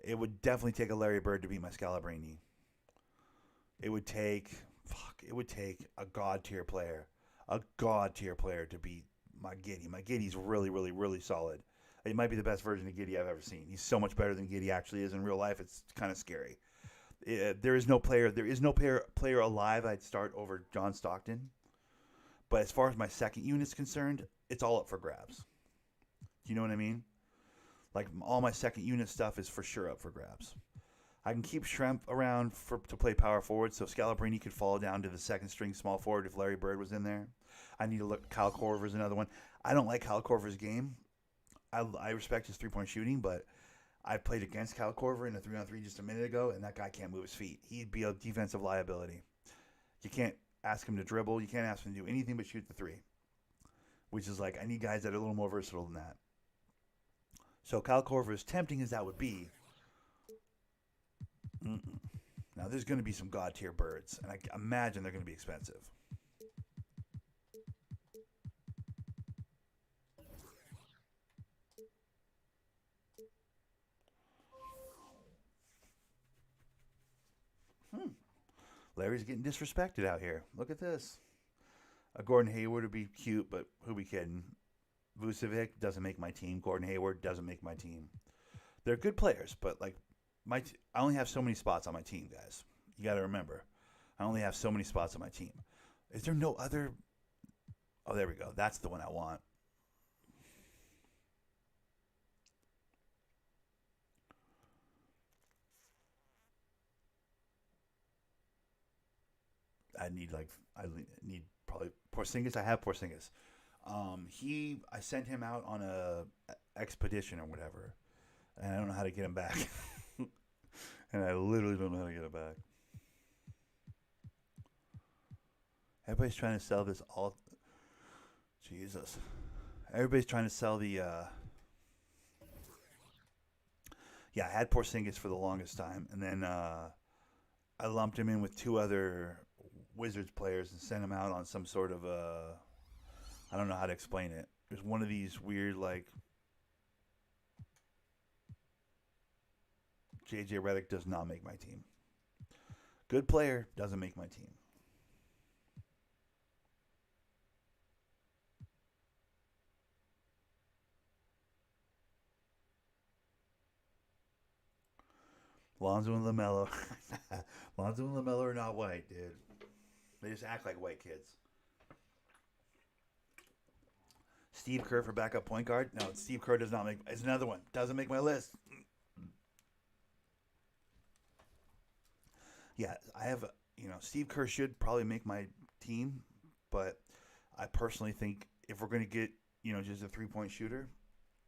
It would definitely take a Larry Bird to beat my Scalabrine. It would take a god tier player to beat my Giddey. My Giddey's really, really, really solid. It might be the best version of Giddey I've ever seen. He's so much better than Giddey actually is in real life. It's kind of scary. There is no player alive I'd start over John Stockton. But as far as my second unit's concerned, it's all up for grabs. Do you know what I mean? Like, all my second unit stuff is for sure up for grabs. I can keep Schrempf around to play power forward, so Scalabrine could fall down to the second string small forward if Larry Bird was in there. I need to look. Kyle Korver's another one. I don't like Kyle Korver's game. I respect his three-point shooting, but I played against Kyle Korver in a 3-on-3 just a minute ago, and that guy can't move his feet. He'd be a defensive liability. You can't ask him to dribble. You can't ask him to do anything but shoot the three, which is like, I need guys that are a little more versatile than that. So Kyle Korver, as tempting as that would be, now there's going to be some god tier birds, and I imagine they're going to be expensive. Larry's getting disrespected out here. Look at this. A Gordon Hayward would be cute, but who be kidding? Vucevic doesn't make my team. Gordon Hayward doesn't make my team. They're good players, but like I only have so many spots on my team, guys. You got to remember, I only have so many spots on my team. Is there no other? Oh, there we go. That's the one I want. I need probably Porzingis. I have Porzingis. I sent him out on a expedition or whatever, and I don't know how to get him back. And I literally don't know how to get him back. Everybody's trying to sell this all. Jesus. Everybody's trying to sell the. Yeah, I had Porzingis for the longest time, and then I lumped him in with two other Wizards players and sent him out on some sort of I don't know how to explain it. There's one of these weird, like, JJ Redick does not make my team. Good player, doesn't make my team. Lonzo and LaMelo. Lonzo and LaMelo are not white, dude. They just act like white kids. Steve Kerr for backup point guard? No, Steve Kerr does not make... It's another one. Doesn't make my list. Yeah, I have... Steve Kerr should probably make my team, but I personally think if we're going to get, just a three-point shooter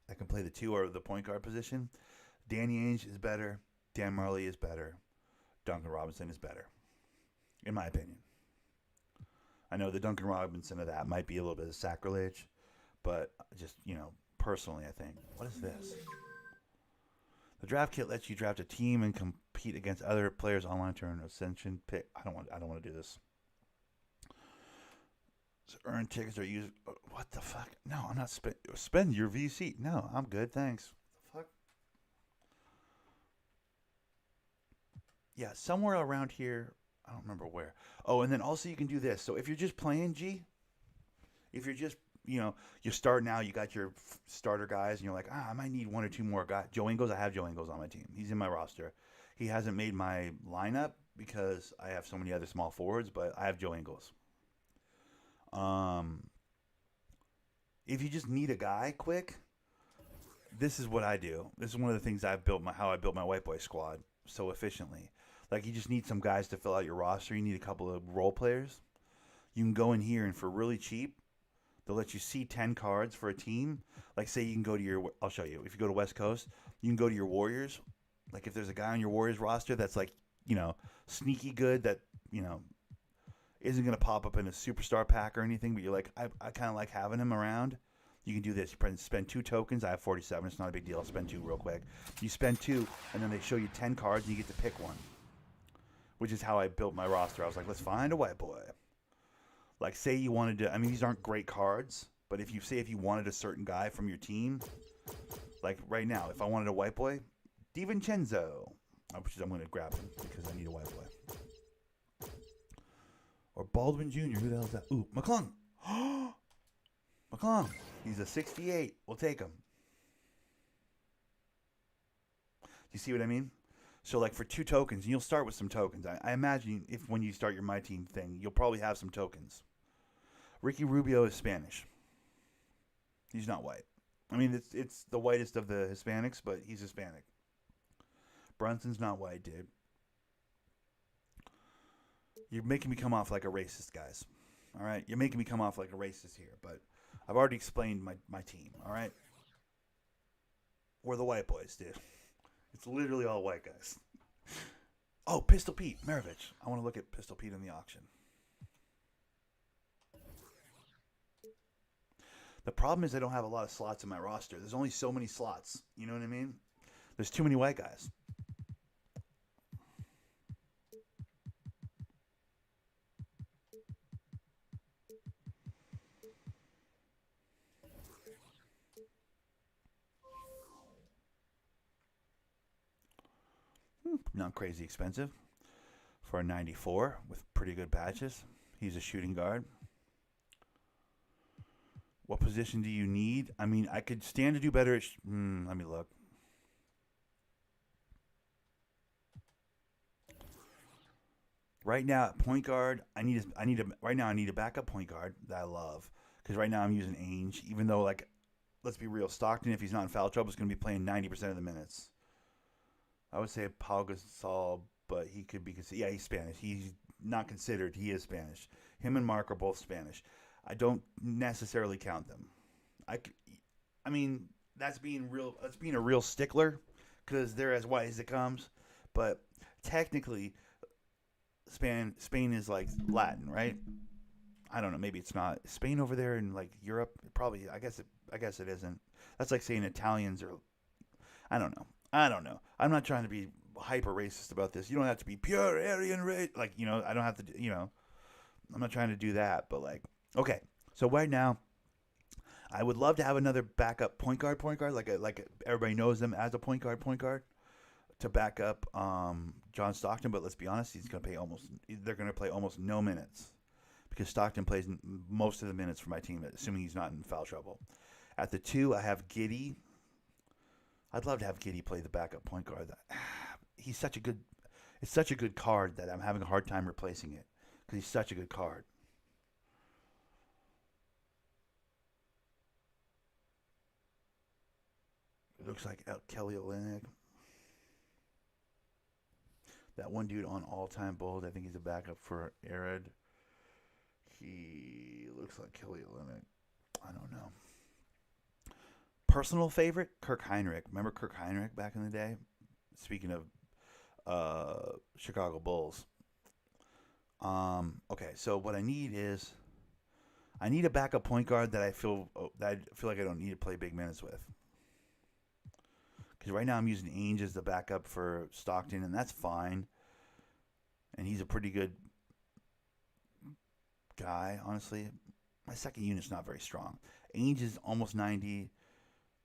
that can play the two or the point guard position, Danny Ainge is better. Dan Marley is better. Duncan Robinson is better, in my opinion. I know the Duncan Robinson of that might be a little bit of sacrilege, but just, personally, I think. What is this? The draft kit lets you draft a team and compete against other players online to earn an ascension pick. I don't want to do this. So earn tickets or use... What the fuck? No, I'm not spend your VC. No, I'm good, thanks. What the fuck? Yeah, somewhere around here. I don't remember where. Oh, and then also you can do this. So if you're just playing G, if you're just, you start now, you got your starter guys, and you're like, I might need one or two more guys. Joe Ingles, I have Joe Ingles on my team. He's in my roster. He hasn't made my lineup because I have so many other small forwards, but I have Joe Ingles. If you just need a guy quick, this is what I do. This is one of the things how I built my White Boy squad. so efficiently. Like, you just need some guys to fill out your roster. You need a couple of role players. You can go in here, and for really cheap, they'll let you see 10 cards for a team. Like, say you can go to your, I'll show you. If you go to West Coast, you can go to your Warriors. Like, if there's a guy on your Warriors roster that's like, sneaky good that, isn't going to pop up in a superstar pack or anything, but you're like, I kind of like having him around. You can do this. You spend 2 tokens. I have 47. It's not a big deal. I'll spend 2 real quick. You spend 2, and then they show you 10 cards, and you get to pick one, which is how I built my roster. I was like, let's find a white boy. Like, say you wanted to, these aren't great cards, but if you wanted a certain guy from your team, like right now, if I wanted a white boy, DiVincenzo, which is I'm going to grab him because I need a white boy. Or Baldwin Jr., who the hell is that? Ooh, McClung. McClung. He's a 68. We'll take him. Do you see what I mean? So, like, for 2 tokens, and you'll start with some tokens. I imagine when you start your MyTEAM thing, you'll probably have some tokens. Ricky Rubio is Spanish. He's not white. It's the whitest of the Hispanics, but he's Hispanic. Brunson's not white, dude. You're making me come off like a racist, guys. All right? You're making me come off like a racist here, but I've already explained my team, all right? We're the white boys, dude. It's literally all white guys. Oh, Pistol Pete, Maravich. I want to look at Pistol Pete in the auction. The problem is I don't have a lot of slots in my roster. There's only so many slots. You know what I mean? There's too many white guys. Not crazy expensive for a 94 with pretty good patches. He's a shooting guard. What position do you need? I could stand to do better at let me look. Right now at point guard, I need a backup point guard that I love, because right now I'm using Ainge, even though, like, let's be real, Stockton, if he's not in foul trouble, is going to be playing 90% of the minutes. I would say Paul Gasol, but he could be considered. Yeah, he's Spanish. He's not considered. He is Spanish. Him and Mark are both Spanish. I don't necessarily count them. That's being real. That's being a real stickler, because they're as white as it comes. But technically, Spain is like Latin, right? I don't know. Maybe it's not. Spain over there in like Europe, probably. I guess it isn't. That's like saying Italians are. I don't know. I'm not trying to be hyper racist about this. You don't have to be pure Aryan race. Like, I don't have to, I'm not trying to do that. But, like, okay. So right now, I would love to have another backup point guard, like everybody knows them as a point guard, to back up John Stockton. But let's be honest, they're going to play almost no minutes, because Stockton plays most of the minutes for my team, assuming he's not in foul trouble. At the 2, I have Giddey. I'd love to have Giddey play the backup point guard. It's such a good card that I'm having a hard time replacing it, because he's such a good card. It looks like Kelly Olynyk. That one dude on all-time Bulls, I think he's a backup for Arid. He looks like Kelly Olynyk. I don't know. Personal favorite, Kirk Heinrich. Remember Kirk Heinrich back in the day? Speaking of Chicago Bulls. Okay, so what I need is a backup point guard that I feel like I don't need to play big minutes with. Because right now I'm using Ainge as the backup for Stockton, and that's fine. And he's a pretty good guy, honestly. My second unit's not very strong. Ainge is almost 90.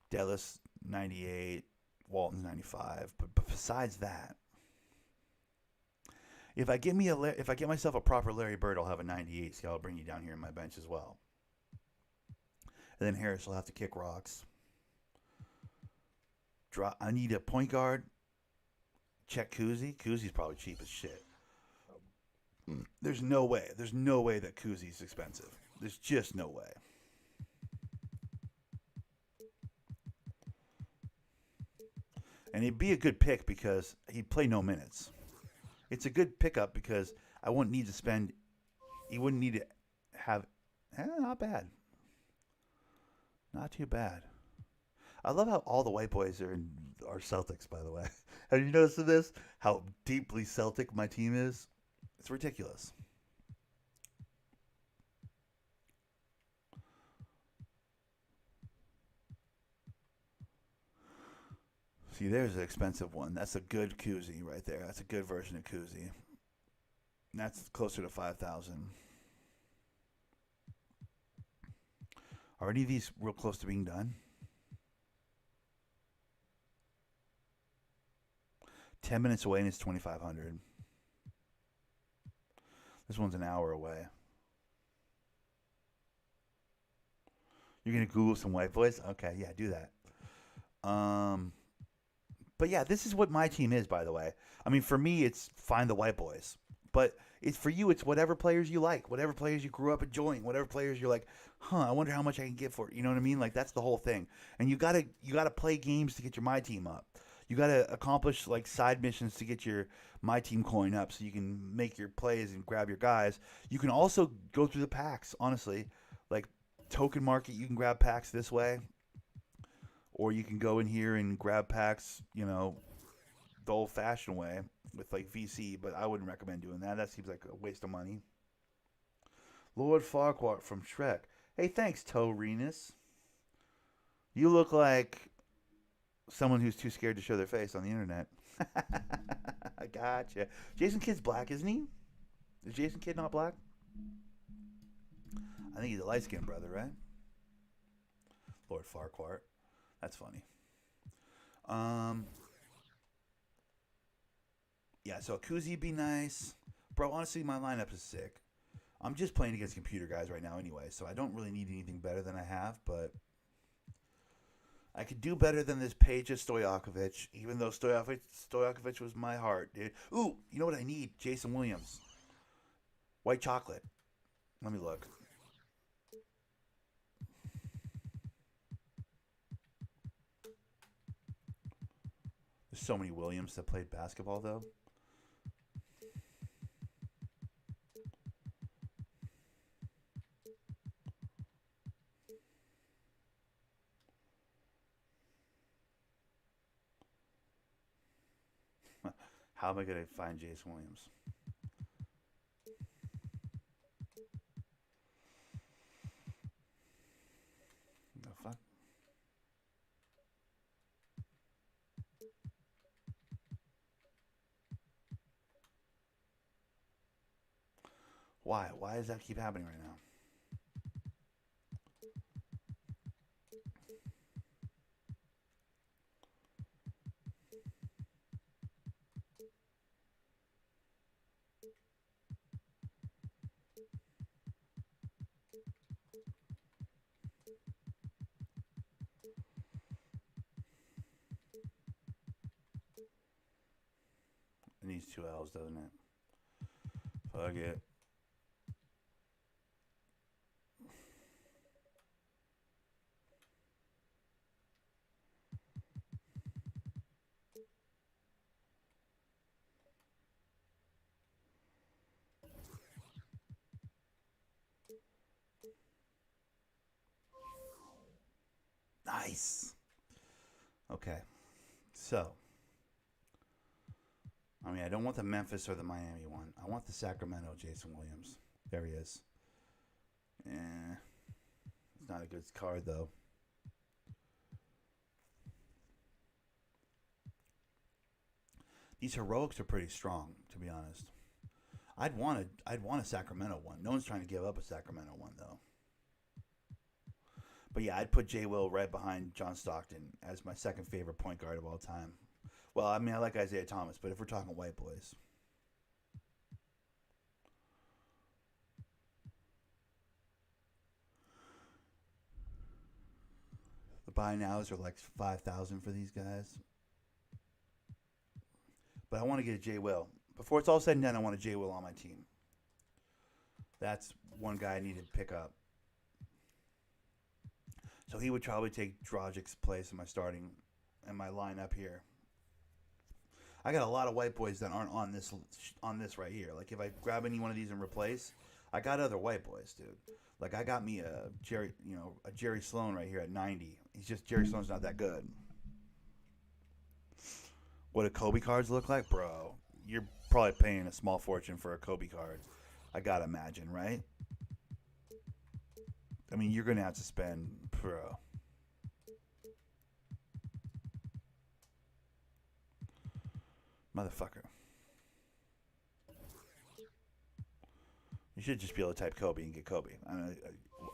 Dallas 98, Walton's 95, but besides that, if I get myself a proper Larry Bird, I'll have a 98. So I'll bring you down here in my bench as well. And then Harris will have to kick rocks. I need a point guard. Check Kuzi. Kuzi's probably cheap as shit. There's no way that Kuzi's expensive. There's just no way. And he'd be a good pick because he'd play no minutes. It's a good pickup because I wouldn't need to spend. He wouldn't need to have. Not bad. Not too bad. I love how all the white boys are Celtics, by the way. Have you noticed this? How deeply Celtic my team is? It's ridiculous. See, there's an expensive one. That's a good koozie right there. That's a good version of koozie. That's closer to 5,000. Are any of these real close to being done? 10 minutes away and it's 2,500. This one's an hour away. You're going to Google some white boys? Okay, yeah, do that. But yeah, this is what my team is, by the way. I mean, for me, it's find the white boys. But it's for you, it's whatever players you like, whatever players you grew up enjoying, whatever players you're like, I wonder how much I can get for it. You know what I mean? Like, that's the whole thing. And you gotta play games to get your my team up. You gotta accomplish like side missions to get your my team coin up, so you can make your plays and grab your guys. You can also go through the packs. Honestly, like token market, you can grab packs this way, or you can go in here and grab packs, the old-fashioned way with like VC. But I wouldn't recommend doing that. That seems like a waste of money. Lord Farquhar from Shrek. Hey, thanks, Torenus. You look like someone who's too scared to show their face on the internet. I gotcha. Jason Kidd's black, isn't he? Is Jason Kidd not black? I think he's a light-skinned brother, right? Lord Farquhar. That's funny. Yeah, so a koozie be nice. Bro, honestly, my lineup is sick. I'm just playing against computer guys right now anyway, so I don't really need anything better than I have, but I could do better than this Peja Stojakovic, even though Stojakovic was my heart, dude. Ooh, you know what I need? Jason Williams. White chocolate. Let me look. There's so many Williams that played basketball, though. How am I going to find Jason Williams? The fuck? Why? Why does that keep happening right now? It needs 2 L's, doesn't it? Fuck it. Nice. Okay. So, I mean, I don't want the Memphis or the Miami one. I want the Sacramento Jason Williams. There he is. It's not a good card, though. These heroics are pretty strong, to be honest. I'd want a Sacramento one. No one's trying to give up a Sacramento one, though. But yeah, I'd put J. Will right behind John Stockton as my second favorite point guard of all time. Well, I mean, I like Isaiah Thomas, but if we're talking white boys. The buy nows are like 5,000 for these guys. But I want to get a J. Will. Before it's all said and done, I want a J. Will on my team. That's one guy I need to pick up. So he would probably take Dragic's place in my starting and my lineup here. I got a lot of Whiteboys that aren't on this right here. Like if I grab any one of these and replace, I got other Whiteboys, dude. Like I got me a Jerry Sloan right here at 90. He's just Jerry Sloan's not that good. What do Kobe cards look like, bro? You're probably paying a small fortune for a Kobe card. I gotta imagine, right? I mean, you're gonna have to spend, bro. Motherfucker. You should just be able to type Kobe and get Kobe. I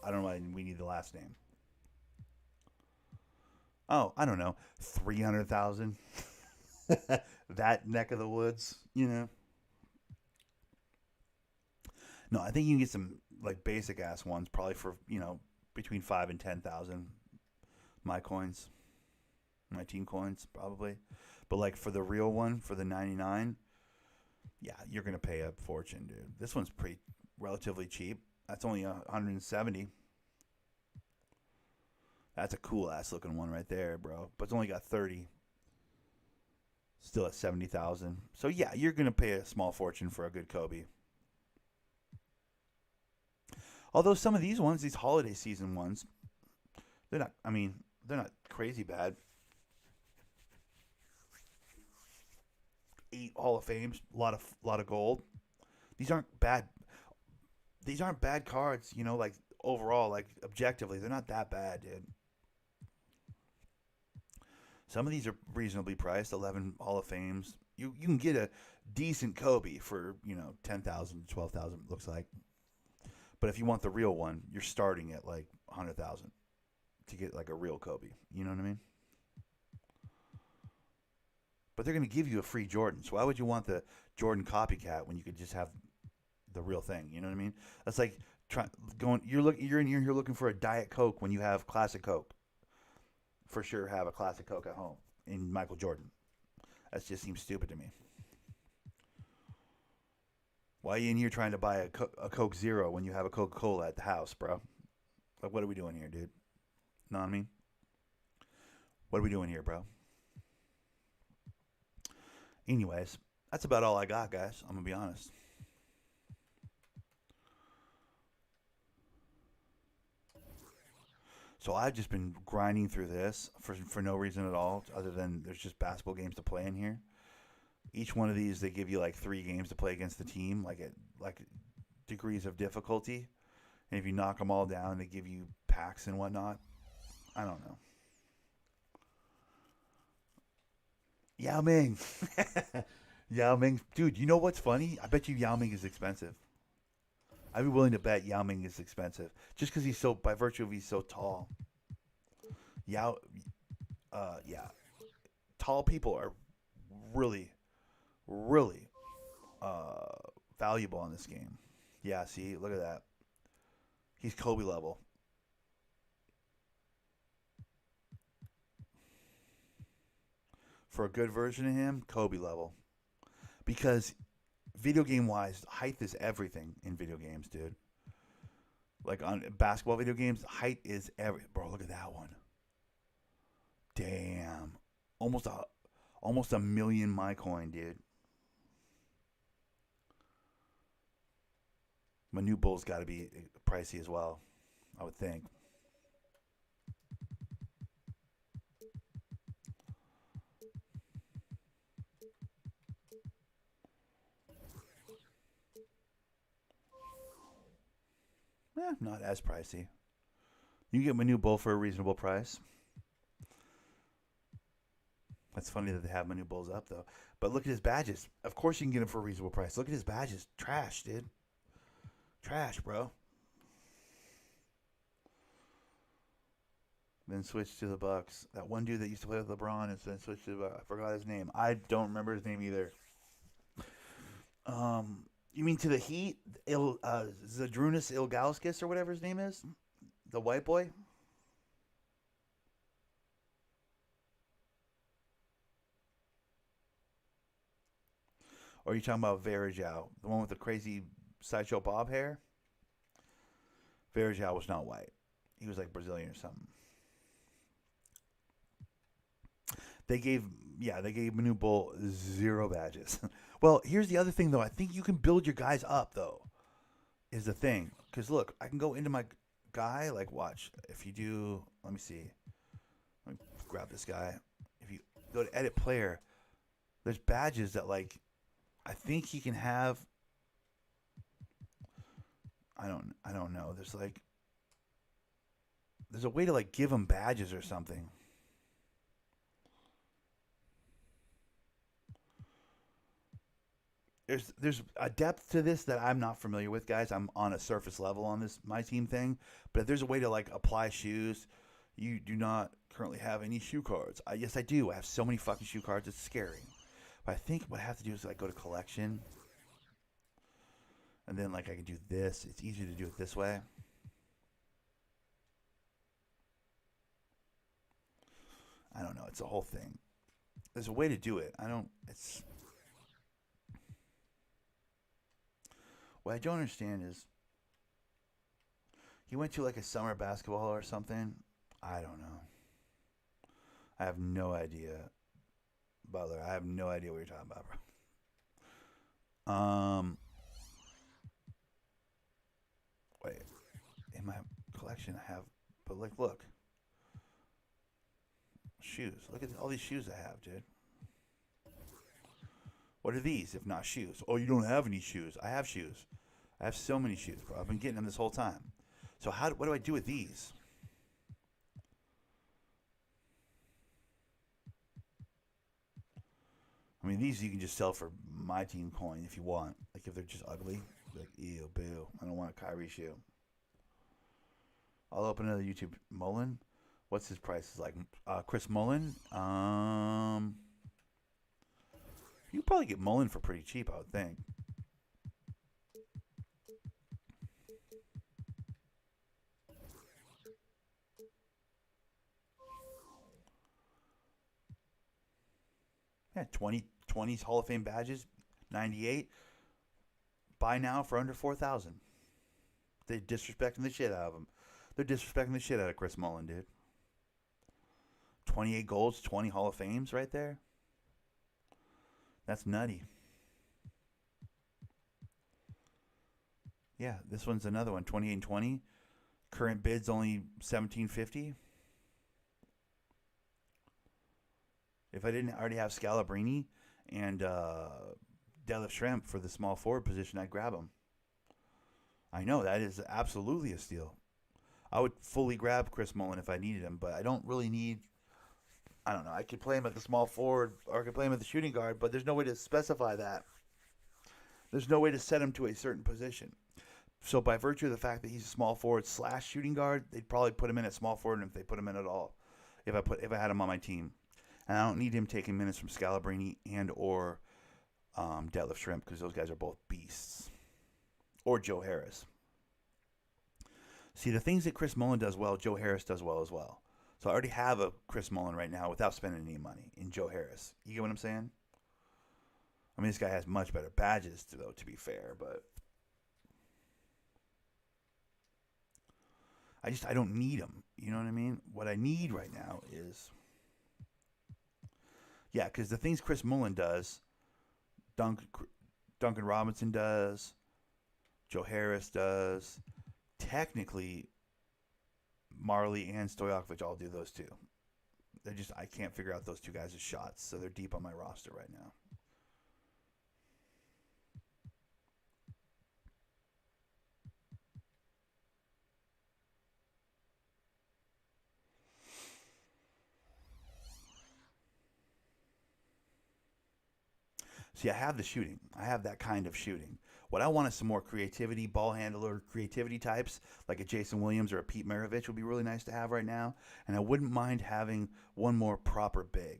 don't know why we need the last name. Oh, I don't know. 300,000. That neck of the woods, you know. No, I think you can get some like basic ass ones probably for, between 5 and 10,000 my team coins probably. But like for the real one, for the 99, yeah, you're going to pay a fortune, dude. This one's pretty relatively cheap. That's only 170. That's a cool ass looking one right there, bro. But it's only got 30. Still at 70,000. So yeah, you're going to pay a small fortune for a good Kobe. Although some of these ones, these holiday season ones, they're not crazy bad. 8 Hall of Fames, a lot of gold. These aren't bad. These aren't bad cards, like overall, like objectively, they're not that bad, dude. Some of these are reasonably priced, 11 Hall of Fames. You can get a decent Kobe for, 10,000, 12,000 looks like. But if you want the real one, you're starting at like 100,000 to get like a real Kobe. You know what I mean? But they're going to give you a free Jordan. So why would you want the Jordan copycat when you could just have the real thing? You know what I mean? That's like you're in here looking for a Diet Coke when you have Classic Coke. For sure have a Classic Coke at home in Michael Jordan. That just seems stupid to me. Why are you in here trying to buy a Coke Zero when you have a Coca-Cola at the house, bro? Like, what are we doing here, dude? Know what I mean? What are we doing here, bro? Anyways, that's about all I got, guys. I'm going to be honest. So I've just been grinding through this for no reason at all, other than there's just basketball games to play in here. Each one of these, they give you like 3 games to play against the team, like degrees of difficulty. And if you knock them all down, they give you packs and whatnot. I don't know. Yao Ming. Yao Ming. Dude, you know what's funny? I bet you Yao Ming is expensive. I'd be willing to bet Yao Ming is expensive. Just because by virtue of he's so tall. Yeah. Tall people are really valuable in this game. Yeah, see, look at that. He's Kobe level. For a good version of him, Kobe level. Because video game wise, height is everything in video games, dude. Like on basketball video games, height is bro, look at that one. Damn. Almost a million my coin, dude. My new bull's got to be pricey as well, I would think. Not as pricey. You can get my new bull for a reasonable price. That's funny that they have my new bulls up, though. But look at his badges. Of course you can get him for a reasonable price. Look at his badges. Trash, dude. Trash, bro. Then switched to the Bucks. That one dude that used to play with LeBron and then switched to the Bucks. I forgot his name. I don't remember his name either. You mean to the Heat? Zadrunas Ilgauskas or whatever his name is? The white boy? Or are you talking about Varejao? The one with the crazy Sideshow Bob hair? Varejao was not white. He was like Brazilian or something. They gave Manu Bull 0 badges. Well, here's the other thing, though. I think you can build your guys up, though, is the thing. Because, look, I can go into my guy. Like, watch. If you do, let me see. Let me grab this guy. If you go to edit player, there's badges that, like, I think he can have. I don't know. There's a way to, like, give him badges or something. There's a depth to this that I'm not familiar with, guys. I'm on a surface level on this MyTEAM thing. But if there's a way to, like, apply shoes, you do not currently have any shoe cards. Yes, I do. I have so many fucking shoe cards. It's scary. But I think what I have to do is, like, go to collection. And then, like, I can do this. It's easier to do it this way. I don't know. It's a whole thing. There's a way to do it. What I don't understand is he went to, like, a summer basketball or something. I don't know. I have no idea. Butler, I have no idea what you're talking about, bro. Wait. In my collection I have, but, like, look. Shoes. Look at all these shoes I have, dude. What are these if not shoes? Oh, you don't have any shoes. I have shoes. I have so many shoes, bro. I've been getting them this whole time. So what do I do with these? I mean, these you can just sell for MyTEAM coin if you want. Like, if they're just ugly. Like, ew, boo. I don't want a Kyrie shoe. I'll open another YouTube. Mullen? What's his price? It's like Chris Mullen. You could probably get Mullen for pretty cheap, I would think. Yeah, 20's Hall of Fame badges, 98. Buy now for under 4,000. They're disrespecting the shit out of him. They're disrespecting the shit out of Chris Mullen, dude. 28 golds, 20 Hall of Fames right there. That's nutty. Yeah, this one's another one, 28 and 20. Current bid's only $1,750. If I didn't already have Scalabrini and Deadlift Shrimp for the small forward position, I'd grab them. I know, that is absolutely a steal. I would fully grab Chris Mullen if I needed him, but I don't really need... I don't know. I could play him at the small forward or I could play him at the shooting guard, but there's no way to specify that. There's no way to set him to a certain position. So by virtue of the fact that he's a small forward / shooting guard, they'd probably put him in at small forward if they put him in at all. If I had him on my team. And I don't need him taking minutes from Scalabrini and or Deadlift Shrimp because those guys are both beasts. Or Joe Harris. See, the things that Chris Mullen does well, Joe Harris does well as well. So I already have a Chris Mullen right now without spending any money in Joe Harris. You get what I'm saying? I mean, this guy has much better badges, though, to be fair, but I don't need him. You know what I mean? What I need right now is... Yeah, because the things Chris Mullen does, Duncan Robinson does, Joe Harris does, technically Marley and Stojakovic all do those too. I can't figure out those two guys' shots, so they're deep on my roster right now. See, I have the shooting. I have that kind of shooting. What I want is some more creativity, ball handler, creativity types, like a Jason Williams or a Pete Maravich would be really nice to have right now. And I wouldn't mind having one more proper big.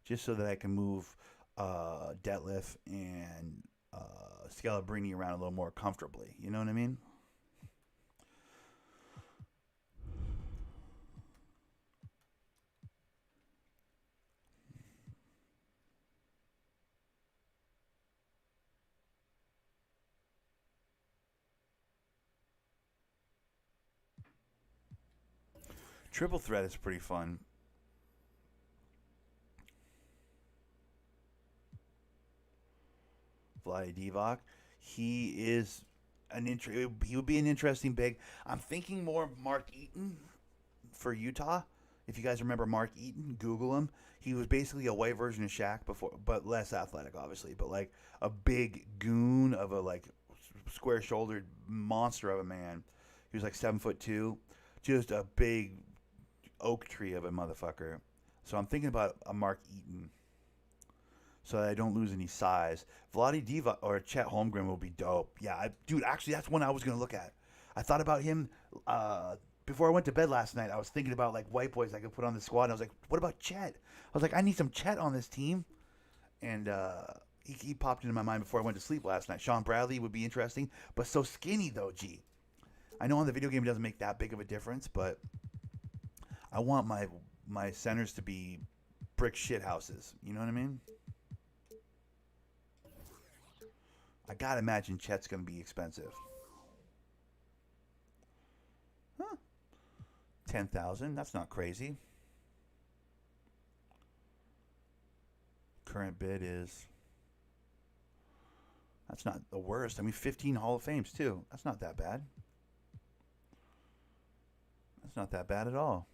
Just so that I can move Detlef and Scalabrini around a little more comfortably. You know what I mean? Triple threat is pretty fun. Vlade Divac. He is he would be an interesting big. I'm thinking more of Mark Eaton for Utah. If you guys remember Mark Eaton, Google him. He was basically a white version of Shaq before, but less athletic, obviously. But like a big goon of a like square-shouldered monster of a man. He was like 7'2", just a big oak tree of a motherfucker. So I'm thinking about a Mark Eaton, so that I don't lose any size. Vlade Divac or Chet Holmgren will be dope. Yeah, dude, actually, that's one I was gonna look at. I thought about him before I went to bed last night. I was thinking about like white boys I could put on the squad. And I was like, what about Chet? I was like, I need some Chet on this team, and he popped into my mind before I went to sleep last night. Sean Bradley would be interesting, but so skinny though. Gee, I know on the video game it doesn't make that big of a difference, but I want my centers to be brick shit houses. You know what I mean? I gotta imagine Chet's gonna be expensive. Huh? 10,000. That's not crazy. Current bid is. That's not the worst. I mean, 15 Hall of Fames too. That's not that bad. That's not that bad at all.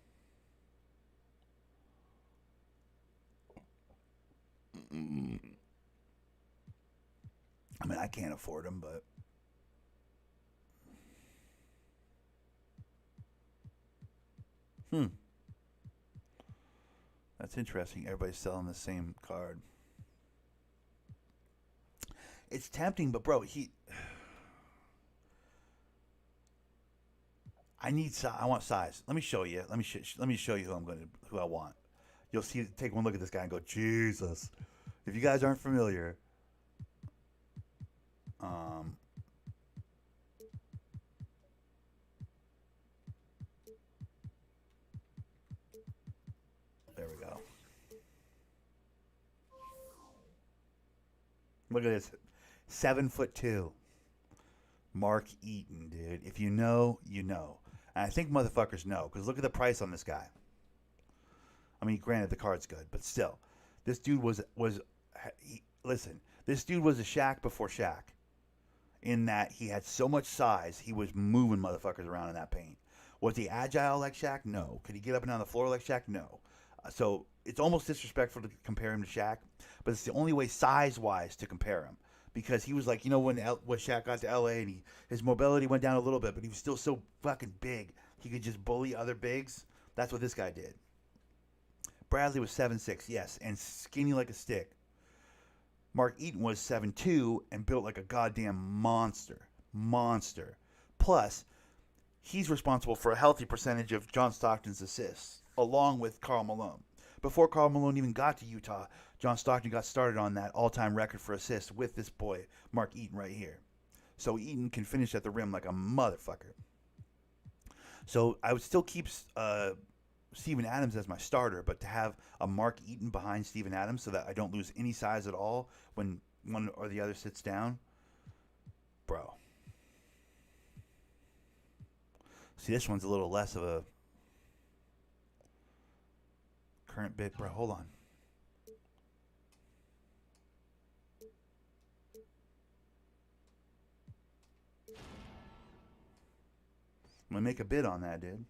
I mean, I can't afford them, but that's interesting. Everybody's selling the same card. It's tempting, but bro, I want size. Let me show you. Let me show you who I want. You'll see. Take one look at this guy and go, Jesus. If you guys aren't familiar. There we go. Look at this. 7'2". Mark Eaton, dude. If you know, you know. And I think motherfuckers know, because look at the price on this guy. I mean, granted, the card's good, but still. This dude listen, this dude was a Shaq before Shaq. In that he had so much size, he was moving motherfuckers around in that paint. Was he agile like Shaq? No. Could he get up and down the floor like Shaq? No. So it's almost disrespectful to compare him to Shaq, but it's the only way size-wise to compare him. Because he was like, you know, when Shaq got to L.A. and his mobility went down a little bit, but he was still so fucking big, he could just bully other bigs. That's what this guy did. Bradley was 7'6", yes, and skinny like a stick. Mark Eaton was 7'2" and built like a goddamn monster. Plus, he's responsible for a healthy percentage of John Stockton's assists, along with Karl Malone. Before Karl Malone even got to Utah, John Stockton got started on that all-time record for assists with this boy, Mark Eaton, right here. So Eaton can finish at the rim like a motherfucker. So I would still keep Steven Adams as my starter, but to have a Mark Eaton behind Steven Adams so that I don't lose any size at all when one or the other sits down, bro. See, this one's a little less of a current bid, bro. Hold on. I'm gonna make a bid on that, dude.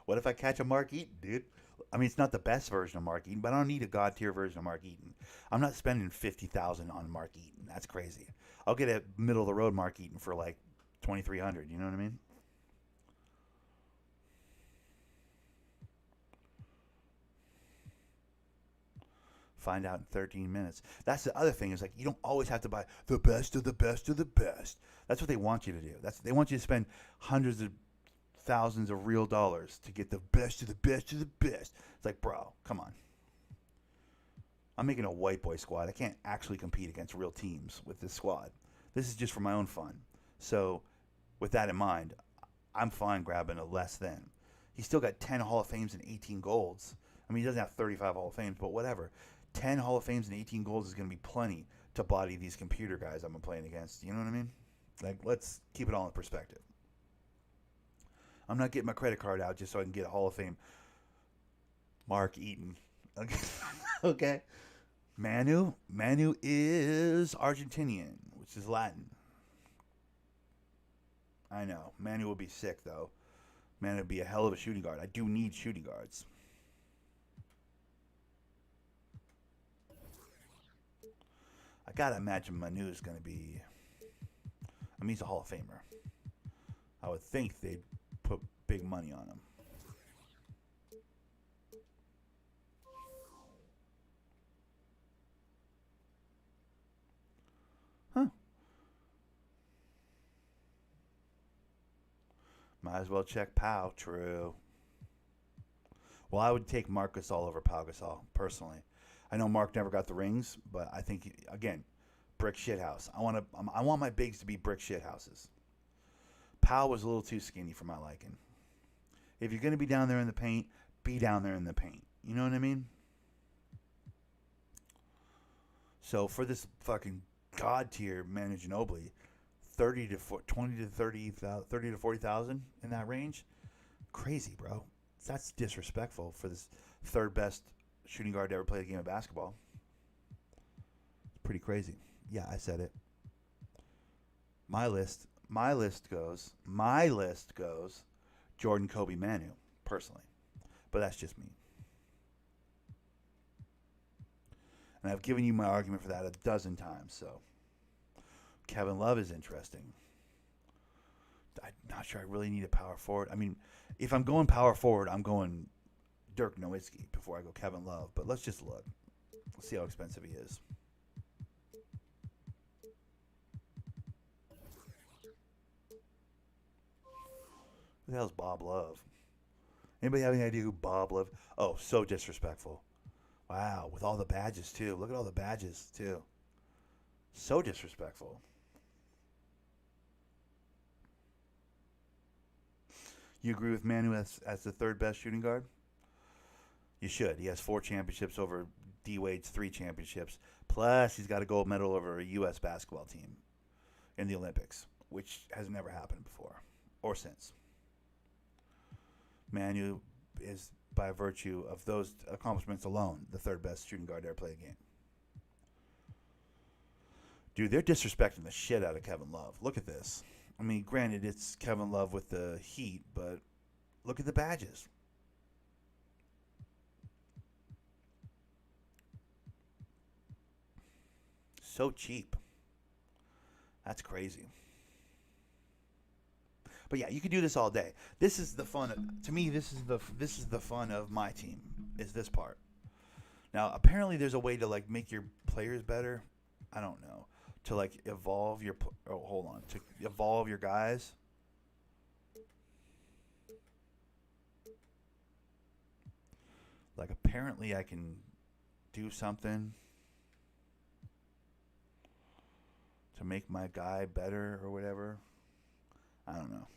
What if I catch a Mark Eaton, dude? I mean, it's not the best version of Mark Eaton, but I don't need a god tier version of Mark Eaton. I'm not spending $50,000 on Mark Eaton. That's crazy. I'll get a middle of the road Mark Eaton for like $2,300. You know what I mean? Find out in 13 minutes. That's the other thing, is like you don't always have to buy the best of the best of the best. That's what they want you to do. They want you to spend hundreds of thousands of real dollars to get the best of the best of the best. It's like, bro, come on. I'm making a white boy squad. I can't actually compete against real teams with this squad. This is just for my own fun. So with that in mind, I'm fine grabbing a less than. He's still got 10 Hall of Fames and 18 golds. I mean, he doesn't have 35 Hall of Fames, but whatever. 10 Hall of Fames and 18 golds is going to be plenty to body these computer guys I'm playing against. You know what I mean? Like, let's keep it all in perspective. I'm not getting my credit card out just so I can get a Hall of Fame Mark Eaton. Okay. Okay. Manu is Argentinian, which is Latin. I know. Manu would be sick, though. Manu would be a hell of a shooting guard. I do need shooting guards. I gotta imagine Manu is going to be... I mean, he's a Hall of Famer. I would think they'd put big money on him. Huh. Might as well check Pau. True. Well, I would take Marc Gasol over Pau Gasol, personally. I know Mark never got the rings, but I think, again, brick shit house. I want my bigs to be brick shit houses. Pau was a little too skinny for my liking. If you're going to be down there in the paint, be down there in the paint. You know what I mean? So for this fucking god tier Manu Ginobili, 30 to 40,000 in that range, crazy, bro. That's disrespectful for this third best shooting guard to ever play a game of basketball. It's pretty crazy. Yeah, I said it. My list goes Jordan, Kobe, Manu, personally. But that's just me. And I've given you my argument for that a dozen times, so. Kevin Love is interesting. I'm not sure I really need a power forward. I mean, if I'm going power forward, I'm going Dirk Nowitzki before I go Kevin Love. But let's just look. Let's see how expensive he is. Who the hell's Bob Love? Anybody have any idea who Bob Love? Oh, so disrespectful. Wow, with all the badges, too. Look at all the badges, too. So disrespectful. You agree with Manu as the third best shooting guard? You should. He has 4 championships over D. Wade's 3 championships. Plus, he's got a gold medal over a U.S. basketball team in the Olympics, which has never happened before or since. Manu is, by virtue of those accomplishments alone, the third best shooting guard to ever play a game. Dude, they're disrespecting the shit out of Kevin Love. Look at this. I mean, granted, it's Kevin Love with the Heat, but look at the badges. So cheap. That's crazy. But yeah, you could do this all day. This is the fun. To me, this is the fun of my team. Is this part? Now, apparently, there's a way to like make your players better. I don't know. To like evolve your. Oh, hold on. To evolve your guys. Like apparently, I can do something to make my guy better or whatever. I don't know.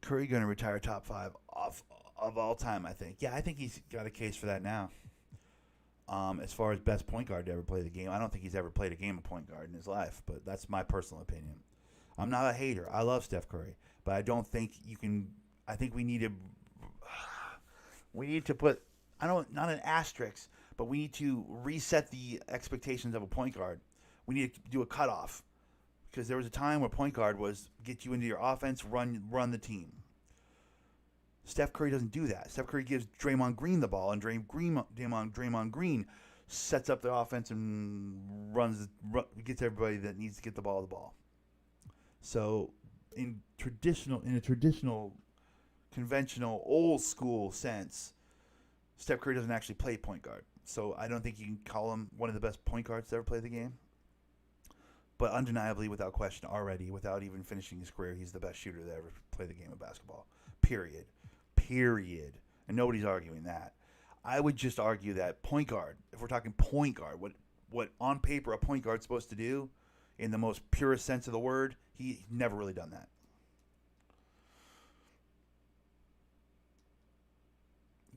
Curry going to retire top 5 of all time, I think. Yeah, I think he's got a case for that now. As far as best point guard to ever play the game, I don't think he's ever played a game of point guard in his life, but that's my personal opinion. I'm not a hater. I love Steph Curry, but I don't think you can. I think we need to put, not an asterisk, but we need to reset the expectations of a point guard. We need to do a cutoff. Because there was a time where point guard was get you into your offense, run the team. Steph Curry doesn't do that. Steph Curry gives Draymond Green the ball, and Draymond Green sets up the offense and gets everybody that needs to get the ball. So in a traditional, conventional, old school sense, Steph Curry doesn't actually play point guard. So I don't think you can call him one of the best point guards to ever play the game. But undeniably, without question, already, without even finishing his career, he's the best shooter that ever played the game of basketball. Period. And nobody's arguing that. I would just argue that point guard, if we're talking point guard, what on paper a point guard's supposed to do, in the most purest sense of the word, he's never really done that.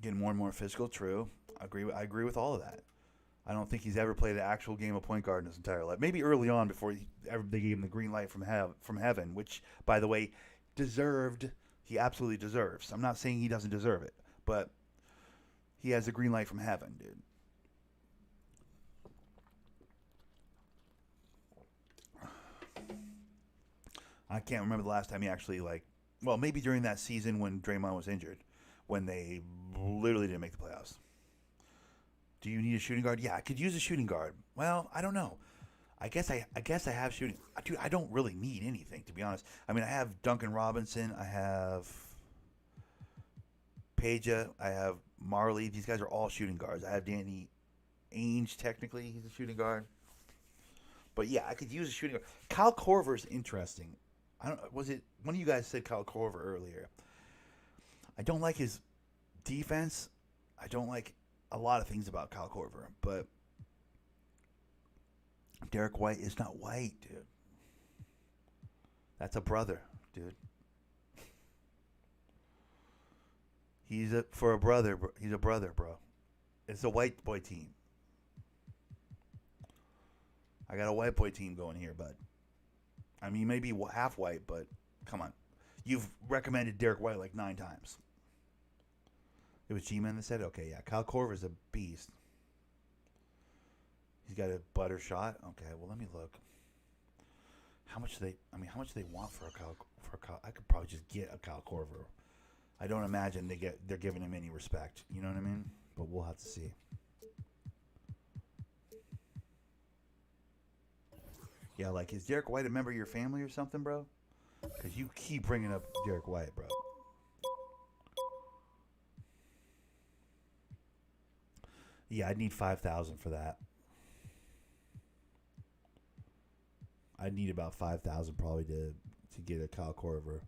Getting more and more physical, true. I agree with all of that. I don't think he's ever played an actual game of point guard in his entire life. Maybe early on before they gave him the green light from heaven, which, by the way, deserved he absolutely deserves. I'm not saying he doesn't deserve it, but he has a green light from heaven, dude. I can't remember the last time he actually, like, well, maybe during that season when Draymond was injured, when they literally didn't make the playoffs. Do you need a shooting guard? Yeah, I could use a shooting guard. Well, I don't know. I guess I have shooting. Dude, I don't really need anything, to be honest. I mean, I have Duncan Robinson. I have Peja. I have Marley. These guys are all shooting guards. I have Danny Ainge, technically. He's a shooting guard. But, yeah, I could use a shooting guard. Kyle Korver's interesting. Was it one of you guys said Kyle Korver earlier? I don't like his defense. I don't like a lot of things about Kyle Korver, but Derek White is not white, dude. That's a brother, dude. He's a brother, bro. It's a white boy team. I got a white boy team going here, bud. I mean, maybe half white, but come on. You've recommended Derek White like 9 times. It was G-Man that said, okay, yeah, Kyle Korver's a beast. He's got a butter shot. Okay, well, let me look. How much do they want for a Kyle? I could probably just get a Kyle Korver. I don't imagine they're giving him any respect. You know what I mean? But we'll have to see. Yeah, like, is Derek White a member of your family or something, bro? Because you keep bringing up Derek White, bro. Yeah, I'd need 5,000 for that. I'd need about 5,000 probably to get a Kyle Korver.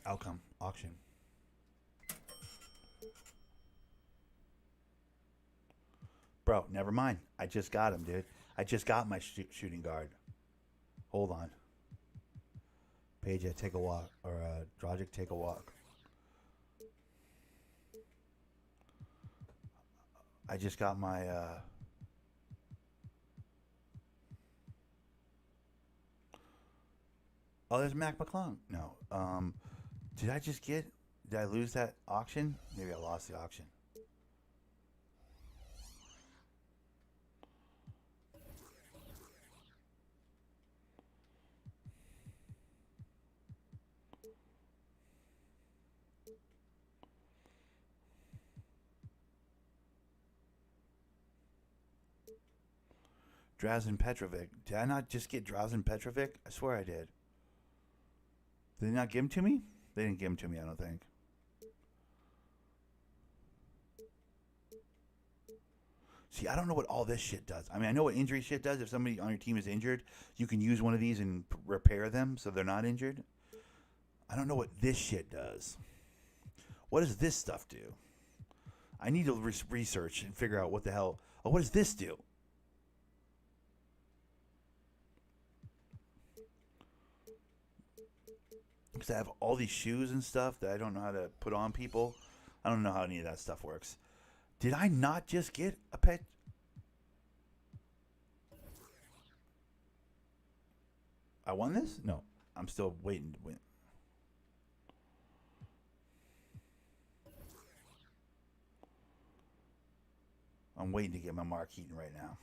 Outcome auction. Bro, never mind. I just got him, dude. I just got my shooting guard. Hold on. Peja, take a walk. Or Dragic, take a walk. I just got my... Oh, there's Mac McClung. No. Did I lose that auction? Maybe I lost the auction. Drazen Petrovic. Did I not just get Drazen Petrovic? I swear I did. Did they not give him to me? They didn't give him to me, I don't think. See, I don't know what all this shit does. I mean, I know what injury shit does. If somebody on your team is injured, you can use one of these and repair them so they're not injured. I don't know what this shit does. What does this stuff do? I need to research and figure out what the hell... Oh, what does this do? Because I have all these shoes and stuff that I don't know how to put on people. I don't know how any of that stuff works. Did I not just get a pet? I won this? No. I'm still waiting to win. I'm waiting to get my Mark Eaton right now.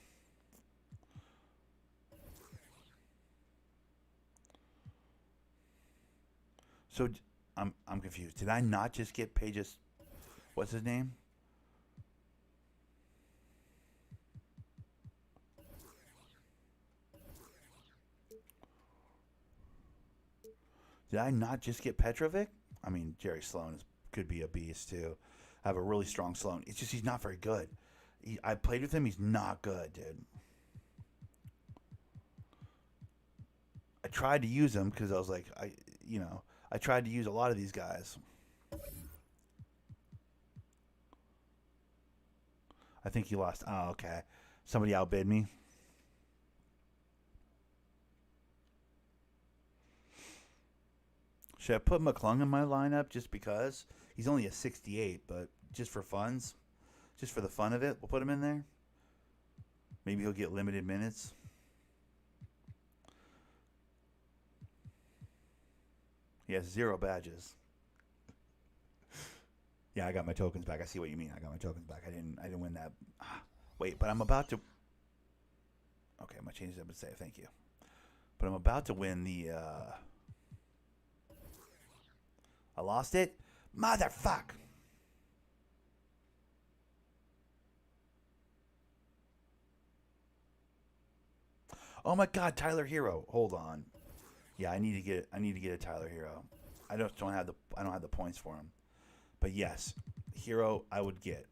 So I'm confused. Did I not just get Page's? What's his name? Did I not just get Petrovic? I mean, Jerry Sloan could be a beast too. I have a really strong Sloan. It's just he's not very good. I played with him. He's not good, dude. I tried to use him because I was like, I tried to use a lot of these guys. I think he lost. Oh, okay. Somebody outbid me. Should I put McClung in my lineup just because? He's only a 68, but just for funds, just for the fun of it. We'll put him in there. Maybe he'll get limited minutes. He has 0 badges. Yeah, I got my tokens back. I see what you mean. I got my tokens back. I didn't win that. Wait, but I'm about to. Okay, I'm gonna change that and say thank you. But I'm about to win the. I lost it, motherfuck. Oh my God, Tyler Hero. Hold on. Yeah, I need to get a Tyler Hero. I don't have the points for him. But yes, Hero I would get.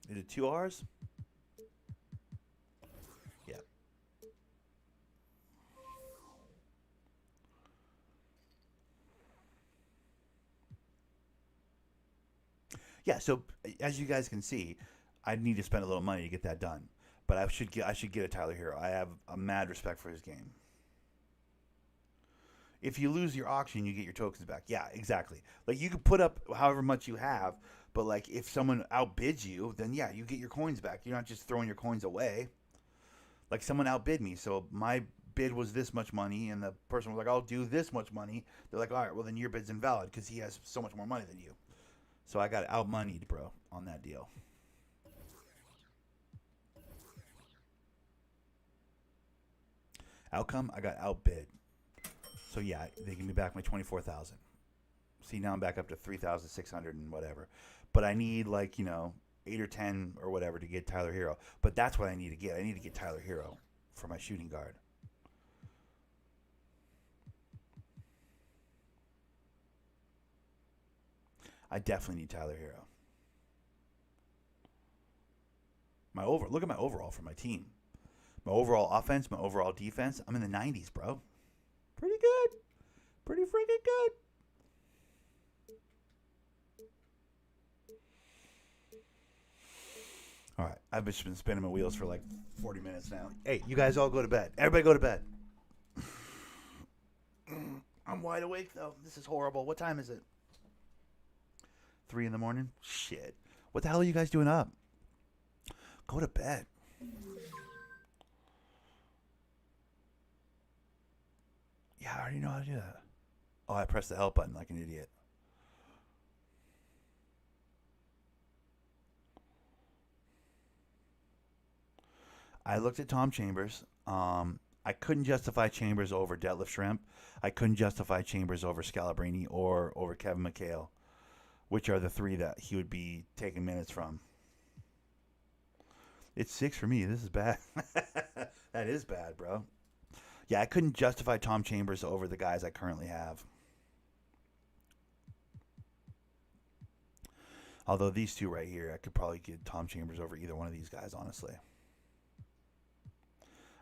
Is it 2 R's? Yeah. Yeah, so as you guys can see, I need to spend a little money to get that done. But I should get a Tyler Hero. I have a mad respect for his game. If you lose your auction, you get your tokens back. Yeah, exactly. Like, you can put up however much you have, but like if someone outbids you, then yeah, you get your coins back. You're not just throwing your coins away. Like, someone outbid me, so my bid was this much money, and the person was like, I'll do this much money. They're like, all right, well then your bid's invalid because he has so much more money than you. So I got outmoneyed, bro, on that deal. Outcome, I got outbid. So yeah, they give me back my 24,000. See, now I'm back up to 3,600 and whatever. But I need, like, 8 or 10 or whatever to get Tyler Hero. But that's what I need to get. I need to get Tyler Hero for my shooting guard. I definitely need Tyler Hero. Look at my overall for my team. My overall offense, my overall defense, I'm in the 90s, bro. Pretty good. Pretty freaking good. All right, I've just been spinning my wheels for like 40 minutes now. Hey, you guys all go to bed. Everybody go to bed. I'm wide awake, though. This is horrible. What time is it? 3 in the morning? Shit. What the hell are you guys doing up? Go to bed. Yeah, I already know how to do that. Oh, I pressed the help button like an idiot. I looked at Tom Chambers. I couldn't justify Chambers over Detlef Schrempf. I couldn't justify Chambers over Scalabrine or over Kevin McHale, which are the 3 that he would be taking minutes from. It's 6 for me. This is bad. That is bad, bro. Yeah, I couldn't justify Tom Chambers over the guys I currently have. Although these 2 right here, I could probably get Tom Chambers over either one of these guys, honestly.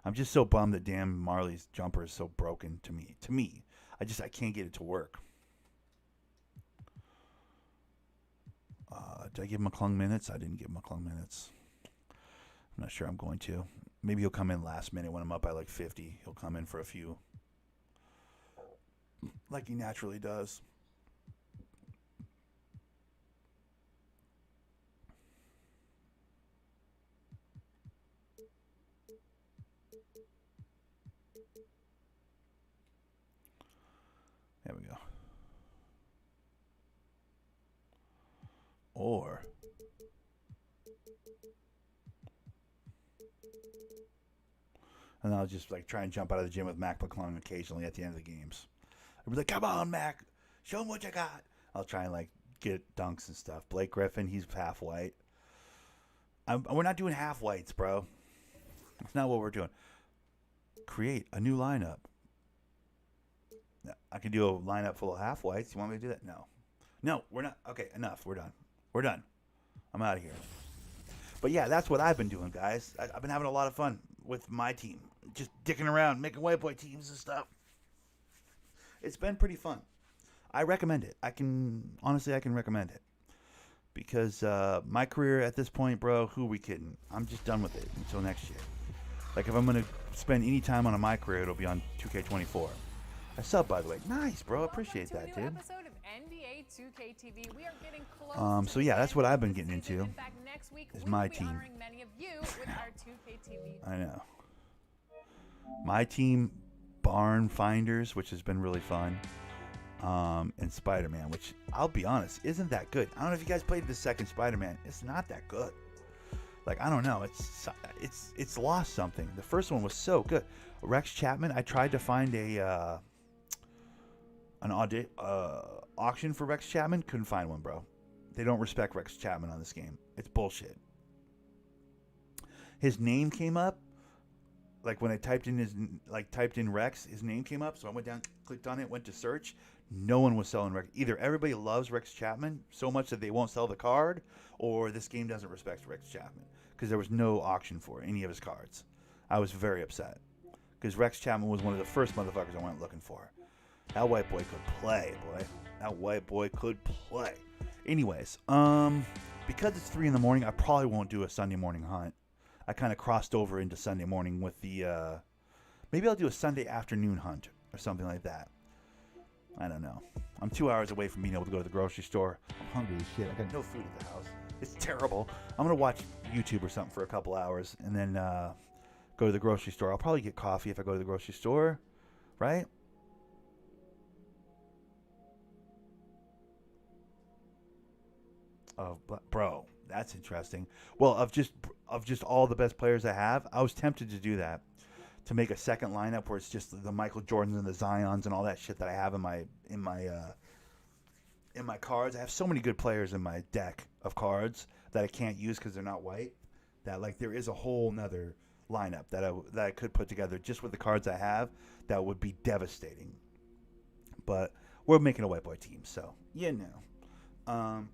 I'm just so bummed that Dan Marley's jumper is so broken to me. I can't get it to work. Did I give McClung minutes? I didn't give McClung minutes. I'm not sure I'm going to. Maybe he'll come in last minute when I'm up by like 50. He'll come in for a few. Like he naturally does. There we go. Or and I'll just like try and jump out of the gym with Mac McClung occasionally at the end of the games. I'll be like, come on, Mac, show him what you got. I'll try and like get dunks and stuff. Blake Griffin, he's half white. We're not doing half whites, bro. That's not what we're doing. Create a new lineup. I can do a lineup full of half whites. You want me to do that? No, we're not. Okay, enough. We're done. I'm out of here. But yeah, that's what I've been doing, guys. I've been having a lot of fun with my team. Just dicking around, making white boy teams and stuff. It's been pretty fun. I recommend it. I can recommend it. Because my career at this point, bro, who are we kidding? I'm just done with it until next year. Like, if I'm going to spend any time on my career, it'll be on 2K24. A sub, by the way. Nice, bro. Appreciate Welcome that, to a new dude. episode of NBA2K23. We are getting close So to yeah, the that's what end I've been of the getting season. into. In fact, next week Is we my will be team. honoring many of you with our 2K TV. I know. My team, Barn Finders, which has been really fun. And Spider-Man, which I'll be honest, isn't that good. I don't know if you guys played the second Spider-Man. It's not that good. Like, I don't know. It's lost something. The first one was so good. Rex Chapman. I tried to find an auction for Rex Chapman. Couldn't find one, bro. They don't respect Rex Chapman on this game. It's bullshit. His name came up. Like when I typed in Rex, his name came up. So I went down, clicked on it, went to search. No one was selling Rex. Either everybody loves Rex Chapman so much that they won't sell the card, or this game doesn't respect Rex Chapman because there was no auction for any of his cards. I was very upset because Rex Chapman was one of the first motherfuckers I went looking for. That white boy could play, boy. That white boy could play. Anyways, because it's 3 in the morning, I probably won't do a Sunday morning hunt. I kind of crossed over into Sunday morning with the, maybe I'll do a Sunday afternoon hunt or something like that. I don't know. I'm 2 hours away from being able to go to the grocery store. I'm hungry as shit. I got no food at the house. It's terrible. I'm going to watch YouTube or something for a couple hours and then go to the grocery store. I'll probably get coffee if I go to the grocery store, right? Oh, bro, that's interesting. Well, of just all the best players I have, I was tempted to do that, to make a second lineup where it's just the Michael Jordans and the Zions and all that shit that I have in my cards. I have so many good players in my deck of cards that I can't use because they're not white. That like there is a whole nother lineup that I could put together just with the cards I have that would be devastating. But we're making a white boy team, so you know.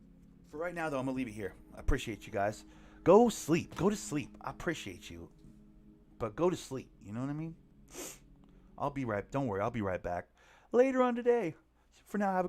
For right now, though, I'm going to leave it here. I appreciate you guys. Go sleep. Go to sleep. I appreciate you. But go to sleep. You know what I mean? Don't worry. I'll be right back later on today. For now, have a